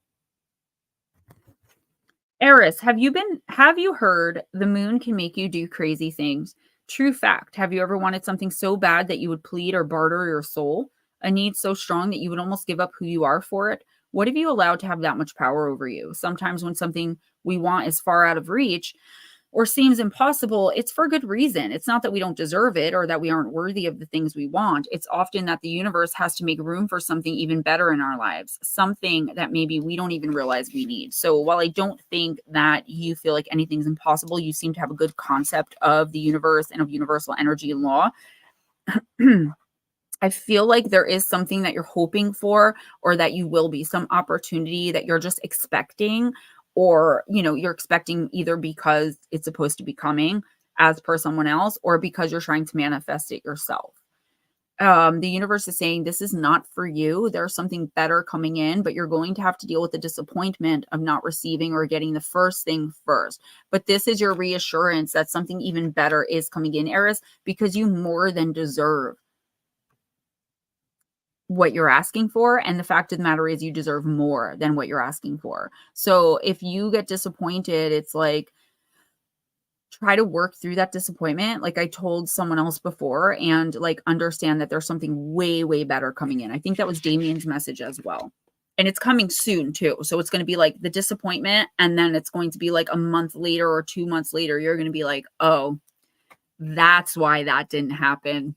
Eris, have you heard the moon can make you do crazy things? True fact. Have you ever wanted something so bad that you would plead or barter your soul? A need so strong that you would almost give up who you are for it? What have you allowed to have that much power over you? Sometimes when something we want is far out of reach or seems impossible, it's for good reason. It's not that we don't deserve it or that we aren't worthy of the things we want. It's often that the universe has to make room for something even better in our lives, something that maybe we don't even realize we need. So while I don't think that you feel like anything's impossible, you seem to have a good concept of the universe and of universal energy and law. I feel like there is something that you're hoping for, or that you will be, some opportunity that you're just expecting, or, you're expecting either because it's supposed to be coming as per someone else, or because you're trying to manifest it yourself. The universe is saying this is not for you. There's something better coming in, but you're going to have to deal with the disappointment of not receiving or getting the first thing first. But this is your reassurance that something even better is coming in, Eris, because you more than deserve what you're asking for. And the fact of the matter is you deserve more than what you're asking for. So if you get disappointed, it's like, try to work through that disappointment like I told someone else before, and like understand that there's something way, way better coming in. I think that was Damien's message as well. And it's coming soon too. So it's going to be like the disappointment, and then it's going to be like a month later or 2 months later, you're going to be like, oh, that's why that didn't happen,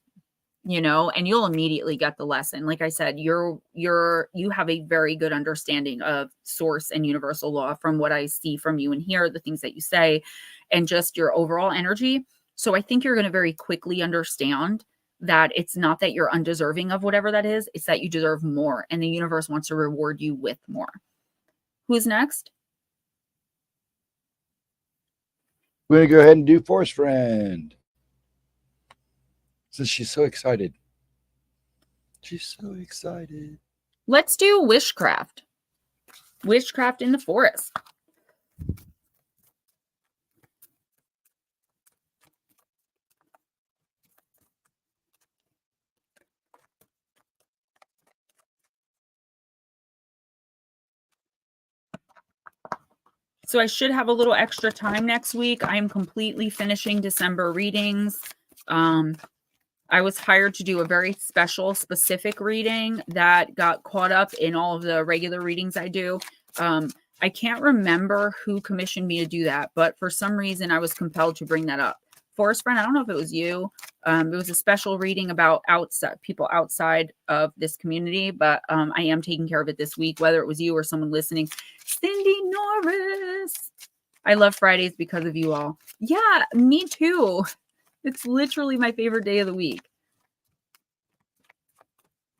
and you'll immediately get the lesson. Like I said, you have a very good understanding of source and universal law from what I see from you and hear the things that you say and just your overall energy. So I think you're going to very quickly understand that it's not that you're undeserving of whatever that is. It's that you deserve more, and the universe wants to reward you with more. Who's next? We're going to go ahead and do Force Friend. Since she's so excited. She's so excited. Let's do Wishcraft. Wishcraft in the forest. So I should have a little extra time next week. I am completely finishing December readings. I was hired to do a very special, specific reading that got caught up in all of the regular readings I do. I can't remember who commissioned me to do that, but for some reason I was compelled to bring that up. Forest Friend, I don't know if it was you. It was a special reading about people outside of this community, but I am taking care of it this week, whether it was you or someone listening. Cindy Norris. I love Fridays because of you all. Yeah, me too. It's literally my favorite day of the week.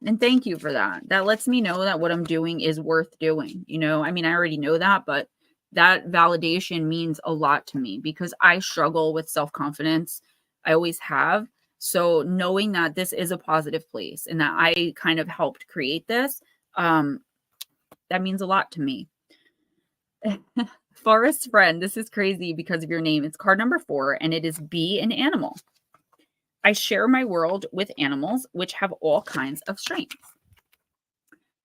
And thank you for that. That lets me know that what I'm doing is worth doing. I mean, I already know that, but that validation means a lot to me because I struggle with self-confidence. I always have. So knowing that this is a positive place and that I kind of helped create this, that means a lot to me. Forest Friend, this is crazy because of your name. It's card number 4, and it is Be an Animal. I share my world with animals, which have all kinds of strengths.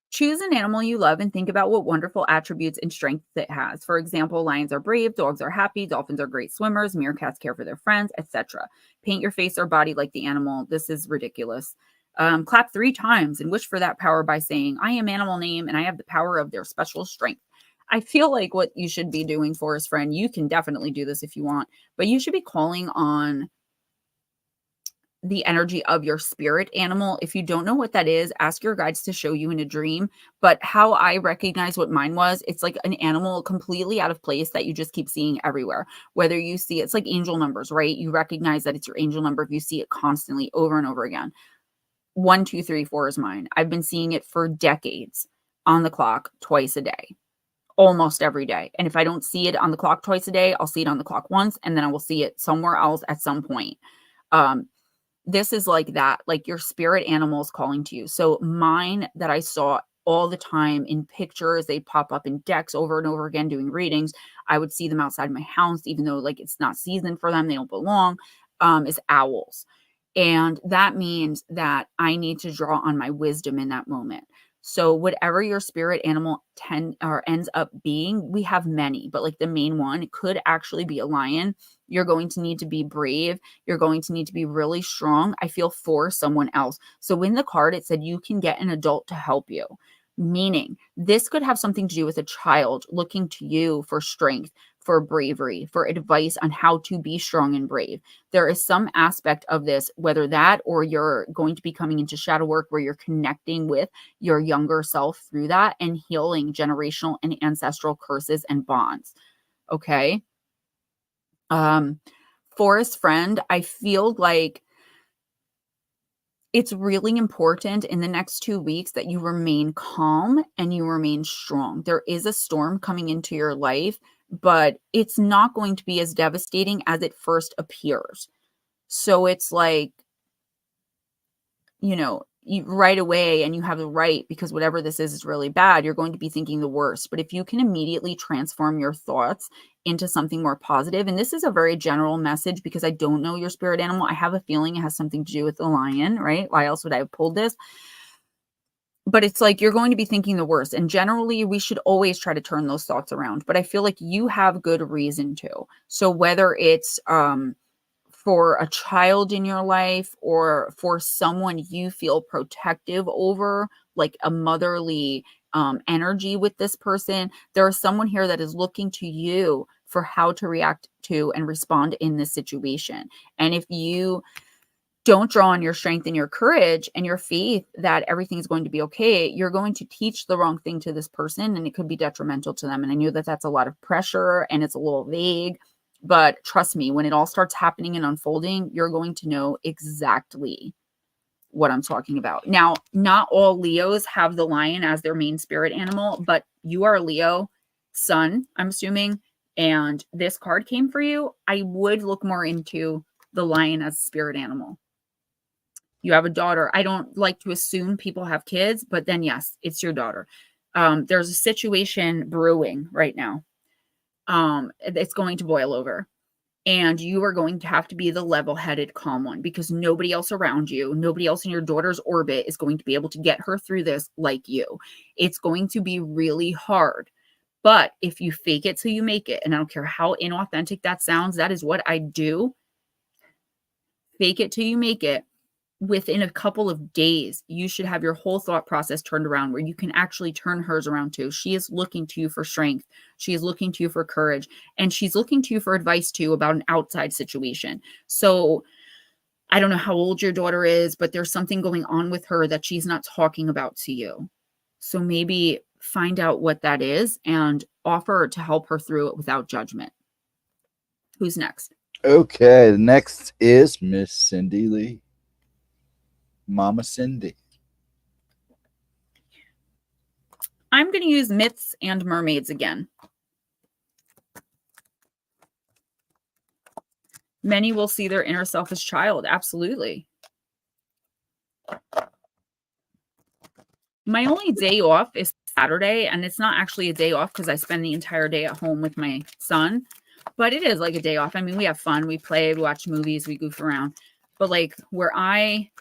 Choose an animal you love and think about what wonderful attributes and strengths it has. For example, lions are brave, dogs are happy, dolphins are great swimmers, meerkats care for their friends, etc. Paint your face or body like the animal. This is ridiculous. Clap 3 times and wish for that power by saying, I am animal name and I have the power of their special strength. I feel like what you should be doing, Forest Friend, you can definitely do this if you want, but you should be calling on the energy of your spirit animal. If you don't know what that is, ask your guides to show you in a dream. But how I recognize what mine was, it's like an animal completely out of place that you just keep seeing everywhere. Whether you see it's like angel numbers, right? You recognize that it's your angel number if you see it constantly over and over again. 1, 2, 3, 4 is mine. I've been seeing it for decades on the clock twice a day, almost every day. And if I don't see it on the clock twice a day, I'll see it on the clock once, and then I will see it somewhere else at some point. This is like that, like your spirit animals calling to you. So mine that I saw all the time in pictures, they pop up in decks over and over again doing readings. I would see them outside my house, even though like it's not season for them, they don't belong, is owls. And that means that I need to draw on my wisdom in that moment. So whatever your spirit animal ends up being, we have many, but like the main one could actually be a lion. You're going to need to be brave. You're going to need to be really strong, I feel, for someone else. So in the card, it said you can get an adult to help you, meaning this could have something to do with a child looking to you for strength, for bravery, for advice on how to be strong and brave. There is some aspect of this, whether that or you're going to be coming into shadow work where you're connecting with your younger self through that and healing generational and ancestral curses and bonds. Okay. Forest Friend, I feel like it's really important in the next 2 weeks that you remain calm and you remain strong. There is a storm coming into your life, but it's not going to be as devastating as it first appears. So it's like right away and you have the right, because whatever this is really bad, you're going to be thinking the worst. But if you can immediately transform your thoughts into something more positive, and this is a very general message because I don't know your spirit animal. I have a feeling it has something to do with the lion, right? Why else would I have pulled this? But it's like you're going to be thinking the worst. And generally, we should always try to turn those thoughts around. But I feel like you have good reason to. So whether it's for a child in your life or for someone you feel protective over, like a motherly energy with this person, there is someone here that is looking to you for how to react to and respond in this situation. And if you don't draw on your strength and your courage and your faith that everything's going to be okay, you're going to teach the wrong thing to this person and it could be detrimental to them. And I know that that's a lot of pressure and it's a little vague, but trust me, when it all starts happening and unfolding, you're going to know exactly what I'm talking about. Now, not all Leos have the lion as their main spirit animal, but you are a Leo sun, I'm assuming, and this card came for you. I would look more into the lion as a spirit animal. You have a daughter. I don't like to assume people have kids, but then yes, it's your daughter. There's a situation brewing right now. It's going to boil over. And you are going to have to be the level-headed, calm one because nobody else around you, nobody else in your daughter's orbit is going to be able to get her through this like you. It's going to be really hard. But if you fake it till you make it, and I don't care how inauthentic that sounds, that is what I do. Fake it till you make it. Within a couple of days, you should have your whole thought process turned around where you can actually turn hers around too. She is looking to you for strength. She is looking to you for courage. And she's looking to you for advice too about an outside situation. So I don't know how old your daughter is, but there's something going on with her that she's not talking about to you. So maybe find out what that is and offer to help her through it without judgment. Who's next? Okay, the next is Miss Cindy Lee. Mama Cindy. I'm going to use myths and mermaids again. Many will see their inner self as child. Absolutely. My only day off is Saturday, and it's not actually a day off because I spend the entire day at home with my son, but it is like a day off. I mean, we have fun. We play, we watch movies, we goof around. But like where I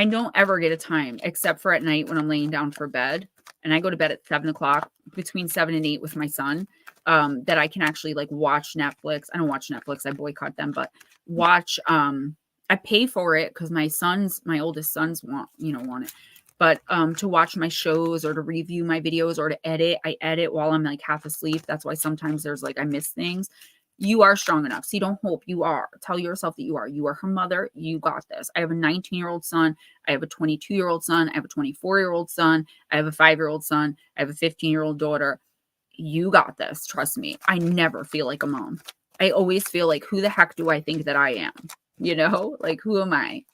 don't ever get a time except for at night when I'm laying down for bed, and I go to bed at 7 o'clock, between 7 and 8 with my son, that I can actually like watch Netflix. I don't watch Netflix. I boycott them, but watch, I pay for it because my oldest sons want it. But to watch my shows or to review my videos or to edit, I edit while I'm like half asleep. That's why sometimes there's like I miss things. You are strong enough. See, don't hope. You are. Tell yourself that you are. You are her mother. You got this. I have a 19-year-old son. I have a 22-year-old son. I have a 24-year-old son. I have a 5-year-old son. I have a 15-year-old daughter. You got this. Trust me. I never feel like a mom. I always feel like, who the heck do I think that I am? Like, who am I?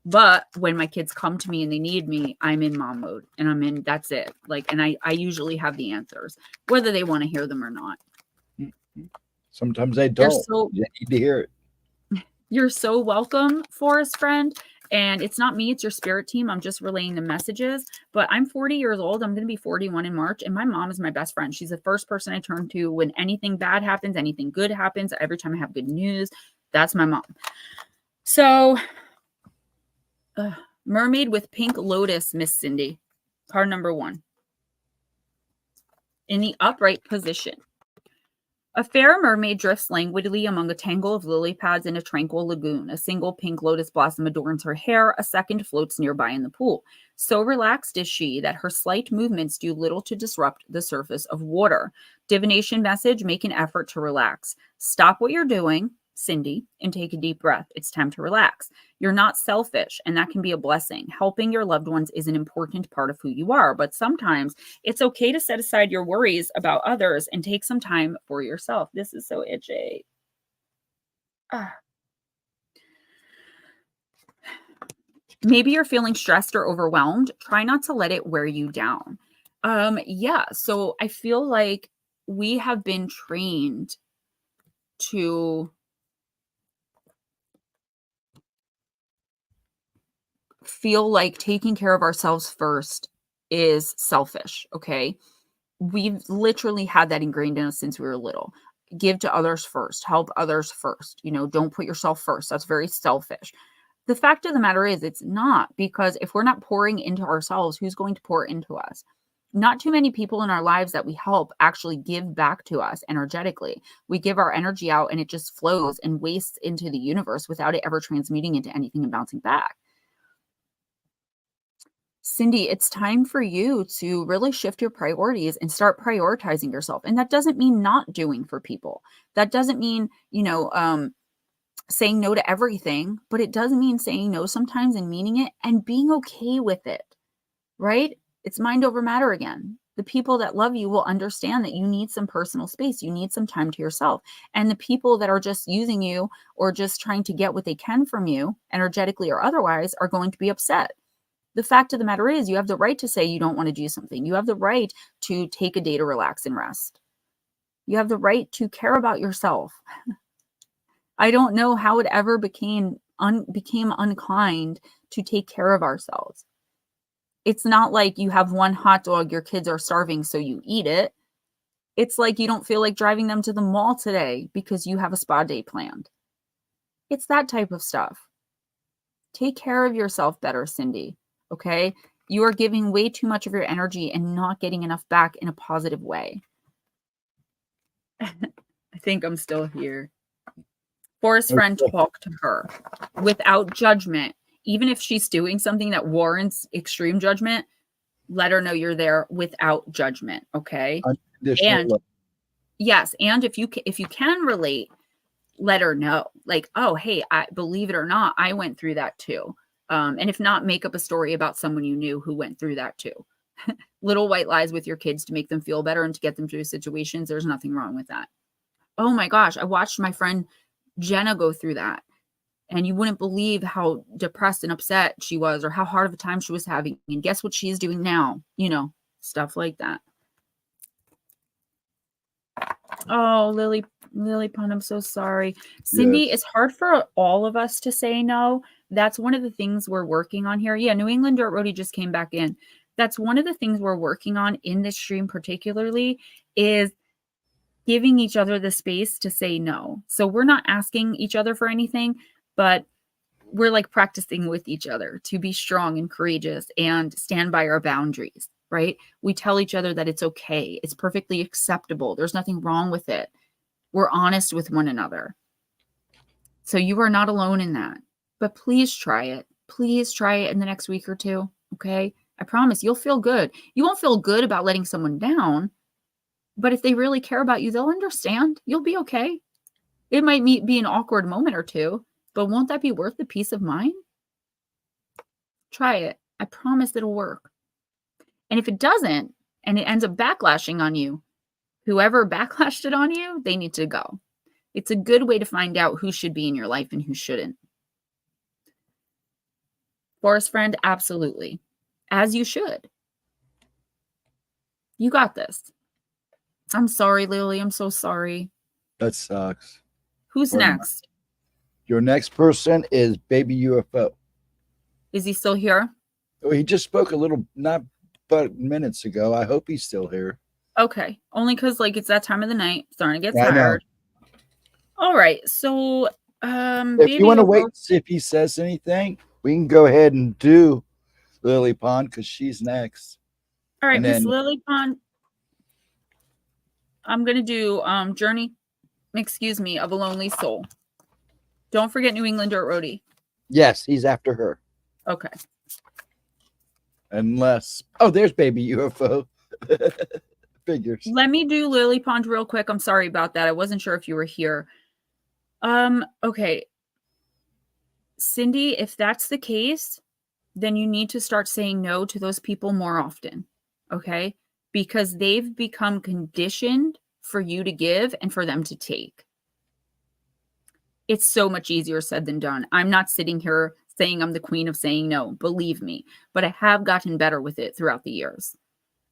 But when my kids come to me and they need me, I'm in mom mode and that's it. Like, and I usually have the answers, whether they want to hear them or not. Sometimes they don't. You need to hear it. You're so welcome, Forest Friend. And it's not me, it's your spirit team. I'm just relaying the messages. But I'm 40 years old. I'm going to be 41 in March. And my mom is my best friend. She's the first person I turn to when anything bad happens, anything good happens. Every time I have good news, that's my mom. So, Mermaid with Pink Lotus, Miss Cindy. Card number 1. In the upright position. A fair mermaid drifts languidly among a tangle of lily pads in a tranquil lagoon. A single pink lotus blossom adorns her hair. A second floats nearby in the pool. So relaxed is she that her slight movements do little to disrupt the surface of water. Divination message, make an effort to relax. Stop what you're doing, Cindy, and take a deep breath. It's time to relax. You're not selfish, and that can be a blessing. Helping your loved ones is an important part of who you are, but sometimes it's okay to set aside your worries about others and take some time for yourself. This is so itchy. Maybe you're feeling stressed or overwhelmed. Try not to let it wear you down. Yeah, so I feel like we have been trained to feel like taking care of ourselves first is selfish, okay? We've literally had that ingrained in us since we were little. Give to others first, help others first, don't put yourself first. That's very selfish. The fact of the matter is it's not, because if we're not pouring into ourselves, who's going to pour into us? Not too many people in our lives that we help actually give back to us energetically. We give our energy out and it just flows and wastes into the universe without it ever transmuting into anything and bouncing back. Cindy, it's time for you to really shift your priorities and start prioritizing yourself. And that doesn't mean not doing for people. That doesn't mean, saying no to everything, but it does mean saying no sometimes and meaning it and being okay with it, right? It's mind over matter again. The people that love you will understand that you need some personal space. You need some time to yourself. And the people that are just using you or just trying to get what they can from you, energetically or otherwise, are going to be upset. The fact of the matter is you have the right to say you don't want to do something. You have the right to take a day to relax and rest. You have the right to care about yourself. I don't know how it ever became unkind to take care of ourselves. It's not like you have one hot dog, your kids are starving, so you eat it. It's like you don't feel like driving them to the mall today because you have a spa day planned. It's that type of stuff. Take care of yourself better, Cindy. Okay? You are giving way too much of your energy and not getting enough back in a positive way. I think I'm still here. Forest friend, talk to her without judgment. Even if she's doing something that warrants extreme judgment, let her know you're there without judgment. Okay. And yes, and if you can relate, let her know. Like, oh, hey, I believe it or not, I went through that too. And if not, make up a story about someone you knew who went through that too. Little white lies with your kids to make them feel better and to get them through situations. There's nothing wrong with that. Oh my gosh, I watched my friend Jenna go through that. And you wouldn't believe how depressed and upset she was or how hard of a time she was having. And guess what she's doing now? Stuff like that. Oh, Lily Pond, I'm so sorry. Cindy, yes. It's hard for all of us to say no. That's one of the things we're working on here. Yeah, New England Dirt Roadie just came back in. That's one of the things we're working on in this stream particularly is giving each other the space to say no. So we're not asking each other for anything, but we're like practicing with each other to be strong and courageous and stand by our boundaries, right? We tell each other that it's okay. It's perfectly acceptable. There's nothing wrong with it. We're honest with one another. So you are not alone in that, but please try it. Please try it in the next week or two. Okay. I promise you'll feel good. You won't feel good about letting someone down, but if they really care about you, they'll understand. You'll be okay. It might be an awkward moment or two, but won't that be worth the peace of mind? Try it. I promise it'll work. And if it doesn't, and it ends up backlashing on you, whoever backlashed it on you, they need to go. It's a good way to find out who should be in your life and who shouldn't. Forest friend, absolutely. As you should. You got this. I'm sorry, Lily. I'm so sorry. That sucks. Who's next? Your next person is Baby UFO. Is he still here? Oh, he just spoke not but minutes ago. I hope he's still here. Okay. Only because it's that time of the night. Starting to get tired. All right. So if you want to wait and see if he says anything, we can go ahead and do Lily Pond because she's next. All right, Miss Lily Pond. I'm gonna do Journey, of a Lonely Soul. Don't forget New England Dirt Roadie. Yes, he's after her. Okay. There's Baby UFO. Figures. Let me do Lily Pond real quick. I'm sorry about that. I wasn't sure if you were here. Okay. Cindy, if that's the case, then you need to start saying no to those people more often. Okay? Because they've become conditioned for you to give and for them to take. It's so much easier said than done. I'm not sitting here saying I'm the queen of saying no, believe me, but I have gotten better with it throughout the years.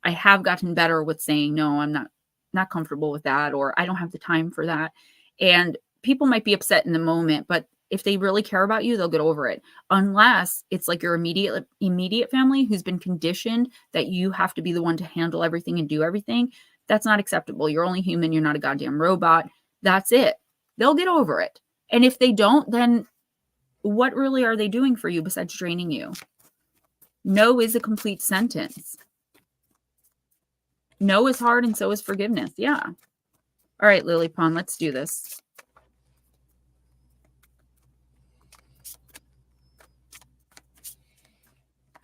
I have gotten better with saying, no, I'm not comfortable with that, or I don't have the time for that. And people might be upset in the moment, but If they really care about you, they'll get over it. Unless it's like your immediate family who's been conditioned that you have to be the one to handle everything and do everything. That's not acceptable. You're only human. You're not a goddamn robot. That's it. They'll get over it. And if they don't, then what really are they doing for you besides draining you? No is a complete sentence. No is hard, and so is forgiveness. Yeah. All right, Lily Pond, let's do this.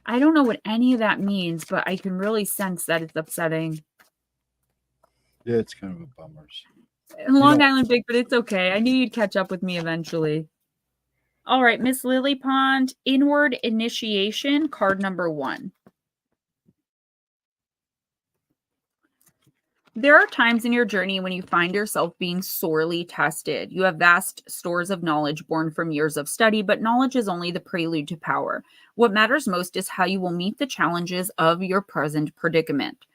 I don't know what any of that means, but I can really sense that it's upsetting. Yeah, it's kind of a bummer. Long Island Bigfoot, it's okay. I knew you'd catch up with me eventually. All right, Miss Lily Pond, inward initiation, card number 1. There are times in your journey when you find yourself being sorely tested. You have vast stores of knowledge born from years of study, but knowledge is only the prelude to power. What matters most is how you will meet the challenges of your present predicament.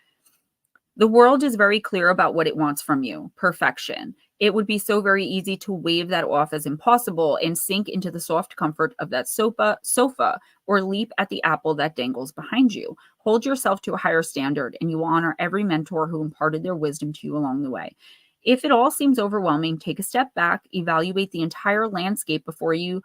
The world is very clear about what it wants from you: perfection. It would be so very easy to wave that off as impossible and sink into the soft comfort of that sofa, or leap at the apple that dangles behind you. Hold yourself to a higher standard, and you will honor every mentor who imparted their wisdom to you along the way. If it all seems overwhelming, take a step back, evaluate the entire landscape before you,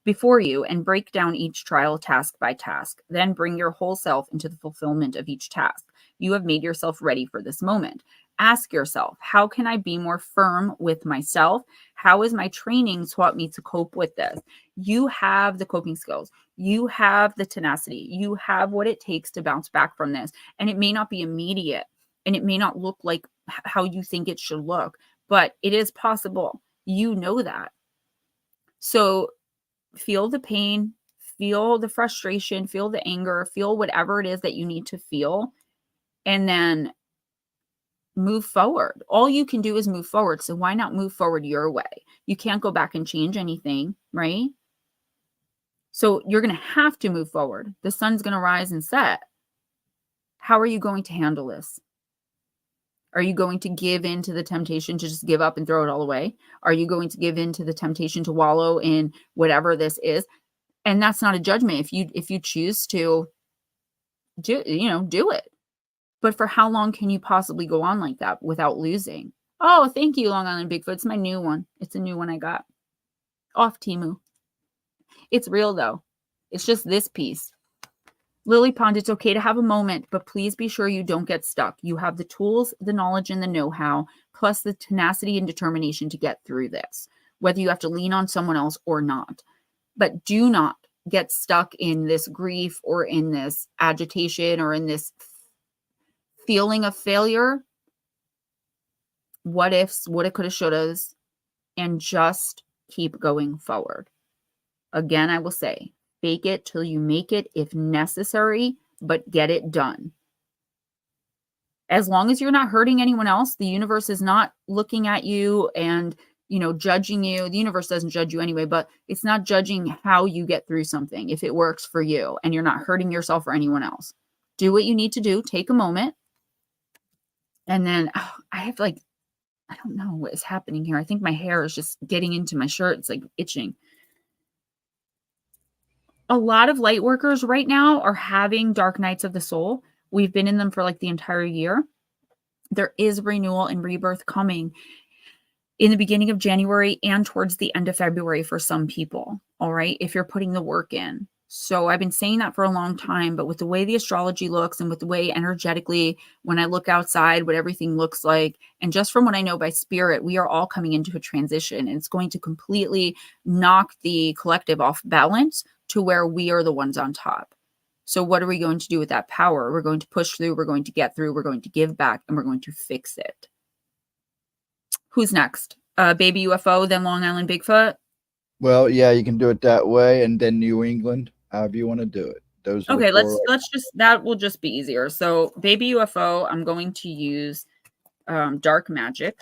and break down each trial task by task. Then bring your whole self into the fulfillment of each task. You have made yourself ready for this moment. Ask yourself, how can I be more firm with myself? How has my training taught me to cope with this? You have the coping skills. You have the tenacity. You have what it takes to bounce back from this. And it may not be immediate, and it may not look like how you think it should look, but it is possible. You know that. So feel the pain, feel the frustration, feel the anger, feel whatever it is that you need to feel, and then move forward. All you can do is move forward. So why not move forward your way? You can't go back and change anything, right? So you're going to have to move forward. The sun's going to rise and set. How are you going to handle this? Are you going to give in to the temptation to just give up and throw it all away? Are you going to give in to the temptation to wallow in whatever this is? And that's not a judgment. If you choose to do it. But for how long can you possibly go on like that without losing? Oh, thank you, Long Island Bigfoot. It's my new one. It's a new one I got off Temu. It's real, though. It's just this piece. Lily Pond, it's okay to have a moment, but please be sure you don't get stuck. You have the tools, the knowledge, and the know-how, plus the tenacity and determination to get through this, whether you have to lean on someone else or not. But do not get stuck in this grief or in this agitation or in this feeling of failure, what ifs, woulda, coulda, shouldas, and just keep going forward. Again, I will say, fake it till you make it if necessary, but get it done. As long as you're not hurting anyone else, the universe is not looking at you and, judging you. The universe doesn't judge you anyway, but it's not judging how you get through something if it works for you and you're not hurting yourself or anyone else. Do what you need to do. Take a moment. And then I don't know what is happening here. I think my hair is just getting into my shirt. It's like itching. A lot of light workers right now are having dark nights of the soul. We've been in them for like the entire year. There is renewal and rebirth coming in the beginning of January and towards the end of February for some people. All right. If you're putting the work in. So I've been saying that for a long time, but with the way the astrology looks and with the way energetically, when I look outside, what everything looks like, and just from what I know by spirit, we are all coming into a transition, and it's going to completely knock the collective off balance to where we are the ones on top. So what are we going to do with that power? We're going to push through, we're going to get through, we're going to give back, and we're going to fix it. Who's next? Baby UFO, then Long Island Bigfoot? Well, yeah, you can do it that way, and then New England, however you want to do it. Those are okay, let's just, that will just be easier. So Baby UFO, I'm going to use dark magic.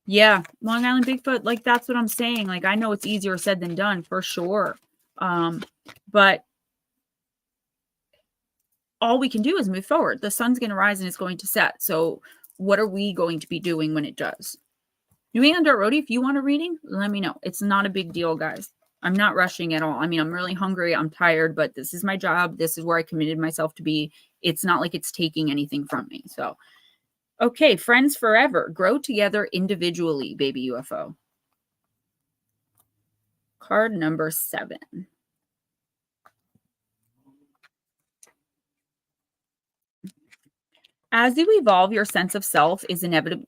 Yeah, Long Island Bigfoot, that's what I'm saying. I know it's easier said than done for sure. But all we can do is move forward. The sun's going to rise and it's going to set. So what are we going to be doing when it does? New England Dirt Roadie, if you want a reading, let me know. It's not a big deal, guys. I'm not rushing at all. I mean, I'm really hungry. I'm tired, but this is my job. This is where I committed myself to be. It's not like it's taking anything from me. So, okay, friends forever. Grow together individually, baby UFO. Card number 7. As you evolve, your sense of self is inevitable.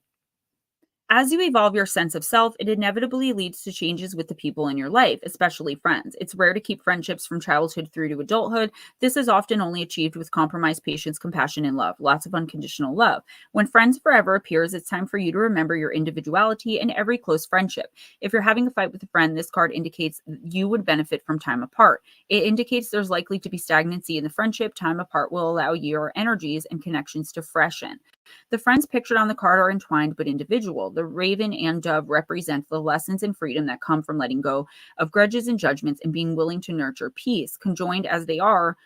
As you evolve your sense of self, it inevitably leads to changes with the people in your life, especially friends. It's rare to keep friendships from childhood through to adulthood. This is often only achieved with compromise, patience, compassion, and love. Lots of unconditional love. When Friends Forever appears, it's time for you to remember your individuality in every close friendship. If you're having a fight with a friend, this card indicates you would benefit from time apart. It indicates there's likely to be stagnancy in the friendship. Time apart will allow your energies and connections to freshen. The friends pictured on the card are entwined but individual. The raven and dove represent the lessons and freedom that come from letting go of grudges and judgments and being willing to nurture peace. Conjoined as they are,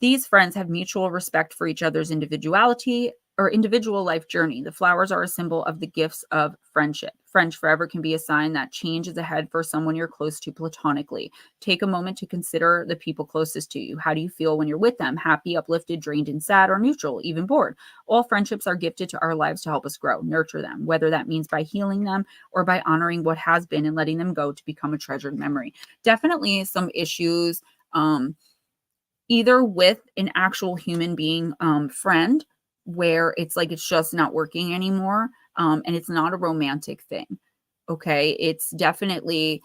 these friends have mutual respect for each other's individuality or individual life journey. The flowers are a symbol of the gifts of friendship. Friends forever can be a sign that change is ahead for someone you're close to platonically. Take a moment to consider the people closest to you. How do you feel when you're with them? Happy, uplifted, drained, and sad, or neutral, even bored? All friendships are gifted to our lives to help us grow. Nurture them, whether that means by healing them or by honoring what has been and letting them go to become a treasured memory. Definitely some issues, either with an actual human being friend, where it's like it's just not working anymore, and it's not a romantic thing. Okay, it's definitely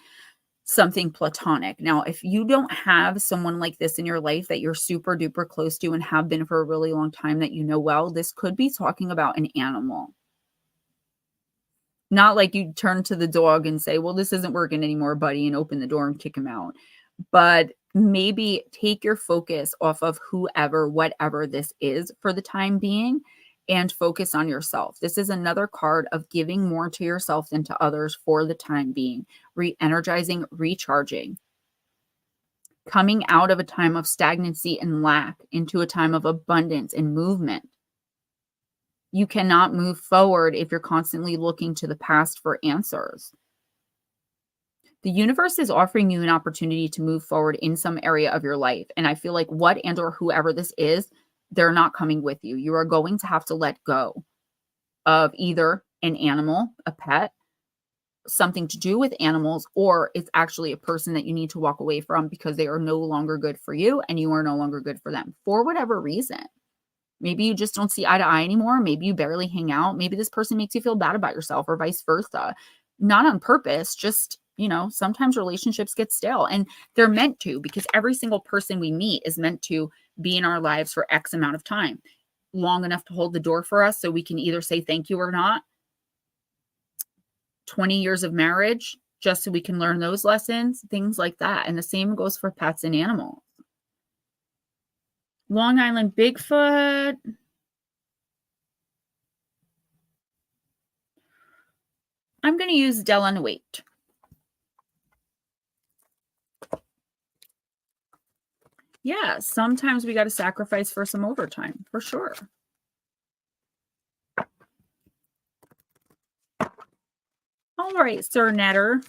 something platonic. Now, if you don't have someone like this in your life that you're super duper close to and have been for a really long time that you know well, this could be talking about an animal. Not like you turn to the dog and say, well, this isn't working anymore, buddy, and open the door and kick him out. But maybe take your focus off of whoever, whatever this is for the time being, and focus on yourself. This is another card of giving more to yourself than to others for the time being, re-energizing, recharging, coming out of a time of stagnancy and lack into a time of abundance and movement. You cannot move forward if you're constantly looking to the past for answers. The universe is offering you an opportunity to move forward in some area of your life. And I feel like what and or whoever this is, they're not coming with you. You are going to have to let go of either an animal, a pet, something to do with animals, or it's actually a person that you need to walk away from because they are no longer good for you and you are no longer good for them for whatever reason. Maybe you just don't see eye to eye anymore. Maybe you barely hang out. Maybe this person makes you feel bad about yourself or vice versa. Not on purpose, just, sometimes relationships get stale and they're meant to, because every single person we meet is meant to be in our lives for X amount of time, long enough to hold the door for us so we can either say thank you or not. 20 years of marriage, just so we can learn those lessons, things like that. And the same goes for pets and animals. Long Island Bigfoot. I'm going to use Della Wait. Yeah, sometimes we got to sacrifice for some overtime, for sure. All right, Sir Netter.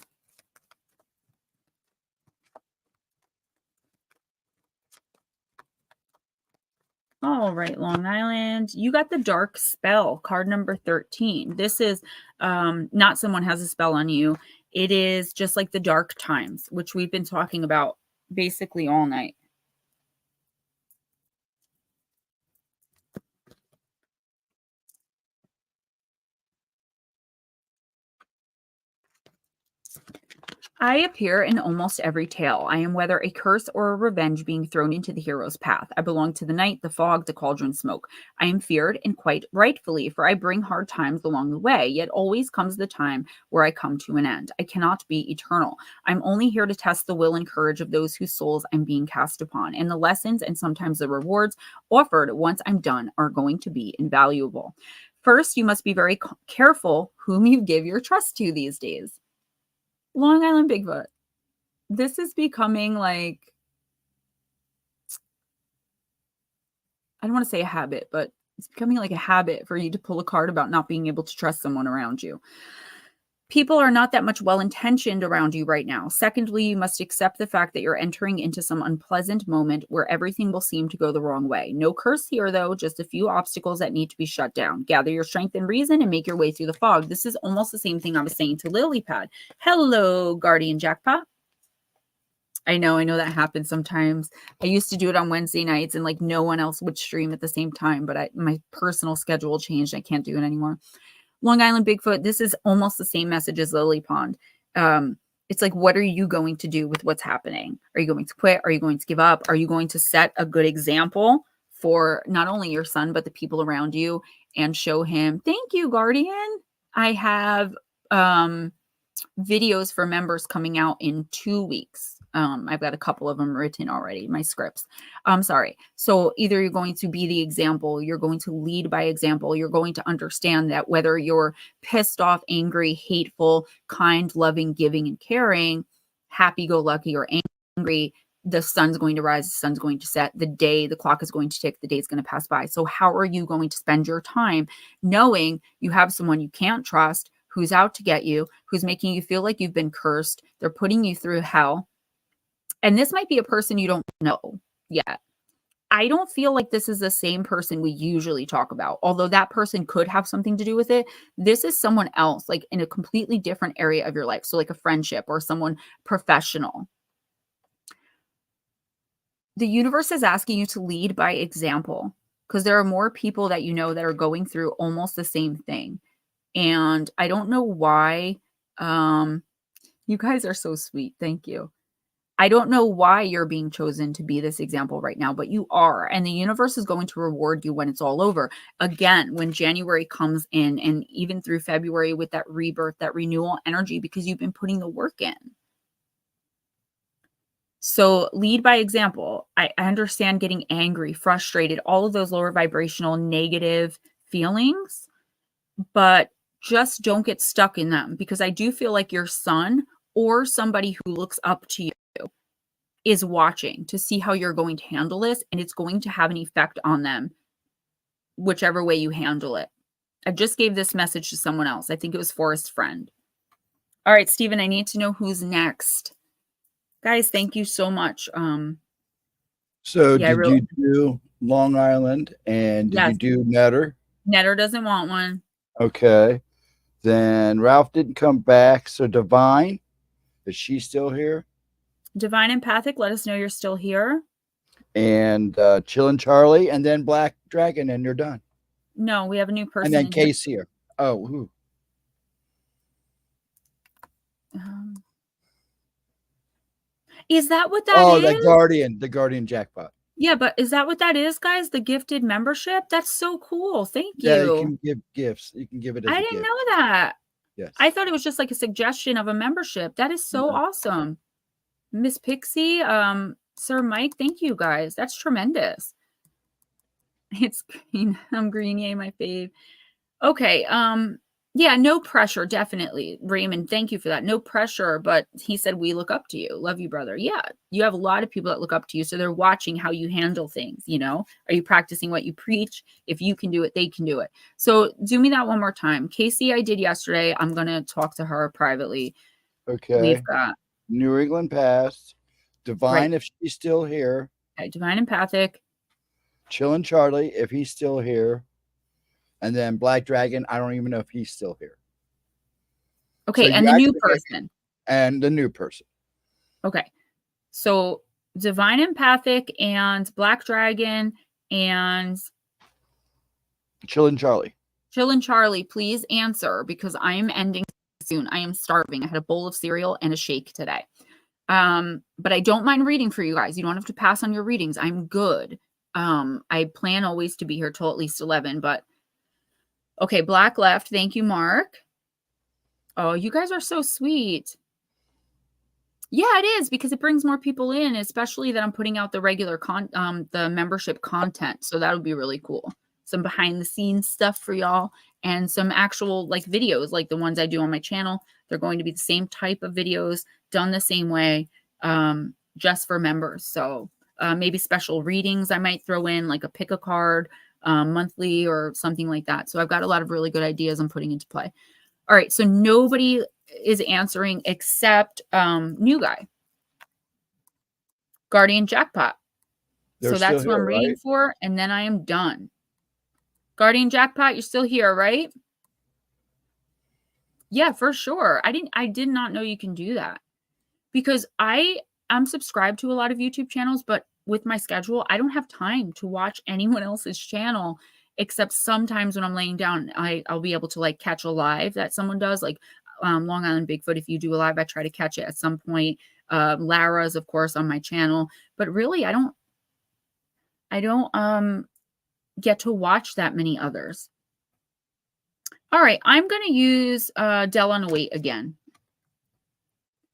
All right, Long Island. You got the Dark Spell, card number 13. This is not someone has a spell on you. It is just like the dark times, which we've been talking about basically all night. I appear in almost every tale. I am whether a curse or a revenge being thrown into the hero's path. I belong to the night, the fog, the cauldron smoke. I am feared, and quite rightfully, for I bring hard times along the way, yet always comes the time where I come to an end. I cannot be eternal. I'm only here to test the will and courage of those whose souls I'm being cast upon, and the lessons and sometimes the rewards offered once I'm done are going to be invaluable. First, you must be very careful whom you give your trust to these days. Long Island Bigfoot. This is becoming like I don't want to say a habit, but it's becoming like a habit for you to pull a card about not being able to trust someone around you. People are not that much well-intentioned around you right now. Secondly, you must accept the fact that you're entering into some unpleasant moment where everything will seem to go the wrong way. No curse here, though, just a few obstacles that need to be shut down. Gather your strength and reason and make your way through the fog. This is almost the same thing I was saying to Lilypad. Hello, Guardian Jackpot. I know that happens sometimes. I used to do it on Wednesday nights and like no one else would stream at the same time, but my personal schedule changed. I can't do it anymore. Long Island Bigfoot, this is almost the same message as Lily Pond. It's like, what are you going to do with what's happening? Are you going to quit? Are you going to give up? Are you going to set a good example for not only your son, but the people around you and show him, thank you, Guardian. I have videos for members coming out in 2 weeks. I've got a couple of them written already, my scripts. I'm sorry. So either you're going to be the example, you're going to lead by example, you're going to understand that whether you're pissed off, angry, hateful, kind, loving, giving, and caring, happy-go-lucky or angry, the sun's going to rise, the sun's going to set, the clock is going to tick, the day's going to pass by. So how are you going to spend your time knowing you have someone you can't trust, who's out to get you, who's making you feel like you've been cursed, they're putting you through hell. And this might be a person you don't know yet. I don't feel like this is the same person we usually talk about, although that person could have something to do with it. This is someone else, like in a completely different area of your life. So like a friendship or someone professional. The universe is asking you to lead by example because there are more people that you know that are going through almost the same thing. And I don't know why. You guys are so sweet. Thank you. I don't know why you're being chosen to be this example right now, but you are. And the universe is going to reward you when it's all over. Again, when January comes in and even through February with that rebirth, that renewal energy, because you've been putting the work in. So lead by example. I understand getting angry, frustrated, all of those lower vibrational negative feelings, but just don't get stuck in them because I do feel like your son or somebody who looks up to you is watching to see how you're going to handle this, and it's going to have an effect on them, whichever way you handle it. I just gave this message to someone else. I think it was Forrest Friend. All right, Stephen, I need to know who's next. Guys, thank you so much. So did you do Long Island and did you do Netter? Netter doesn't want one. Okay. Then Ralph didn't come back. So Divine, is she still here? Divine Empathic, let us know you're still here. And Chillin' Charlie, and then Black Dragon, and you're done. No, we have a new person. And then Case here. Oh, who? Is that what that is? Oh, the Guardian Jackpot. Yeah, but is that what that is, guys? The gifted membership? That's so cool. Thank you. Yeah, you can give gifts. You can give it as a gift. I didn't know that. Yes. I thought it was just like a suggestion of a membership. That is so awesome. Miss Pixie, Sir Mike, thank you guys. That's tremendous. It's green. I'm green. Yay, my fave. Okay. Yeah, no pressure. Definitely. Raymond, thank you for that. No pressure. But he said, we look up to you. Love you, brother. Yeah. You have a lot of people that look up to you. So they're watching how you handle things. You know, are you practicing what you preach? If you can do it, they can do it. So do me that one more time. Casey, I did yesterday. I'm going to talk to her privately. Okay. We've got New England Past, Divine, if she's still here. Okay, Divine Empathic. Chillin' Charlie, if he's still here. And then Black Dragon, I don't even know if he's still here. Okay, so and the new person. And the new person. Okay. So Divine Empathic and Black Dragon and Chillin' Charlie. Chillin' Charlie, please answer because I am ending soon. I am starving. I had a bowl of cereal and a shake today. But I don't mind reading for you guys. You don't have to pass on your readings. I'm good. I plan always to be here till at least 11, but okay, Black left. Thank you, Mark. Oh, you guys are so sweet. Yeah, it is because it brings more people in, especially that I'm putting out the regular the membership content. So that would be really cool. Some behind the scenes stuff for y'all and some actual like videos like the ones I do on my channel. They're going to be the same type of videos done the same way, just for members. So maybe special readings I might throw in, like a pick a card monthly or something like that. So I've got a lot of really good ideas I'm putting into play. All right, so nobody is answering except new guy. Guardian Jackpot. They're So still that's what here, I'm reading right? for, and then I am done. Guardian Jackpot, you're still here, right? Yeah, for sure. I did not know you can do that. Because I'm subscribed to a lot of YouTube channels, but with my schedule, I don't have time to watch anyone else's channel except sometimes when I'm laying down, I'll be able to like catch a live that someone does, like Long Island Bigfoot. If you do a live, I try to catch it at some point. Lara's, of course, on my channel, but really, I don't get to watch that many others. All right, I'm gonna use Dell on a Wait again.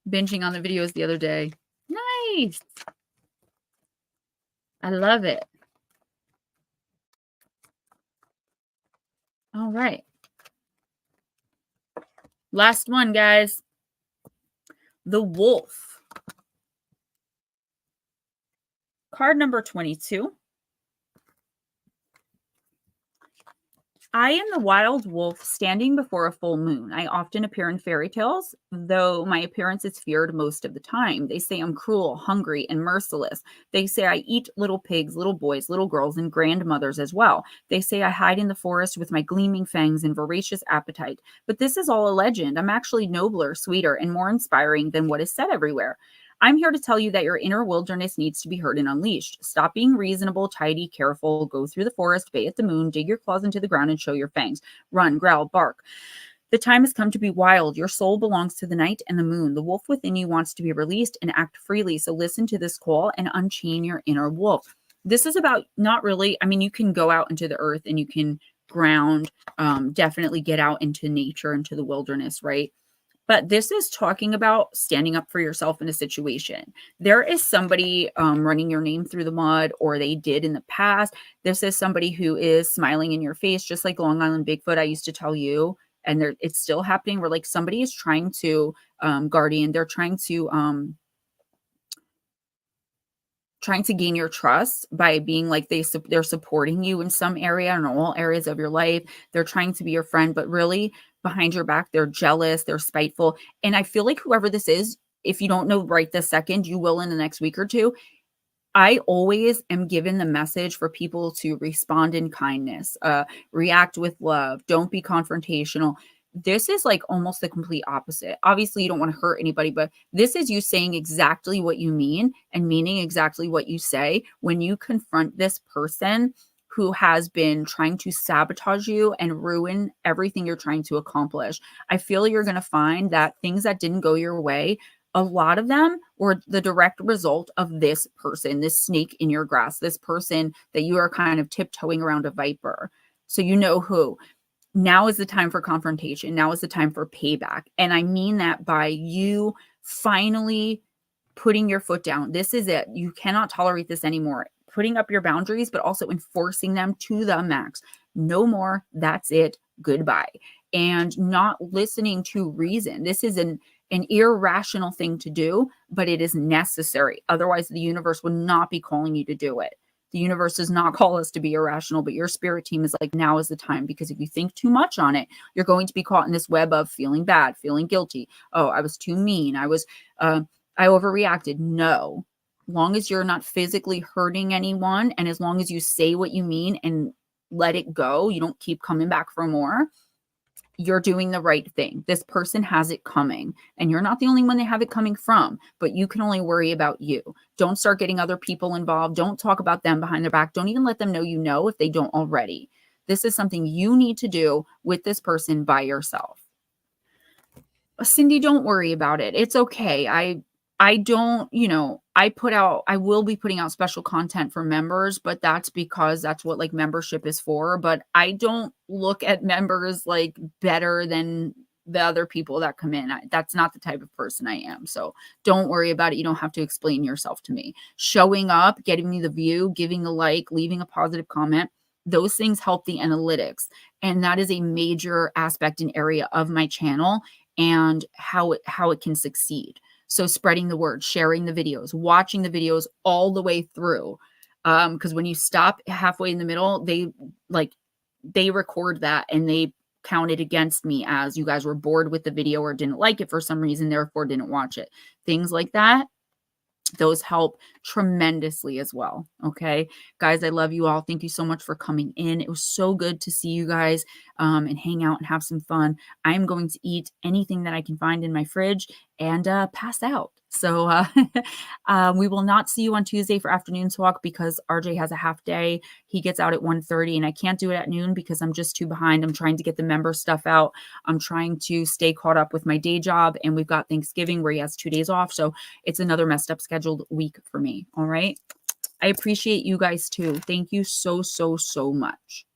Binging on the videos the other day. Nice. I love it. All right. Last one, guys. The Wolf. Card number 22. I am the wild wolf standing before a full moon. I often appear in fairy tales, though my appearance is feared most of the time. They say I'm cruel, hungry, and merciless. They say I eat little pigs, little boys, little girls, and grandmothers as well. They say I hide in the forest with my gleaming fangs and voracious appetite. But this is all a legend. I'm actually nobler, sweeter, and more inspiring than what is said everywhere. I'm here to tell you that your inner wilderness needs to be heard and unleashed. Stop being reasonable, tidy, careful, go through the forest, bay at the moon, dig your claws into the ground, and show your fangs. Run, growl, bark. The time has come to be wild. Your soul belongs to the night and the moon. The wolf within you wants to be released and act freely. So listen to this call and unchain your inner wolf. This is about not really, I mean, you can go out into the earth and you can ground, definitely get out into nature, into the wilderness, right? But this is talking about standing up for yourself in a situation. There is somebody running your name through the mud, or they did in the past. This is somebody who is smiling in your face, just like Long Island Bigfoot I used to tell you. And it's still happening where like somebody is trying to guardian, they're trying to gain your trust by being like they're supporting you in some area and all areas of your life. They're trying to be your friend, but really behind your back, they're jealous, they're spiteful. And I feel like whoever this is, if you don't know right this second, you will in the next week or two. I always am given the message for people to respond in kindness, react with love, don't be confrontational. This is like almost the complete opposite. Obviously, you don't want to hurt anybody, but this is you saying exactly what you mean and meaning exactly what you say when you confront this person who has been trying to sabotage you and ruin everything you're trying to accomplish. I feel you're going to find that things that didn't go your way, a lot of them were the direct result of this person, this snake in your grass, this person that you are kind of tiptoeing around a viper. So you know who. Now is the time for confrontation. Now is the time for payback. And I mean that by you finally putting your foot down. This is it. You cannot tolerate this anymore. Putting up your boundaries, but also enforcing them to the max. No more. That's it. Goodbye. And not listening to reason. This is an irrational thing to do, but it is necessary. Otherwise, the universe would not be calling you to do it. The universe does not call us to be irrational, but your spirit team is like, now is the time, because if you think too much on it, you're going to be caught in this web of feeling bad, feeling guilty. Oh, I was too mean. I overreacted. No, long as you're not physically hurting anyone, and as long as you say what you mean and let it go, you don't keep coming back for more, you're doing the right thing. This person has it coming, and you're not the only one they have it coming from, but you can only worry about you. Don't start getting other people involved. Don't talk about them behind their back. Don't even let them know you know if they don't already. This is something you need to do with this person by yourself. Cindy, don't worry about it. It's okay. I don't, I will be putting out special content for members, but that's because that's what like membership is for. But I don't look at members like better than the other people that come in. That's not the type of person I am. So don't worry about it. You don't have to explain yourself to me. Showing up, getting me the view, giving a like, leaving a positive comment, those things help the analytics. And that is a major aspect and area of my channel and how it can succeed. So spreading the word, sharing the videos, watching the videos all the way through. Because when you stop halfway in the middle, they record that and they count it against me as you guys were bored with the video or didn't like it for some reason, therefore didn't watch it. Things like that. Those help tremendously as well. Okay, guys, I love you all. Thank you so much for coming in. It was so good to see you guys and hang out and have some fun. I'm going to eat anything that I can find in my fridge and pass out. So we will not see you on Tuesday for afternoon talk because RJ has a half day. He gets out at 1:30 and I can't do it at noon because I'm just too behind. I'm trying to get the member stuff out. I'm trying to stay caught up with my day job, and we've got Thanksgiving where he has 2 days off. So it's another messed up scheduled week for me. All right. I appreciate you guys too. Thank you so, so, so much.